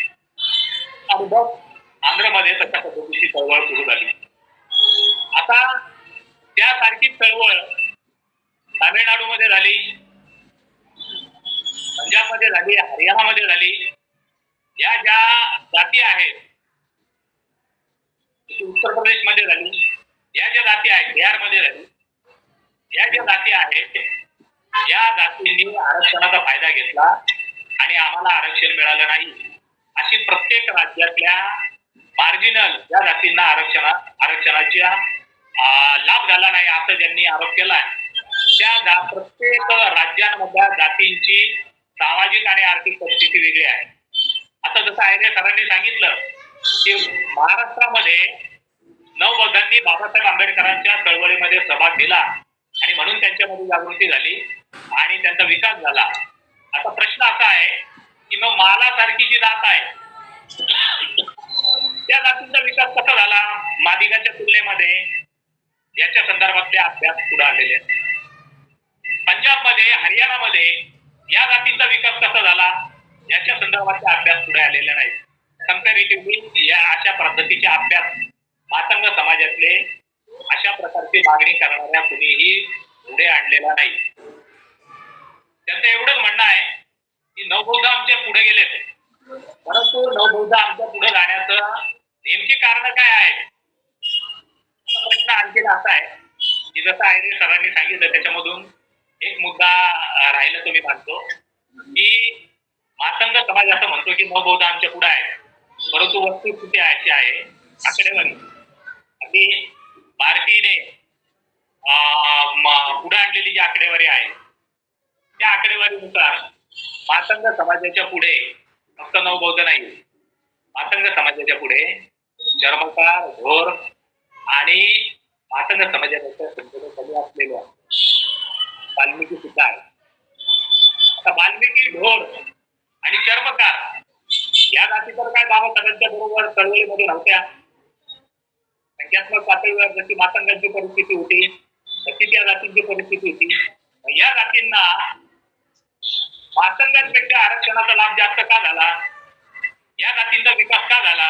आणि मग आंध्रमध्ये तशा पद्धतीची चळवळ सुरू झाली. आता त्यासारखी चळवळ तामिळनाडूमध्ये झाली, पंजाबमध्ये झाली, हरियाणामध्ये झाली. या ज्या जाती आहेत उत्तर प्रदेशमध्ये झाली, या ज्या जाती आहेत बिहारमध्ये झाली, या ज्या जाती आहेत या जातींनी आरक्षणाचा फायदा घेतला आणि आम्हाला आरक्षण मिळालं नाही. अशी प्रत्येक राज्यातल्या मार्जिनल ज्या जातींना आरक्षणाचा लाभ झाला नाही असं ज्यांनी आरोप केलाय प्रत्येक राज्यांमधल्या जातींची सामाजिक आणि आर्थिक परिस्थिती वेगळी आहे. आता जसं आयरे सरांनी सांगितलं की महाराष्ट्रामध्ये नवबौद्धांनी बाबासाहेब आंबेडकरांच्या चळवळीमध्ये सहभाग दिला आणि म्हणून त्यांच्यामध्ये जागृती झाली आणि त्यांचा विकास झाला. आता प्रश्न असा आहे की मग मालासारखी जी जात आहे त्या जातींचा विकास कसा झाला मादिगाच्या तुलनेमध्ये, याच्या संदर्भातले अभ्यास पुढे आलेले आहेत. पंजाबमध्ये, हरियाणामध्ये या जातींचा विकास कसा झाला याच्या संदर्भातले अभ्यास पुढे आलेले नाहीत. कम्पॅरेटिव्हली या अशा पद्धतीचे अभ्यास मातंग समाजातले अशा प्रकारची मागणी करणाऱ्या कुणीही पुढे आणलेला नाही. त्यांचं एवढंच म्हणणं आहे की नवबौद्ध आमच्या पुढे गेलेत, परंतु नवबौद्ध आमच्या पुढे जाण्याचं नेमकी कारण काय आहेत. प्रश्न आणखी असा आहे की जसं आयरे सरांनी सांगितलं त्याच्यामधून एक मुद्दा राहिला तो मी मानतो की मातंग समाज असं म्हणतो की नवबौद्ध आमच्या पुढे आहे, परंतु वस्तुस्थिती अशी आहे आकडेवारी अगदी भारतीने पुढे आणलेली जी आकडेवारी आहे त्या आकडेवारीनुसार मातंग समाजाच्या पुढे फक्त नवबौद्ध नाही, मातंग समाजाच्या पुढे चर्मकार, घोर आणि मातंग समाजाच्या संख्येने असलेल्या वाल्मिकी सुद्धा आहे. आता वाल्मिकी, ढोर आणि चर्मकार या जाती तर काय बाबासाहेबांच्या बरोबर चळवळीमध्ये नव्हत्या. संख्यात्मक पातळीवर जशी मातंगांची परिस्थिती होती तशी त्या जातींची परिस्थिती होती. या जातींना मातंगांपेक्षा आरक्षणाचा लाभ जास्त का झाला, या जातींचा विकास का झाला,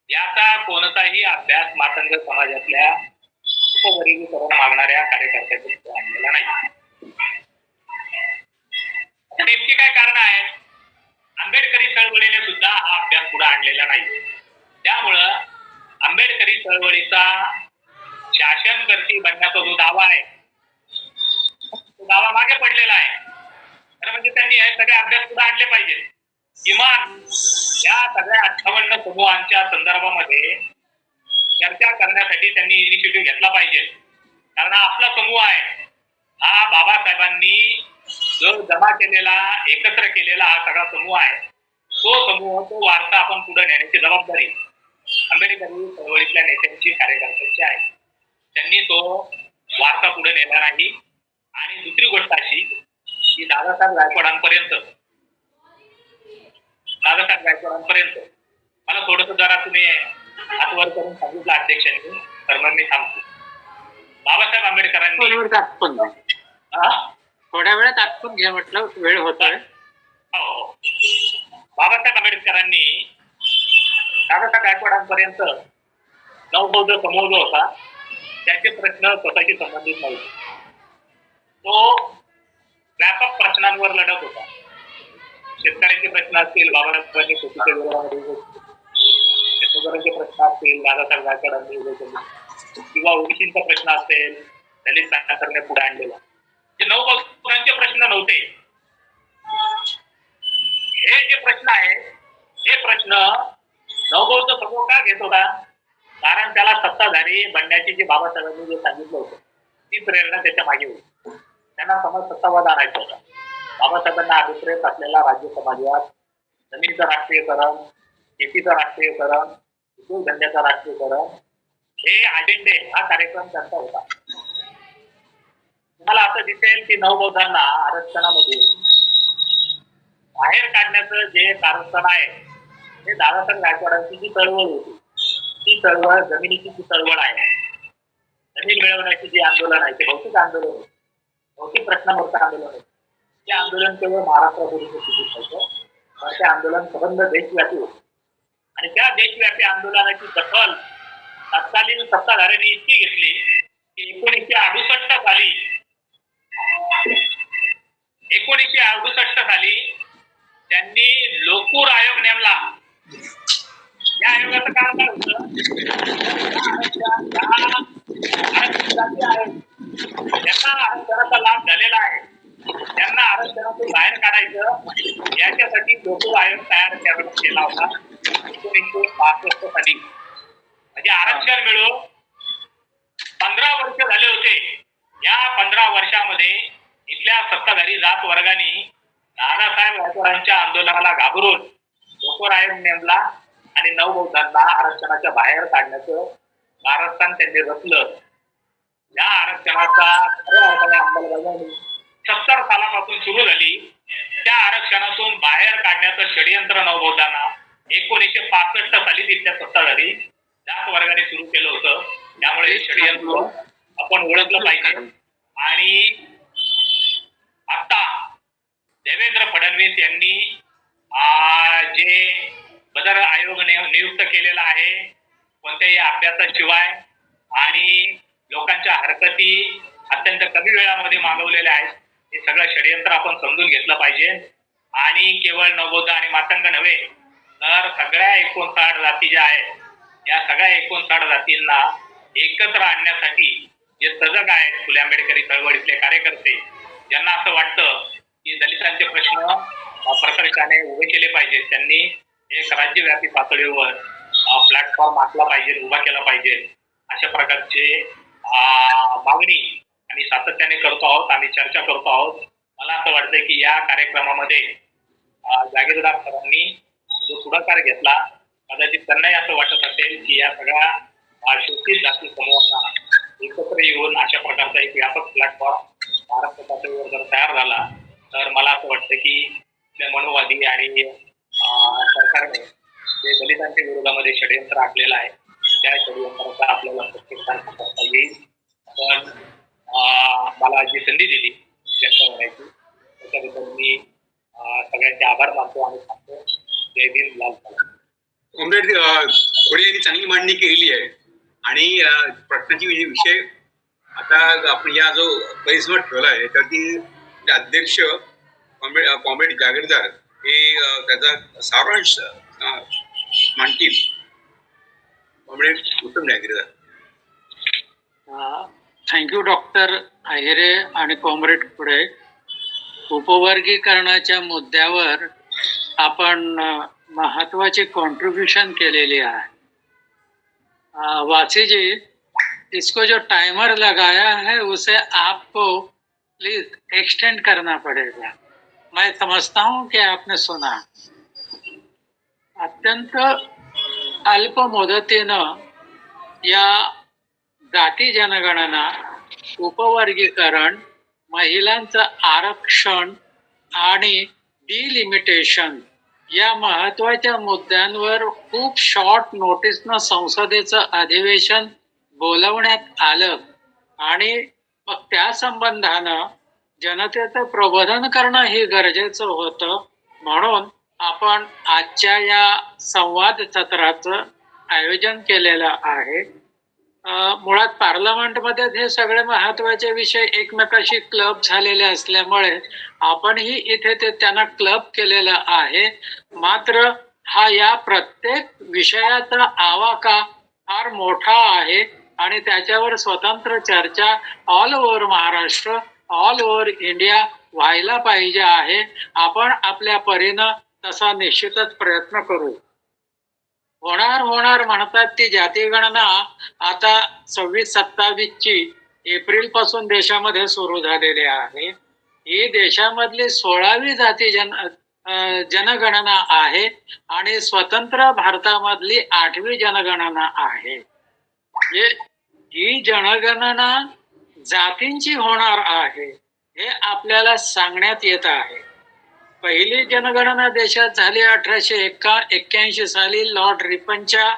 याचा कोणताही अभ्यास मातंग समाजातल्या उपवर्गीकरण मागणाऱ्या कार्यकर्त्यांनी आणलेला नाही. नेमकी काय कारण आहे, आंबेडकरी चळवळीने सुद्धा हा अभ्यास पुढे आणलेला नाही. त्यामुळं आंबेडकरी चळवळीचा शासनकर्ती बनण्याचा जो दावा आहे तो दावा मागे पडलेला आहे. तर म्हणजे त्यांनी हे सगळे अभ्यास पुढे आणले पाहिजे. किमान या सगळ्या 58 समूहांच्या संदर्भामध्ये चर्चा करण्यासाठी त्यांनी इनिशिएटिव्ह घेतला पाहिजे. कारण हा आपला समूह आहे, हा बाबासाहेबांनी जो जमा केलेला, एकत्र केलेला हा सगळा समूह आहे. तो समूह, तो वारसा आपण पुढे नेण्याची जबाबदारी आंबेडकरी चळवळीतल्या नेत्यांची, कार्यकर्त्यांची आहे. त्यांनी तो वारसा पुढे नेला नाही. आणि दुसरी गोष्ट अशी की दादासाहेब गायकवाडांपर्यंत मला थोडस जरा तुम्ही हातवर करून सांगितलं अध्यक्षांनी, तर मग मी थांबतो. बाबासाहेब आंबेडकरांनी थोड्या वेळात आटपून घ्या म्हटलं, वेळ होतोय. हो, बाबासाहेब आंबेडकरांनी दादासाहेब गायकवाडांपर्यंत नवबौद्ध समूह जो होता त्याचे प्रश्न स्वतःशी संबंधित नव्हते. तो व्यापक प्रश्नांवर लढत होता. शेतकऱ्यांचे प्रश्न असतील, बाबासाहेबांनी शेतीच्या विरोधामध्ये शेतकऱ्यांचे प्रश्न असतील, दादासाहेब गायकवाडांनी उभे केले, किंवा ओबीसीचा प्रश्न असेल, दलित सरकारने पुढे आणलेला. जे नवबौद्धांचे प्रश्न नव्हते. हे जे प्रश्न आहे हे प्रश्न नवबौद्ध समूह का घेत होता, कारण त्याला सत्ताधारी बनण्याची जी बाबासाहेबांनी जे सांगितलं होतं ती प्रेरणा त्याच्या मागे होती. त्यांना समाज सत्तावाद आणायचा होता. बाबासाहेबांना अभिप्रेत असलेला राज्य समाजवाद, जमिनीचं राष्ट्रीयकरण, शेतीचं राष्ट्रीयकरण, उद्योगधंद्याचं राष्ट्रीयकरण, हे अजेंडे, हा कार्यक्रम त्यांचा होता. तुम्हाला असं दिसेल की नवबौद्धांना आरक्षणामधून बाहेर काढण्याचं जे कारस्थान आहे ते दादासाहेब गायकवाडांची जी चळवळ होती, ती चळवळ जमिनीची जी चळवळ आहे, जमीन मिळवण्याची जी आंदोलन आहे ते भौतिक आंदोलन होते, भौतिक प्रश्नांवरचं आंदोलन होते. ते आंदोलन केवळ महाराष्ट्रापूर्वी सीमित नव्हतं, तर ते आंदोलन संबंध देशव्यापी होते. आणि त्या देशव्यापी आंदोलनाची दखल तत्कालीन सत्ताधाऱ्यांनी इतकी घेतली की 1968 साली त्यांनी लोकूर आयोग नेमला. या आयोगाचं काम काय होतं, ज्यांना आरक्षणाचा लाभ झालेला आहे त्यांना आरक्षणातून बाहेर काढायचं, याच्यासाठी लोकूर आयोग तयार केला होता 1965 साली. म्हणजे आरक्षण मिळून 15 वर्ष झाले होते या 15 वर्षामध्ये इथल्या सत्ताधारी जात वर्गाने दादासाहेब गायकवाडांच्या आंदोलनाला घाबरून लोकवर आयोग नेमला आणि नवबौद्धांना आरक्षणाच्या बाहेर काढण्याचं कारस्थान त्यांनी रचलं. या आरक्षणाचा खऱ्या अर्थाने अंमलबजावणी 70 सालापासून सुरू झाली. त्या आरक्षणातून बाहेर काढण्याचं षडयंत्र नवबौद्धांना 1965 साली तिथल्या सत्ताधारी जात वर्गाने सुरू केलं होतं. त्यामुळे हे षडयंत्र आपण ओळखलं पाहिजे. आणि आता देवेंद्र फडणवीस यांनी जे बदर आयोग नियुक्त केलेला आहे कोणत्याही अभ्यासाशिवाय आणि लोकांच्या हरकती अत्यंत कमी वेळामध्ये मागवलेल्या आहेत, हे सगळं षडयंत्र आपण समजून घेतलं पाहिजे. आणि केवळ नवबौद्ध आणि मातंग नव्हे तर सगळ्या 59 जाती ज्या आहेत या सगळ्या 59 जातींना एकत्र आणण्यासाठी जे सजग आहेत फुले आंबेडकरी चळवळीतले कार्यकर्ते, ज्यांना असं वाटतं की दलितांचे प्रश्न प्रकर्षाने उभे केले पाहिजेत, त्यांनी एक राज्यव्यापी पातळीवर प्लॅटफॉर्म आखला पाहिजे, उभा केला पाहिजे. अशा प्रकारचे मागणी आम्ही सातत्याने करतो आहोत, आम्ही चर्चा करतो आहोत. मला असं वाटतंय की या कार्यक्रमामध्ये जागीरदार सरांनी जो पुढाकार घेतला, कदाचित त्यांनाही असं वाटत असेल की या सगळ्या शोषित जाती समूहांना एकत्र येऊन अशा प्रकारचा एक व्यापक प्लॅटफॉर्म महाराष्ट्र पातळीवर जर तयार झाला तर मला असं वाटतं की मनोवादी आणि सरकारने जे दलितांच्या विरोधामध्ये षडयंत्र आखलेलं आहे त्या षडयंत्राचा आपल्याला प्रत्यक्षात करता येईल. पण मला जी संधी दिली व्यक्त होण्याची त्याच्याबद्दल मी सगळ्यांचे आभार मानतो आणि सांगतो जय भीम लाल सलाम. कॉम्रेड खोडे यांनी चांगली मांडणी केलेली आहे आणि प्रश्नाची विषय आता आपण या जो परिसरात ठेवला आहे तर ती अध्यक्ष कॉम्रेड जागीरदार हे त्याचा सारांश मांडतील. कॉम्रेड उत्तम जागीरदार. थँक्यू डॉक्टर अहिरे आणि कॉम्रेड पुढे. उपवर्गीकरणाच्या मुद्द्यावर आपण महत्वाची कॉन्ट्रीब्यूशन केलेली आहे. वासी जी, इसको जो टाइमर लगाया है उसे आपको प्लीज एक्सटेंड करना पड़ेगा. मैं समझता हूँ कि आपने सुना. अत्यंत अल्प मुदतीनं या जाती जनगणना, उपवर्गीकरण, महिलांचं आरक्षण आणि डिलिमिटेशन या महत्वाच्या मुद्द्यांवर खूप शॉर्ट नोटीसनं संसदेचं अधिवेशन बोलवण्यात आलं आणि मग त्या संबंधानं जनतेचं प्रबोधन करणं हे गरजेचं होतं. म्हणून आपण आजच्या या संवाद सत्राचं आयोजन केलेलं आहे. मुळात पार्लमेंटमध्ये हे सगळे महत्वाचे विषय एकमेकाशी क्लब झालेले असल्यामुळे आपणही इथे ते त्यांना क्लब केलेला आहे. मात्र हा या प्रत्येक विषयाचा आवाका फार मोठा आहे आणि त्याच्यावर स्वतंत्र चर्चा all over Maharashtra, all over India व्हायला पाहिजे आहे. आपण आपल्या परीनं तसा निश्चितच प्रयत्न करू. होणार म्हणतात ती जाती गणना आता 26-27 एप्रिल पासून देशामध्ये सुरू झालेली आहे. ही देशामधली 16वी जाती जनगणना आहे आणि स्वतंत्र भारतामधली 8वी जनगणना आहे. ही जनगणना जातींची होणार आहे हे आपल्याला सांगण्यात येत आहे. पहिली जनगणना देशात झाली 1881 साली लॉर्ड रिपनच्या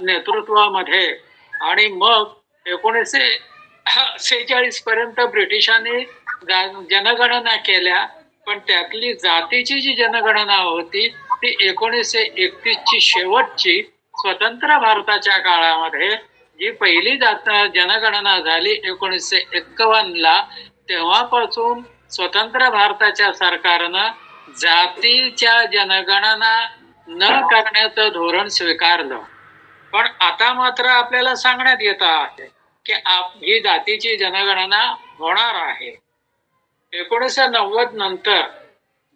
नेतृत्वामध्ये आणि मग 1946 पर्यंत ब्रिटिशांनी जनगणना केल्या. पण त्यातली जातीची जी जनगणना होती ती 1931ची शेवटची स्वतंत्र भारताच्या काळामध्ये जी पहिली जनगणना झाली 1951ला, तेव्हापासून स्वतंत्र भारताच्या सरकारनं जातीच्या जनगणना न करण्याचं धोरण स्वीकारलं. पण आता मात्र आपल्याला सांगण्यात येत आहे की ही जातीची जनगणना होणार आहे. 1990 नंतर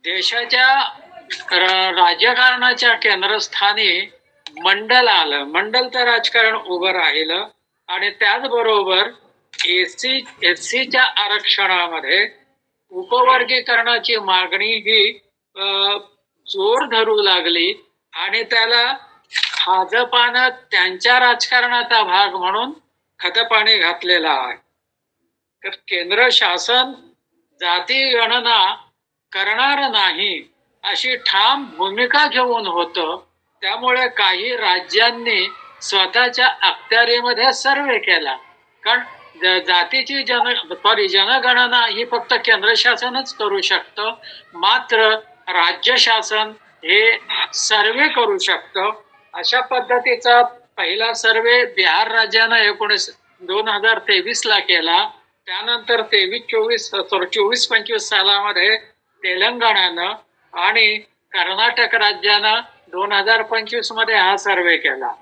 देशाच्या राजकारणाच्या केंद्रस्थानी मंडल आलं. मंडलचं राजकारण उभं राहिलं आणि त्याचबरोबर एससीच्या आरक्षणामध्ये उपवर्गीकरणाची मागणी ही जोर धरू लागली आणि त्याला भाजपानं त्यांच्या राजकारणाचा भाग म्हणून खतपाणी घातलेला आहे. तर केंद्र शासन जाती गणना करणार नाही अशी ठाम भूमिका घेऊन होतं. त्यामुळे काही राज्यांनी स्वतःच्या अखत्यारीमध्ये सर्वे केला. कारण जातीची जनगणना ही फक्त केंद्र शासनच करू शकतं, मात्र राज्य शासन हे सर्वे करू शकतं. अशा पद्धतीचा पहिला सर्वे बिहार राज्यानं 2023 केला. त्यानंतर 24-25 सालामध्ये तेलंगणानं आणि कर्नाटक राज्यानं 2025 मध्ये हा सर्वे केला.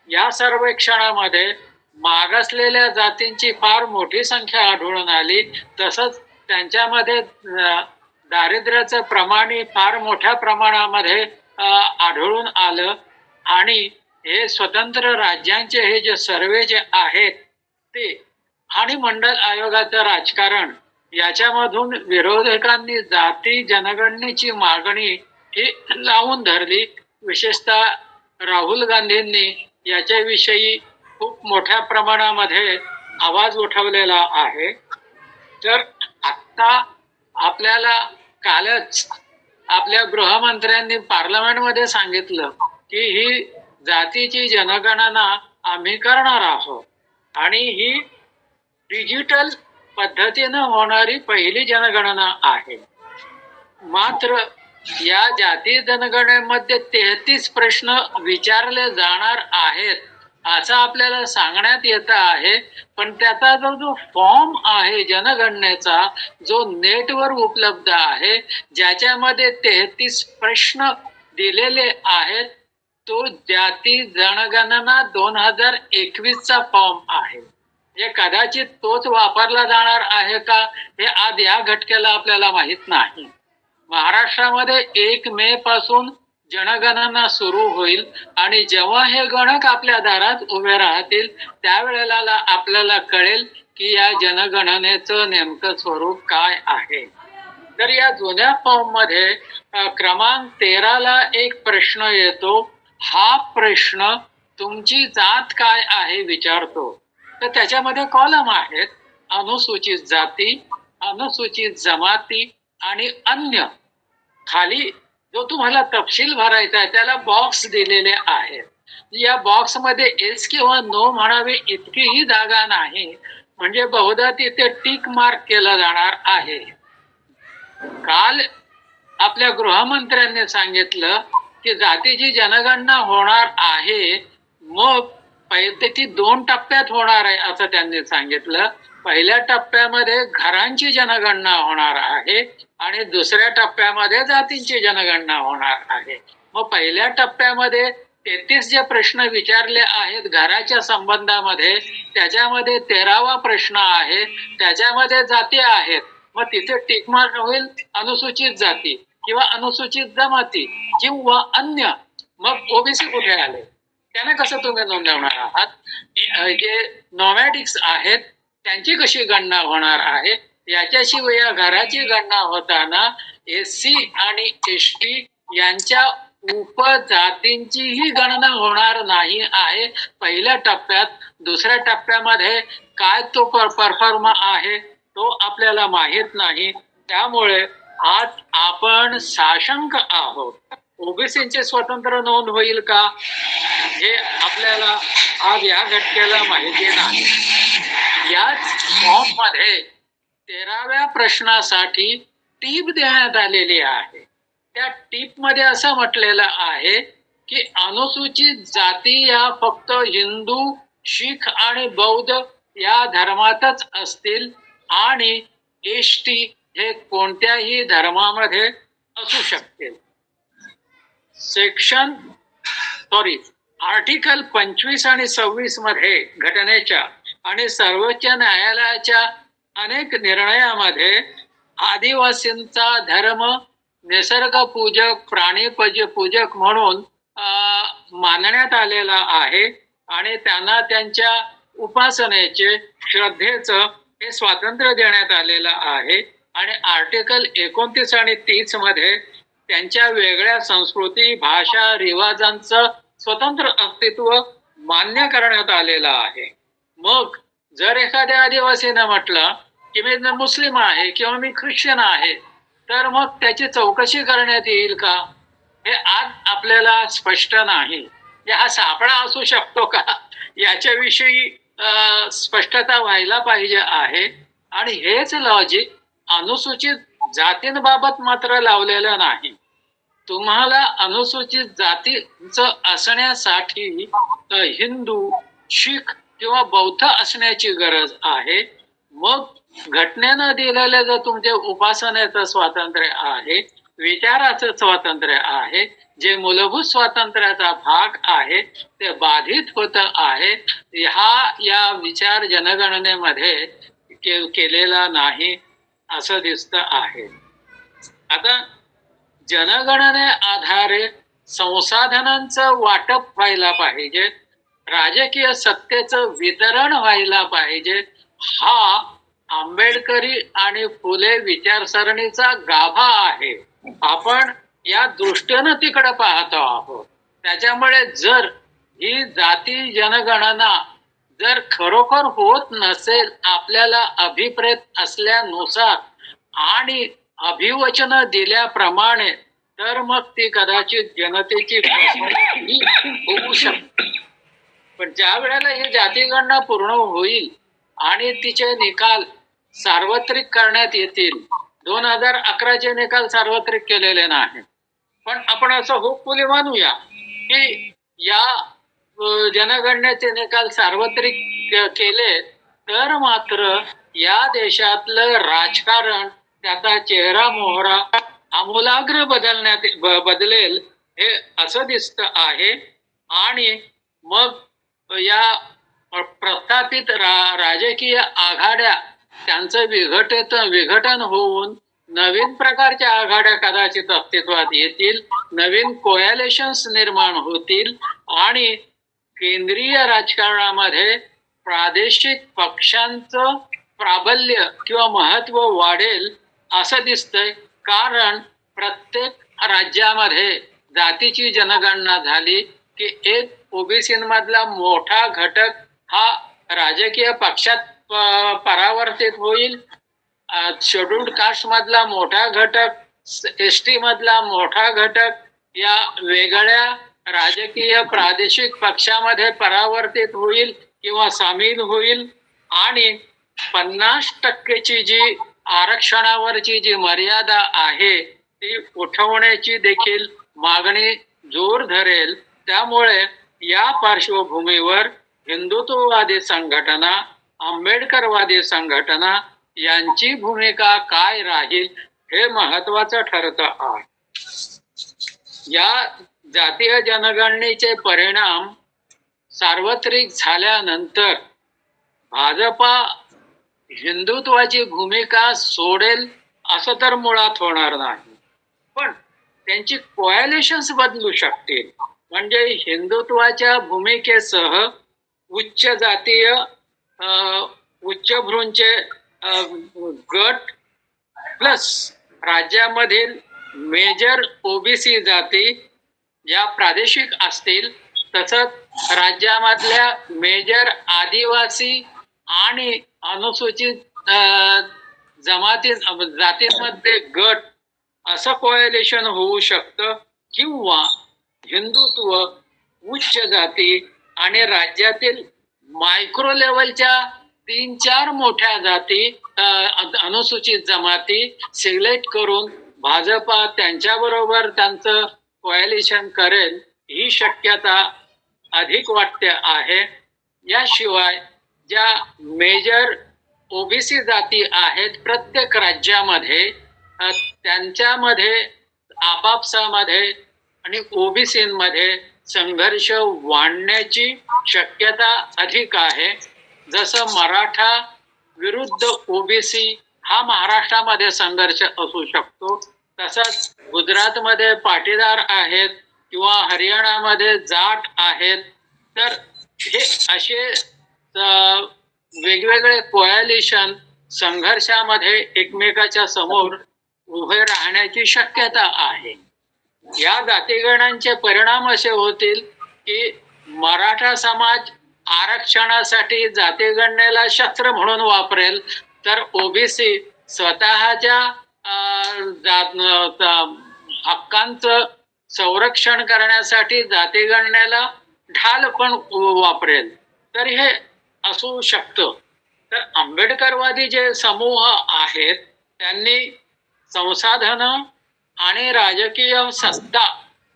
या सर्वेक्षणामध्ये मागासलेल्या जातींची फार मोठी संख्या आढळून आली. तसंच त्यांच्यामध्ये दारिद्र्याचं प्रमाण फार मोठ्या प्रमाणामध्ये आढळून आलं. आणि हे स्वतंत्र राज्यांचे हे जे सर्वे जे आहेत ते आणि मंडल आयोगाचं राजकारण याच्यामधून विरोधकांनी जाती जनगणनेची मागणी ही लावून धरली. विशेषतः राहुल गांधींनी याच्याविषयी खूप मोठ्या प्रमाणामध्ये आवाज उठवलेला आहे. तर आत्ता आपल्याला कालच आपल्या गृहमंत्र्यांनी पार्लमेंटमध्ये सांगितलं की ही जातीची जनगणना आम्ही करणार आहोत आणि ही डिजिटल पद्धतीनं होणारी पहिली जनगणना आहे. मात्र या जाती जनगणनेमध्ये 33 प्रश्न विचारले जाणार आहेत असं आपल्याला सांगण्यात येत आहे. पण त्याचा जो फॉर्म आहे जनगणनेचा, जो नेटवर उपलब्ध आहे, ज्याच्यामध्ये 33 प्रश्न दिलेले आहेत, तो जाती जनगणना 2021चा फॉर्म आहे. हे कदाचित तोच वापरला जाणार आहे का हे आज या घटकेला आपल्याला माहित नाही. महाराष्ट्रामध्ये 1 मे पासून जनगणना सुरू होईल आणि जेव्हा हे गणक आपल्या दारात उभे राहतील त्यावेळेला आपल्याला कळेल की या जनगणनेचं नेमकं स्वरूप काय आहे. तर या जुन्या फॉर्म मध्ये क्रमांक 13ला एक प्रश्न येतो. हा प्रश्न तुमची जात काय आहे विचारतो. तर त्याच्यामध्ये कॉलम आहेत: अनुसूचित जाती, अनुसूचित जमाती आणि अन्य. खाली जो तुम्हाला तपशील भरायचा आहे त्याला बॉक्स दिलेले आहेत. या बॉक्स मध्ये येस किंवा नो म्हणावे इतकीही जागा नाही, म्हणजे बहुधा तिथे टिक मार्क केला जाणार आहे. काल आपल्या गृहमंत्र्यांनी सांगितलं की जातीची जनगणना होणार आहे, मग ती 2 टप्प्यात होणार आहे असं त्यांनी सांगितलं. पहिल्या टप्प्यामध्ये घरांची जनगणना होणार आहे आणि दुसऱ्या टप्प्यामध्ये जातींची जनगणना होणार आहे. मग पहिल्या टप्प्यामध्ये 33 जे प्रश्न विचारले आहेत घराच्या संबंधामध्ये, त्याच्यामध्ये 13वा प्रश्न आहे, त्याच्यामध्ये जाती आहेत. मग तिथे टिकमार्क होईल अनुसूचित जाती किंवा अनुसूचित जमाती किंवा अन्य. मग ओबीसी कुठे आले, त्यांना कसं तुम्ही नोंदवणार आहात. जे नॉमॅटिक्स आहेत त्यांची कशी गणना होणार आहे. याच्याशिवाय या घराची गणना होताना एससी आणि एसटी यांच्या उपजातींचीही गणना होणार नाही आहे पहिल्या टप्प्यात. दुसऱ्या टप्प्यामध्ये काय तो परफॉर्मा आहे तो आपल्याला माहित नाही. त्यामुळे आज आपण साशंक आहोत. ओबीसींची स्वतंत्र नोंद होईल का हे आपल्याला आज या घटकेला माहिती नाही. याच फॉर्म मध्ये 13व्या प्रश्नासाठी टीप देण्यात आलेली आहे. त्या टीप मध्ये असं म्हटलेलं आहे की अनुसूचित जाती या फक्त हिंदू, शीख आणि बौद्ध या धर्मातच असतील आणि एसटी हे कोणत्याही धर्मामध्ये असू शकतील. आर्टिकल 25 आणि 26 मध्ये घटनेच्या आणि सर्वोच्च न्यायालयाच्या अनेक निर्णयामध्ये आदिवासींचा धर्म निसर्ग पूजक, प्राणी पूजक म्हणून मानण्यात आलेला आहे आणि त्यांना त्यांच्या उपासनेचे, श्रद्धेचं हे स्वातंत्र्य देण्यात आलेलं आहे. आणि आर्टिकल 29 आणि 30 मध्ये त्यांच्या वेगळ्या संस्कृती, भाषा, रिवाजांचं स्वतंत्र अस्तित्व मान्य करण्यात आलेलं आहे. मग जर एखाद्या आदिवासीनं म्हटलं की मी मुस्लिम आहे किंवा मी ख्रिश्चन आहे, तर मग त्याची चौकशी करण्यात येईल का, हे आज आपल्याला स्पष्ट नाही. हा सापळा असू शकतो का याच्याविषयी स्पष्टता व्हायला पाहिजे आहे. आणि हेच लॉजिक अनुसूचित जातींबाबत मात्र लावलेलं नाही. तुम्हाला अनुसूचित जातीचं असण्यासाठी हिंदू, शीख किंवा बौद्ध असण्याची गरज आहे. मग घटनेनं दिलेलं जर तुमचे उपासनेचं स्वातंत्र्य आहे, विचाराचं स्वातंत्र्य आहे, जे मूलभूत स्वातंत्र्याचा भाग आहे ते बाधित होत आहे. या विचार जनगणनेमध्ये केलेला नाही असं दिसतं आहे. आता जनगणने आधारे संसाधनांचं वाटप व्हायला पाहिजे, राजकीय सत्तेचं वितरण व्हायला पाहिजे, हा आंबेडकरी आणि फुले विचारसरणीचा गाभा आहे. आपण या दृष्टीनं तिकडे पाहतो आहोत. त्याच्यामुळे जर ही जाती जनगणना जर खरोखर होत नसेल आपल्याला अभिप्रेत असल्यानुसार आणि अभिवचन दिल्याप्रमाणे, तर मग ती कदाचित जनतेची होऊ शकते. पण ज्या वेळेला ही जातीगणना पूर्ण होईल आणि तिचे निकाल सार्वत्रिक करण्यात येतील, 2011चे निकाल सार्वत्रिक केलेले नाही, पण आपण असं होपफुली मानूया की या जनगणनेचे निकाल सार्वत्रिक केले तर मात्र या देशातलं राजकारण, त्याचा चेहरा मोहरा आमूलाग्र बदलेल हे असं दिसतं आहे. आणि मग या प्रस्थापित राजकीय आघाड्या त्यांचं विघटन होऊन नवीन प्रकारच्या आघाड्या कदाचित अस्तित्वात येतील, नवीन कोॲलिशन्स निर्माण होतील आणि केंद्रीय राजकारणामध्ये प्रादेशिक पक्षांचं प्राबल्य किंवा महत्व वाढेल असं दिसतंय. कारण प्रत्येक राज्यामध्ये जातीची जनगणना झाली की एक ओबीसी मधला मोठा घटक हा राजकीय पक्षात परावर्तित होईल, शेड्यूल्ड कास्ट मधला मोठा घटक, एसटी मधला मोठा घटक या वेगळ्या राजकीय प्रादेशिक पक्षामध्ये परावर्तित होईल किंवा सामील होईल. आणि 50% जी आरक्षणावरची जी मर्यादा आहे ती उठवण्याची देखील मागणी जोर धरेल. त्यामुळे या पार्श्वभूमीवर हिंदुत्ववादी संघटना, आंबेडकरवादी संघटना यांची भूमिका काय राहील हे महत्वाचं ठरतं आहे. या जातीय जनगणनेचे परिणाम सार्वत्रिक झाल्यानंतर भाजपा हिंदुत्वाची भूमिका सोडेल असं तर मुळात होणार नाही, पण त्यांची कोॲलिशन्स बदलू शकतील. म्हणजे हिंदुत्वाच्या भूमिकेसह उच्च जातीय उच्चभ्रूंचे गट प्लस राज्यामधील मेजर ओबीसी जाती या प्रादेशिक असतील, तसंच राज्यामधल्या मेजर आदिवासी आणि अनुसूचित जातींमध्ये गट असं कोॲलिशन होऊ शकतं. किंवा हिंदुत्व, उच्च जाती आणि राज्यातील मायक्रो लेवलच्या 3-4 मोठ्या जाती, अनुसूचित जमाती सिलेक्ट करून भाजपा त्यांच्याबरोबर त्यांचं कोॲलिशन करेल ही शक्यता अधिक वाटते आहे. याशिवाय ज्या मेजर ओबीसी जाती आहेत प्रत्येक राज्यामध्ये, त्यांच्यामध्ये आपापसामध्ये आणि ओबीसीमध्ये संघर्ष वाढण्याची शक्यता अधिक आहे. जसं मराठा विरुद्ध ओबीसी हा महाराष्ट्रामध्ये संघर्ष असू शकतो, तसंच गुजरातमध्ये पाटीदार आहेत किंवा हरियाणामध्ये जाट आहेत. तर हे असे वेगवेगळे कोॲलिशन संघर्षामध्ये एकमेकाच्या समोर उभे राहण्याची शक्यता आहे. या जातीगणांचे परिणाम असे होतील की मराठा समाज आरक्षणासाठी जातीगणनेला शस्त्र म्हणून वापरेल, तर ओबीसी स्वतःच्या हक्कांचं संरक्षण करण्यासाठी जातीगणनेला ढाल पण वापरेल. तर हे असू शकतं. तर आंबेडकरवादी जे समूह आहेत त्यांनी संसाधनं आणि राजकीय सत्ता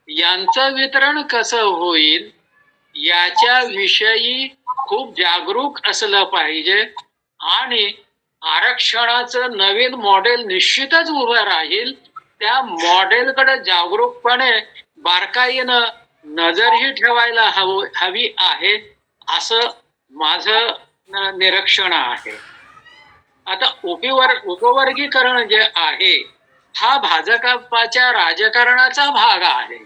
यांचं वितरण कसं होईल याच्या विषयी खूप जागरूक असलं पाहिजे आणि आरक्षणाचं नवीन मॉडेल निश्चितच उभं राहील. त्या मॉडेलकडे जागरूकपणे बारकाईनं नजरही ठेवायला हवी आहे, असं माझं निरीक्षण आहे. आता उपवर्गीकरण जे आहे हा भाजपाच्या राजकारणाचा भाग आहे.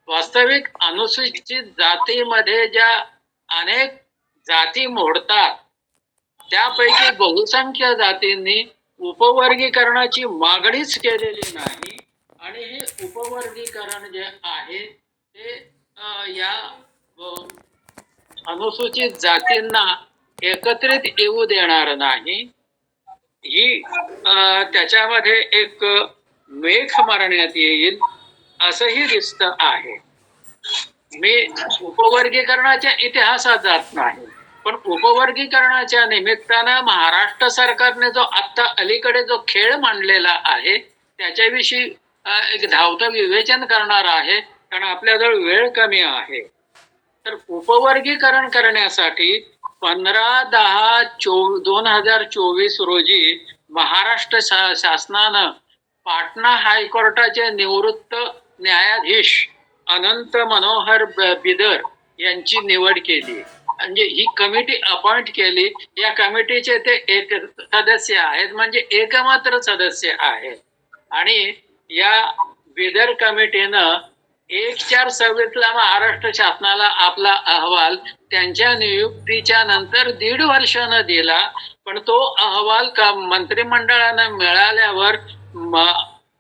वास्तविक अनुसूचित जातीमध्ये ज्या अनेक जाती मोडतात त्यापैकी बहुसंख्य जातींनी उपवर्गीकरणाची मागणीच केलेली नाही आणि हे उपवर्गीकरण जे आहे ते या अनुसूचित जातींना एकत्रित येऊ देणार नाही. ही त्याच्यामध्ये एक मेख मारण्यात येईल असंही दिसतं आहे. मी उपवर्गीकरणाच्या इतिहासात जात नाही, पण उपवर्गीकरणाच्या निमित्तानं महाराष्ट्र सरकारने जो आत्ता अलीकडे जो खेळ मांडलेला आहे त्याच्याविषयी एक धावतं विवेचन करणार आहे, कारण आपल्याजवळ वेळ कमी आहे. तर उपवर्गीकरण करण्यासाठी 15/10/2024 रोजी महाराष्ट्र शासनानं पाटणा हायकोर्टाचे निवृत्त न्यायाधीश अनंत मनोहर बिदर यांची निवड केली. म्हणजे ही कमिटी अपॉइंट केली. या कमिटीचे ते एक सदस्य आहेत, म्हणजे एकमात्र सदस्य आहेत. आणि या बिदर कमिटीनं 1/4/26 महाराष्ट्र शासनाला आपला अहवाल त्यांच्या नियुक्तीच्या नंतर 1.5 वर्षानं दिला. पण तो अहवाल मंत्रिमंडळानं मिळाल्यावर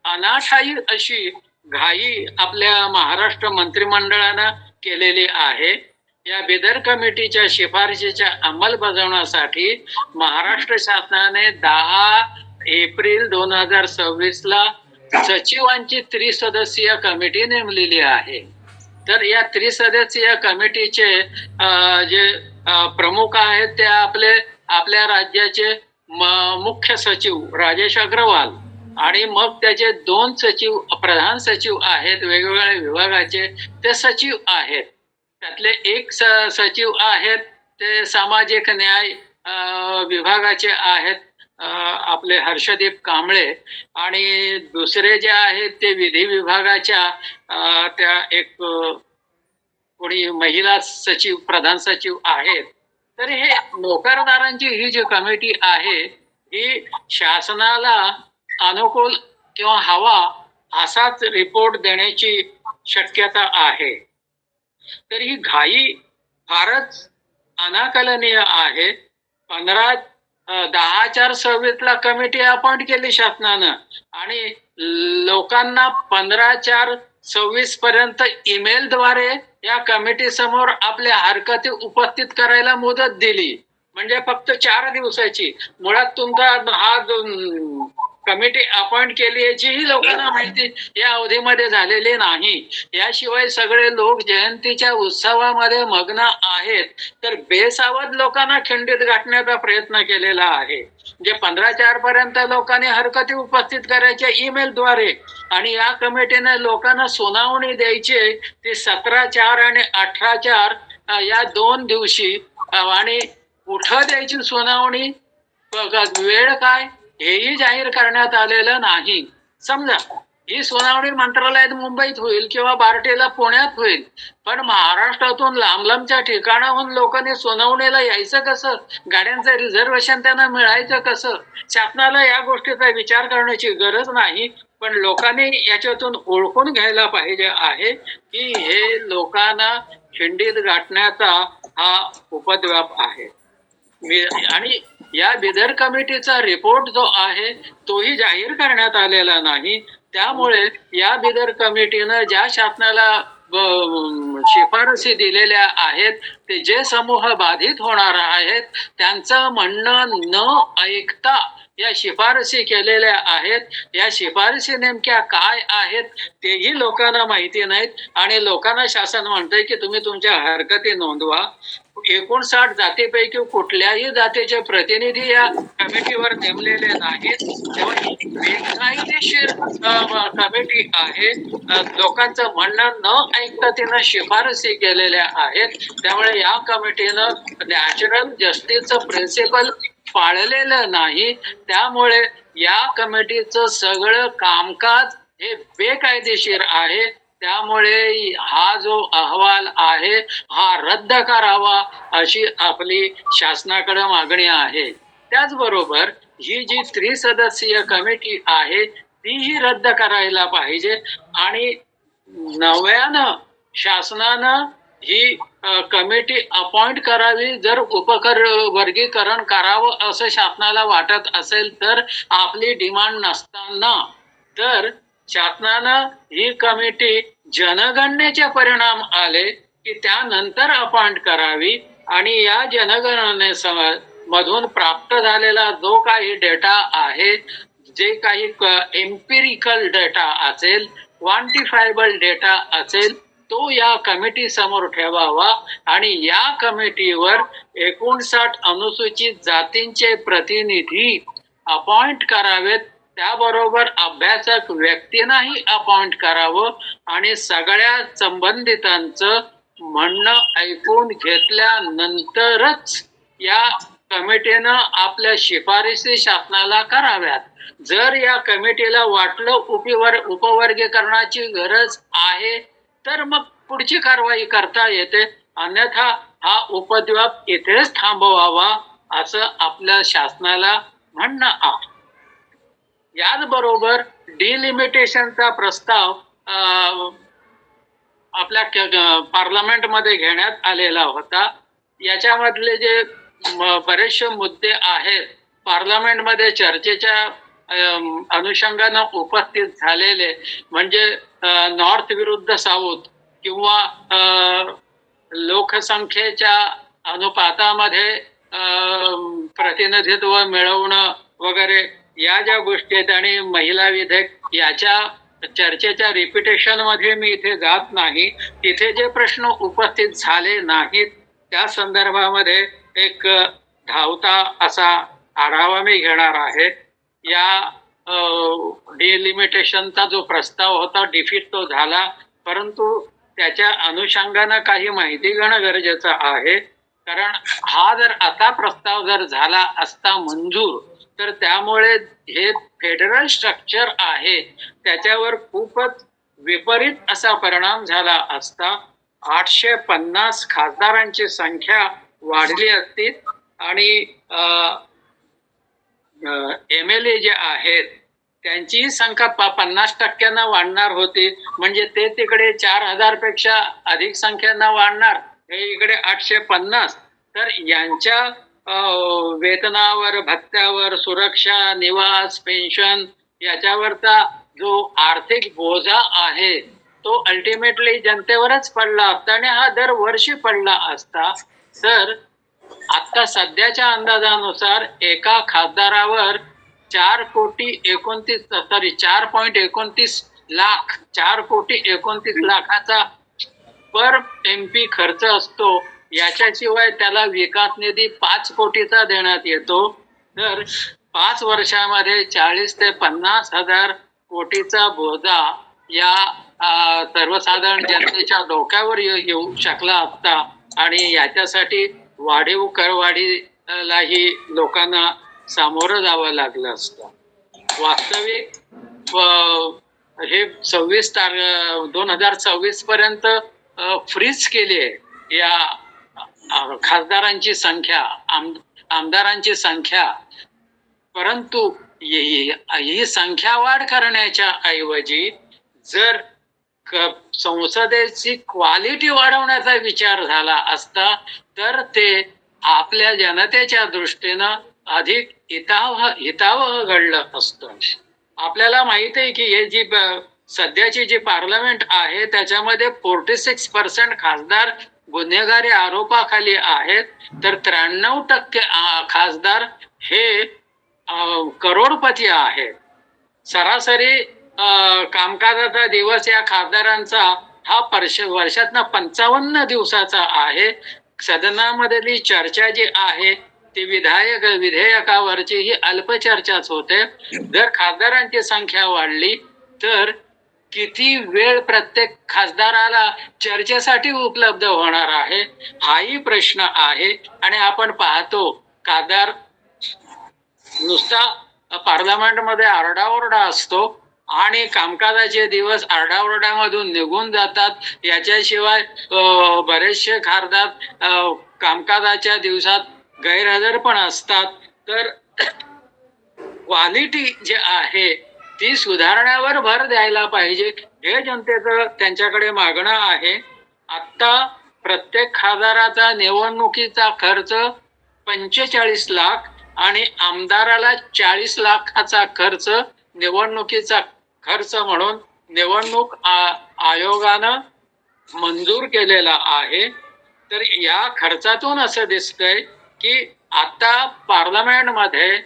अनाठायी अशी घाई आपल्या महाराष्ट्र मंत्रिमंडळानं केलेली आहे. या बिदर कमिटीच्या शिफारशीच्या अंमलबजावणीसाठी महाराष्ट्र शासनाने 10 एप्रिल 2026 सचिवांची त्रिसदस्यीय कमिटी नेमलेली आहे. तर या त्रिसदस्यीय कमिटीचे जे प्रमुख आहेत ते आपल्या राज्याचे मुख्य सचिव राजेश अग्रवाल आणि मग त्याचे 2 सचिव प्रधान सचिव आहेत वेगवेगळ्या विभागाचे, ते सचिव आहेत. त्यातले एक सचिव आहेत ते सामाजिक न्याय विभागाचे आहेत आपले हर्षदीप कांबळे, आणि दुसरे जे आहेत ते विधी विभागाच्या त्या एक कोणी महिला सचिव प्रधान सचिव आहेत. तर हे नोकरदारांची ही जी कमिटी आहे ही शासनाला अनुकूल किंवा हवा असाच रिपोर्ट देण्याची शक्यता आहे. तर ही घाई फारच अनाकलनीय आहे. 10/4/26 कमिटी अपॉइंट केली शासनानं आणि लोकांना 15/4/26 पर्यंत ईमेल द्वारे या कमिटी समोर आपल्या हरकती उपस्थित करायला मुदत दिली. म्हणजे फक्त 4 दिवसाची. मुळात तुमचा हा कमिटी अपॉइंट केली याचीही लोकांना माहिती या अवधीमध्ये झालेली नाही. याशिवाय सगळे लोक जयंतीच्या उत्सवामध्ये मग्न आहेत. तर बेसावध लोकांना खिंडीत गाठण्याचा प्रयत्न केलेला आहे. जे 15/4 पर्यंत लोकांनी हरकती उपस्थित करायच्या ईमेलद्वारे, आणि या कमिटीने लोकांना सुनावणी द्यायची ती 17/4 आणि 18/4 या 2 दिवशी, आणि कुठं द्यायची सुनावणी, वेळ काय हेही जाहीर करण्यात आलेलं नाही. समजा ही सुनावणी मंत्रालयात मुंबईत होईल किंवा बार्टीला पुण्यात होईल, पण महाराष्ट्रातून लांब लांबच्या ठिकाणाहून लोकांनी सुनावणीला यायचं कसं, गाड्यांचं रिझर्वेशन त्यांना मिळायचं कसं? शासनाला या गोष्टीचा विचार करण्याची गरज नाही, पण लोकांनी याच्यातून ओळखून घ्यायला पाहिजे आहे की हे लोकांना खिंडीत गाठण्याचा हा उपद्व्याप आहे. आणि या बिदर कमिटीचा रिपोर्ट जो आहे तोही जाहीर करण्यात आलेला नाही. त्यामुळे या बिदर कमिटीनं ज्या शासनाला शिफारसी दिलेल्या आहेत ते जे समूह बाधित होणार आहेत त्यांचं म्हणणं न ऐकता या शिफारसी केलेल्या आहेत. या शिफारसी नेमक्या काय आहेत तेही लोकांना माहिती नाहीत आणि लोकांना शासन म्हणतंय की तुम्ही तुमच्या हरकती नोंदवा. 59 जातीपैकी कुठल्याही जातीचे प्रतिनिधी या कमिटीवर नेमलेले नाहीत. तेव्हा ही बेकायदेशीर कमिटी आहे. लोकांचं म्हणणं न ऐकता तिनं शिफारसी केलेल्या आहेत. त्यामुळे या कमिटीनं नॅचरल जस्टिसचं प्रिन्सिपल पाळलेलं नाही. त्यामुळे या कमिटीचं सगळं कामकाज हे बेकायदेशीर आहे. त्यामुळे हा जो अहवाल आहे हा रद्द करावा अशी आपली शासनाकडे मागणी आहे. त्याचबरोबर ही जी त्रिसदस्यीय कमिटी आहे तीही रद्द करायला पाहिजे आणि नव्यानं शासनानं ही कमिटी अपॉइंट करावी. जर वर्गीकरण करावं असं शासनाला वाटत असेल तर आपली डिमांड नसताना तर शासनानं ही कमिटी जनगणनेचे परिणाम आले की त्यानंतर अपॉइंट करावी आणि या जनगणने मधून प्राप्त झालेला जो काही डेटा आहे जे काही एम्पिरिकल डेटा असेल क्वांटिफायबल डेटा असेल तो या कमिटी समोर ठेवावा आणि या कमिटीवर 59 अनुसूचित जातींचे प्रतिनिधी अपॉइंट करावेत. त्याबरोबर अभ्यासक व्यक्तींनाही अपॉइंट करावं आणि सगळ्या संबंधितांचं म्हणणं ऐकून घेतल्यानंतरच या कमिटीनं आपल्या शिफारसी शासनाला कराव्यात. जर या कमिटीला वाटलं उपवर्गीकरणाची गरज आहे तर मग पुढची कारवाई करता येते. अन्यथा हा उपद्व्याप इथेच थांबवावा असं आपल्या शासनाला म्हणणं आहे. याचबरोबर डिलिमिटेशनचा प्रस्ताव आपल्या पार्लमेंटमध्ये घेण्यात आलेला होता. याच्यामधले जे बरेचसे मुद्दे आहेत पार्लमेंटमध्ये चर्चेच्या अनुषंगानं उपस्थित झालेले म्हणजे नॉर्थ विरुद्ध साऊथ किंवा लोकसंख्येच्या अनुपातामध्ये प्रतिनिधित्व मिळवणं वगैरे या ज्या गोष्टी आहेत आणि महिला विधेयक याच्या चर्चेच्या रिपिटेशन मध्ये मी इथे जात नाही. तिथे जे प्रश्न उपस्थित झाले नाहीत त्या संदर्भामध्ये एक धावता असा आढावा मी घेणार आहे. या डिलिमिटेशनचा जो प्रस्ताव होता डिफीट तो झाला परंतु त्याच्या अनुषंगानं काही माहिती घेणं गरजेचं आहे. कारण हा जर आता प्रस्ताव जर झाला असता मंजूर तर त्यामुळे हे फेडरल स्ट्रक्चर आहे त्याच्यावर खूपच विपरीत असा परिणाम झाला असता. 850 खासदारांची संख्या वाढली असती आणि MLA जे आहेत त्यांची संख्या 50% वाढणार होती. म्हणजे ते तिकडे 4000 पेक्षा अधिक संख्येनं वाढणार, हे इकडे 850. तर यांच्या वेतनावर, भत्त्यावर, सुरक्षा, निवास, पेन्शन याच्यावरचा जो आर्थिक बोजा आहे तो अल्टिमेटली जनतेवरच पडला असता आणि हा दरवर्षी पडला असता. तर आता सध्याच्या अंदाजानुसार एका खासदारावर 4.29 लाख 4.29 लाखाचा पर MP खर्च असतो. याच्याशिवाय त्याला विकास निधी 5 कोटीचा देण्यात येतो. तर 5 वर्षामध्ये 40 ते 50 हजार कोटीचा बोजा या सर्वसाधारण जनतेच्या डोक्यावर येऊ शकला असता आणि याच्यासाठी वाढीव करवाढीलाही लोकांना सामोरं जावं लागलं असतं. वास्तविक हे 2026 पर्यंत फ्रीज केली आहे या खासदारांची संख्या, आमदारांची संख्या. परंतु ही संख्या वाढ करण्याच्या ऐवजी जर संसदेची क्वालिटी वाढवण्याचा विचार झाला असता तर ते आपल्या जनतेच्या दृष्टीनं अधिक हितावह घडलं असतं. आपल्याला माहित आहे की हे जी सध्याची जी पार्लमेंट आहे त्याच्यामध्ये 46% खासदार गुन्हेगारी आरोपाखाली आहेत, तर 93% खासदार हे करोडपती आहेत. सरासरी कामकाजाचा दिवस या खासदारांचा हा वर्षातनं 55 दिवसाचा आहे. सदनामधली चर्चा जी आहे ती विधेयकावरची ही अल्पचर्चाच होते. जर खासदारांची संख्या वाढली तर किती वेळ प्रत्येक खासदाराला चर्चेसाठी उपलब्ध होणार आहे हाही प्रश्न आहे. आणि आपण पाहतो खासदार नुसता पार्लमेंटमध्ये आरडाओरडा असतो आणि कामकाजाचे दिवस आरडाओरड्यामधून निघून जातात. याच्याशिवाय बरेचसे खासदार कामकाजाच्या दिवसात गैरहजर पण असतात. तर क्वालिटी जे आहे ती सुधारण्यावर भर द्यायला पाहिजे हे जनतेचं त्यांच्याकडे मागणं आहे. आता प्रत्येक खासदाराचा निवडणुकीचा खर्च 45 लाख आणि आमदाराला 40 लाखाचा खर्च निवडणुकीचा खर्च म्हणून निवडणूक आयोगानं मंजूर केलेला आहे. तर या खर्चातून असं दिसतंय की आता पार्लमेंटमध्ये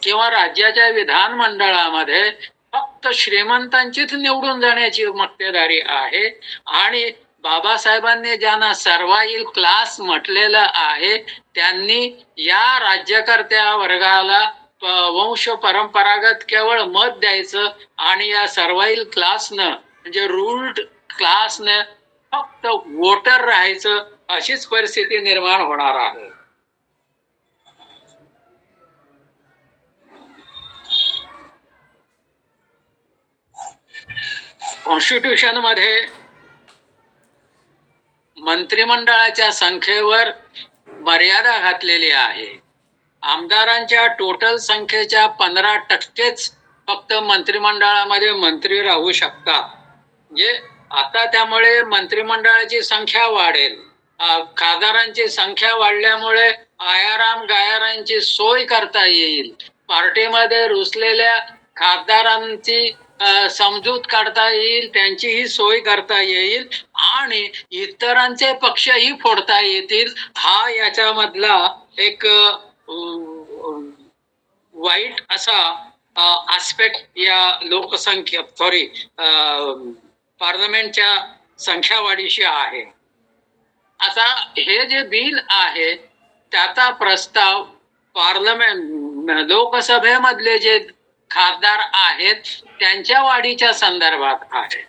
किंवा राज्याच्या विधानमंडळामध्ये फक्त श्रीमंतांचीच निवडून जाण्याची मक्तेदारी आहे. आणि बाबासाहेबांनी ज्यांना सर्वाईल क्लास म्हटलेलं आहे त्यांनी या राज्यकर्त्या वर्गाला वंश परंपरागत केवळ मत द्यायचं आणि या सर्वाईल क्लासनं म्हणजे रूल्ड क्लासनं फक्त वोटर राहायचं, अशीच परिस्थिती निर्माण होणार आहे. कॉन्स्टिट्यूशन मध्ये मंत्रिमंडळाच्या संख्येवर मर्यादा घातलेली आहे. आमदारांच्या टोटल संख्येच्या 15%च फक्त मंत्रिमंडळामध्ये मंत्री राहू शकतात. म्हणजे आता त्यामुळे मंत्रिमंडळाची संख्या वाढेल. खासदारांची संख्या वाढल्यामुळे आयाराम गायारांची सोय करता येईल. पार्टीमध्ये रुसलेल्या खासदारांची समजूत काढता येईल, त्यांचीही सोय करता येईल आणि इतरांचे पक्षही फोडता येतील. हा याच्यामधला एक वाईट असा आस्पेक्ट या लोकसंख्या पार्लमेंटच्या संख्या वाढीशी आहे. आता हे जे बिल आहे त्याचा प्रस्ताव पार्लमेंट लोकसभेमधले जे खासदार आहेत त्यांच्या वाढीच्या संदर्भात आहे.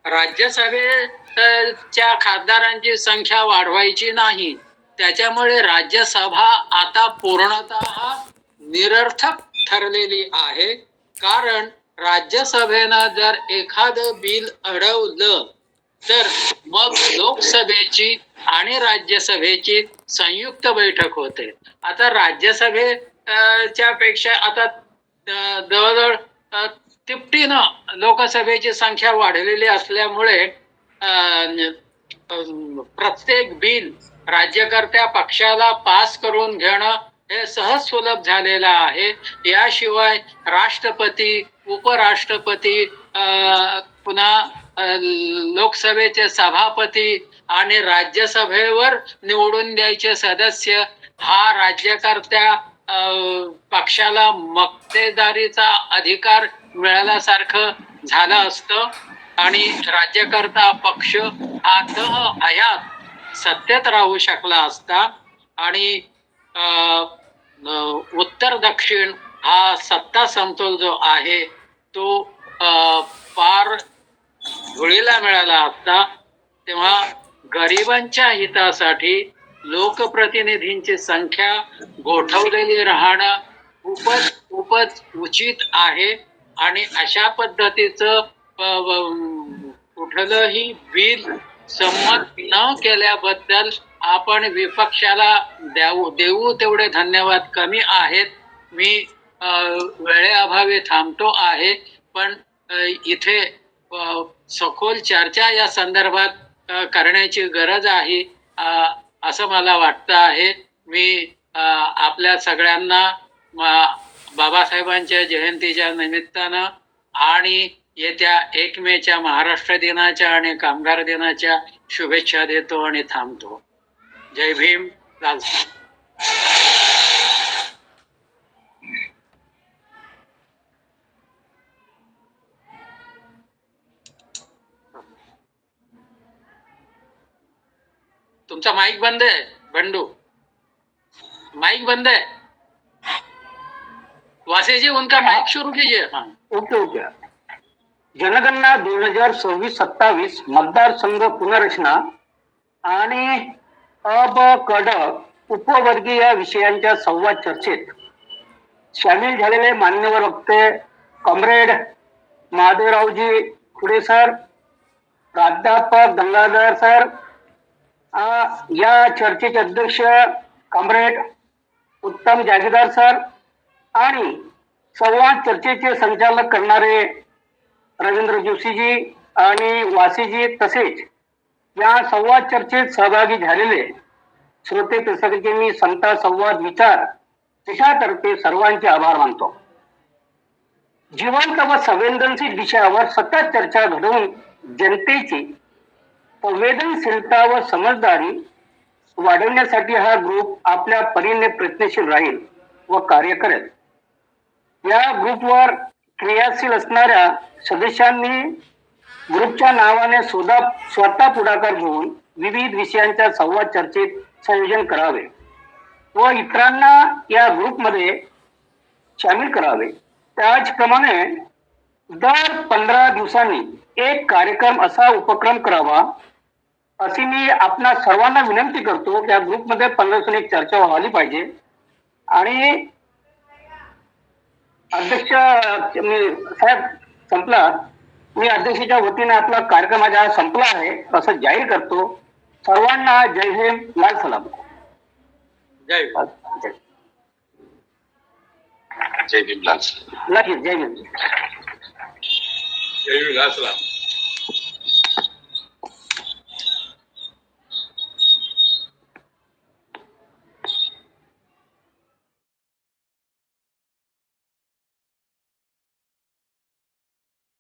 राज्यसभेच्या खासदारांची संख्या वाढवायची नाही. त्याच्यामुळे राज्यसभा आता पूर्णतः निरर्थक ठरलेली आहे. कारण राज्यसभेनं जर एखादं बिल अडवलं तर मग लोकसभेची आणि राज्यसभेची संयुक्त बैठक होते. आता राज्यसभेच्या पेक्षा आता जवळजवळ तिपटीनं लोकसभेची संख्या वाढलेली असल्यामुळे प्रत्येक बिल राज्यकर्त्या पक्षाला पास करून घेणं हे सहज सुलभ झालेलं आहे. याशिवाय राष्ट्रपती, उपराष्ट्रपती, पुन्हा लोकसभेचे सभापती आणि राज्यसभेवर निवडून द्यायचे सदस्य हा राज्यकर्त्या पक्षाला मक्तेदारीचा अधिकार मिळाल्यासारखं झालं असतं आणि राज्यकर्ता पक्ष हा हयात सत्तेत राहू शकला असता. आणि उत्तर दक्षिण हा सत्ता समतोल जो आहे तो पार धुळीला मिळाला असता. तेव्हा गरिबांच्या हितासाठी लोकप्रतिनिधींची संख्या गोठवलेली राहणं खूपच उचित आहे. आणि अशा पद्धतीचं कुठलंही बिल संमत न केल्याबद्दल आपण विपक्षाला देऊ तेवढे धन्यवाद कमी आहेत. मी वेळेअभावी थांबतो आहे, पण इथे सखोल चर्चा या संदर्भात करण्याची गरज आहे असं मला वाटतं आहे. मी आपल्या सगळ्यांना बाबासाहेबांच्या जयंतीच्या निमित्तानं आणि येत्या 1 मेच्या महाराष्ट्र दिनाच्या आणि कामगार दिनाच्या शुभेच्छा देतो आणि थांबतो. जय भीम, लाल सलाम. तुमचा माईक बंद आहे बंडू, माइक बंद है. वासे जी उनका माइक शुरू कीजिए. हाँ. Okay okay. जनगणना 2026-27 मतदारसंघ पुनर्रचना आणि अब कड उपवर्गीय या विषयांच्या संवाद चर्चेत सामील झालेले मान्यवर वक्ते कॉम्रेड महादेवरावजी खुडे सर, प्राध्यापक गंगाधर सर, या चर्चेचे अध्यक्ष कॉम्रेड उत्तम जागीरदार सर आणि संवाद चर्चेचे संचालक करणारे रवींद्र जोशीजी आणि वासीजी, तसेच या संवाद चर्चेत सहभागी झालेले श्रोते प्रेक्षकांचे मी समता संवाद विचार देशातर्फे सर्वांचे आभार मानतो. जिवंत व संवेदनशील विषयावर सतत चर्चा घडवून जनतेची संवेदनशीलता व समजदारी वाढवण्यासाठी हा ग्रुप आपल्या परीने प्रयत्नशील राहील व कार्य करेल. या ग्रुपवर क्रियाशील असणाऱ्या सदस्यांनी ग्रुपच्या नावाने स्वतः पुढाकार घेऊन विविध विषयांच्या संवाद चर्चेत संयोजन करावे व इतरांना या ग्रुपमध्ये सामील करावे. त्याचप्रमाणे दर 15 दिवसांनी एक कार्यक्रम असा उपक्रम करावा अशी मी आपणा सर्वांना विनंती करतो. या ग्रुपमध्ये 15 दिवसांनी एक चर्चा व्हायला पाहिजे. आणि अध्यक्ष साहेब संपला, मी अध्यक्षाच्या वतीने आपला कार्यक्रम आज संपला आहे असं जाहीर करतो. सर्वांना जय भीम, लाल सलाम. जय जय भीम, लाल सलाम. जय भीम. जय लाल सलाम.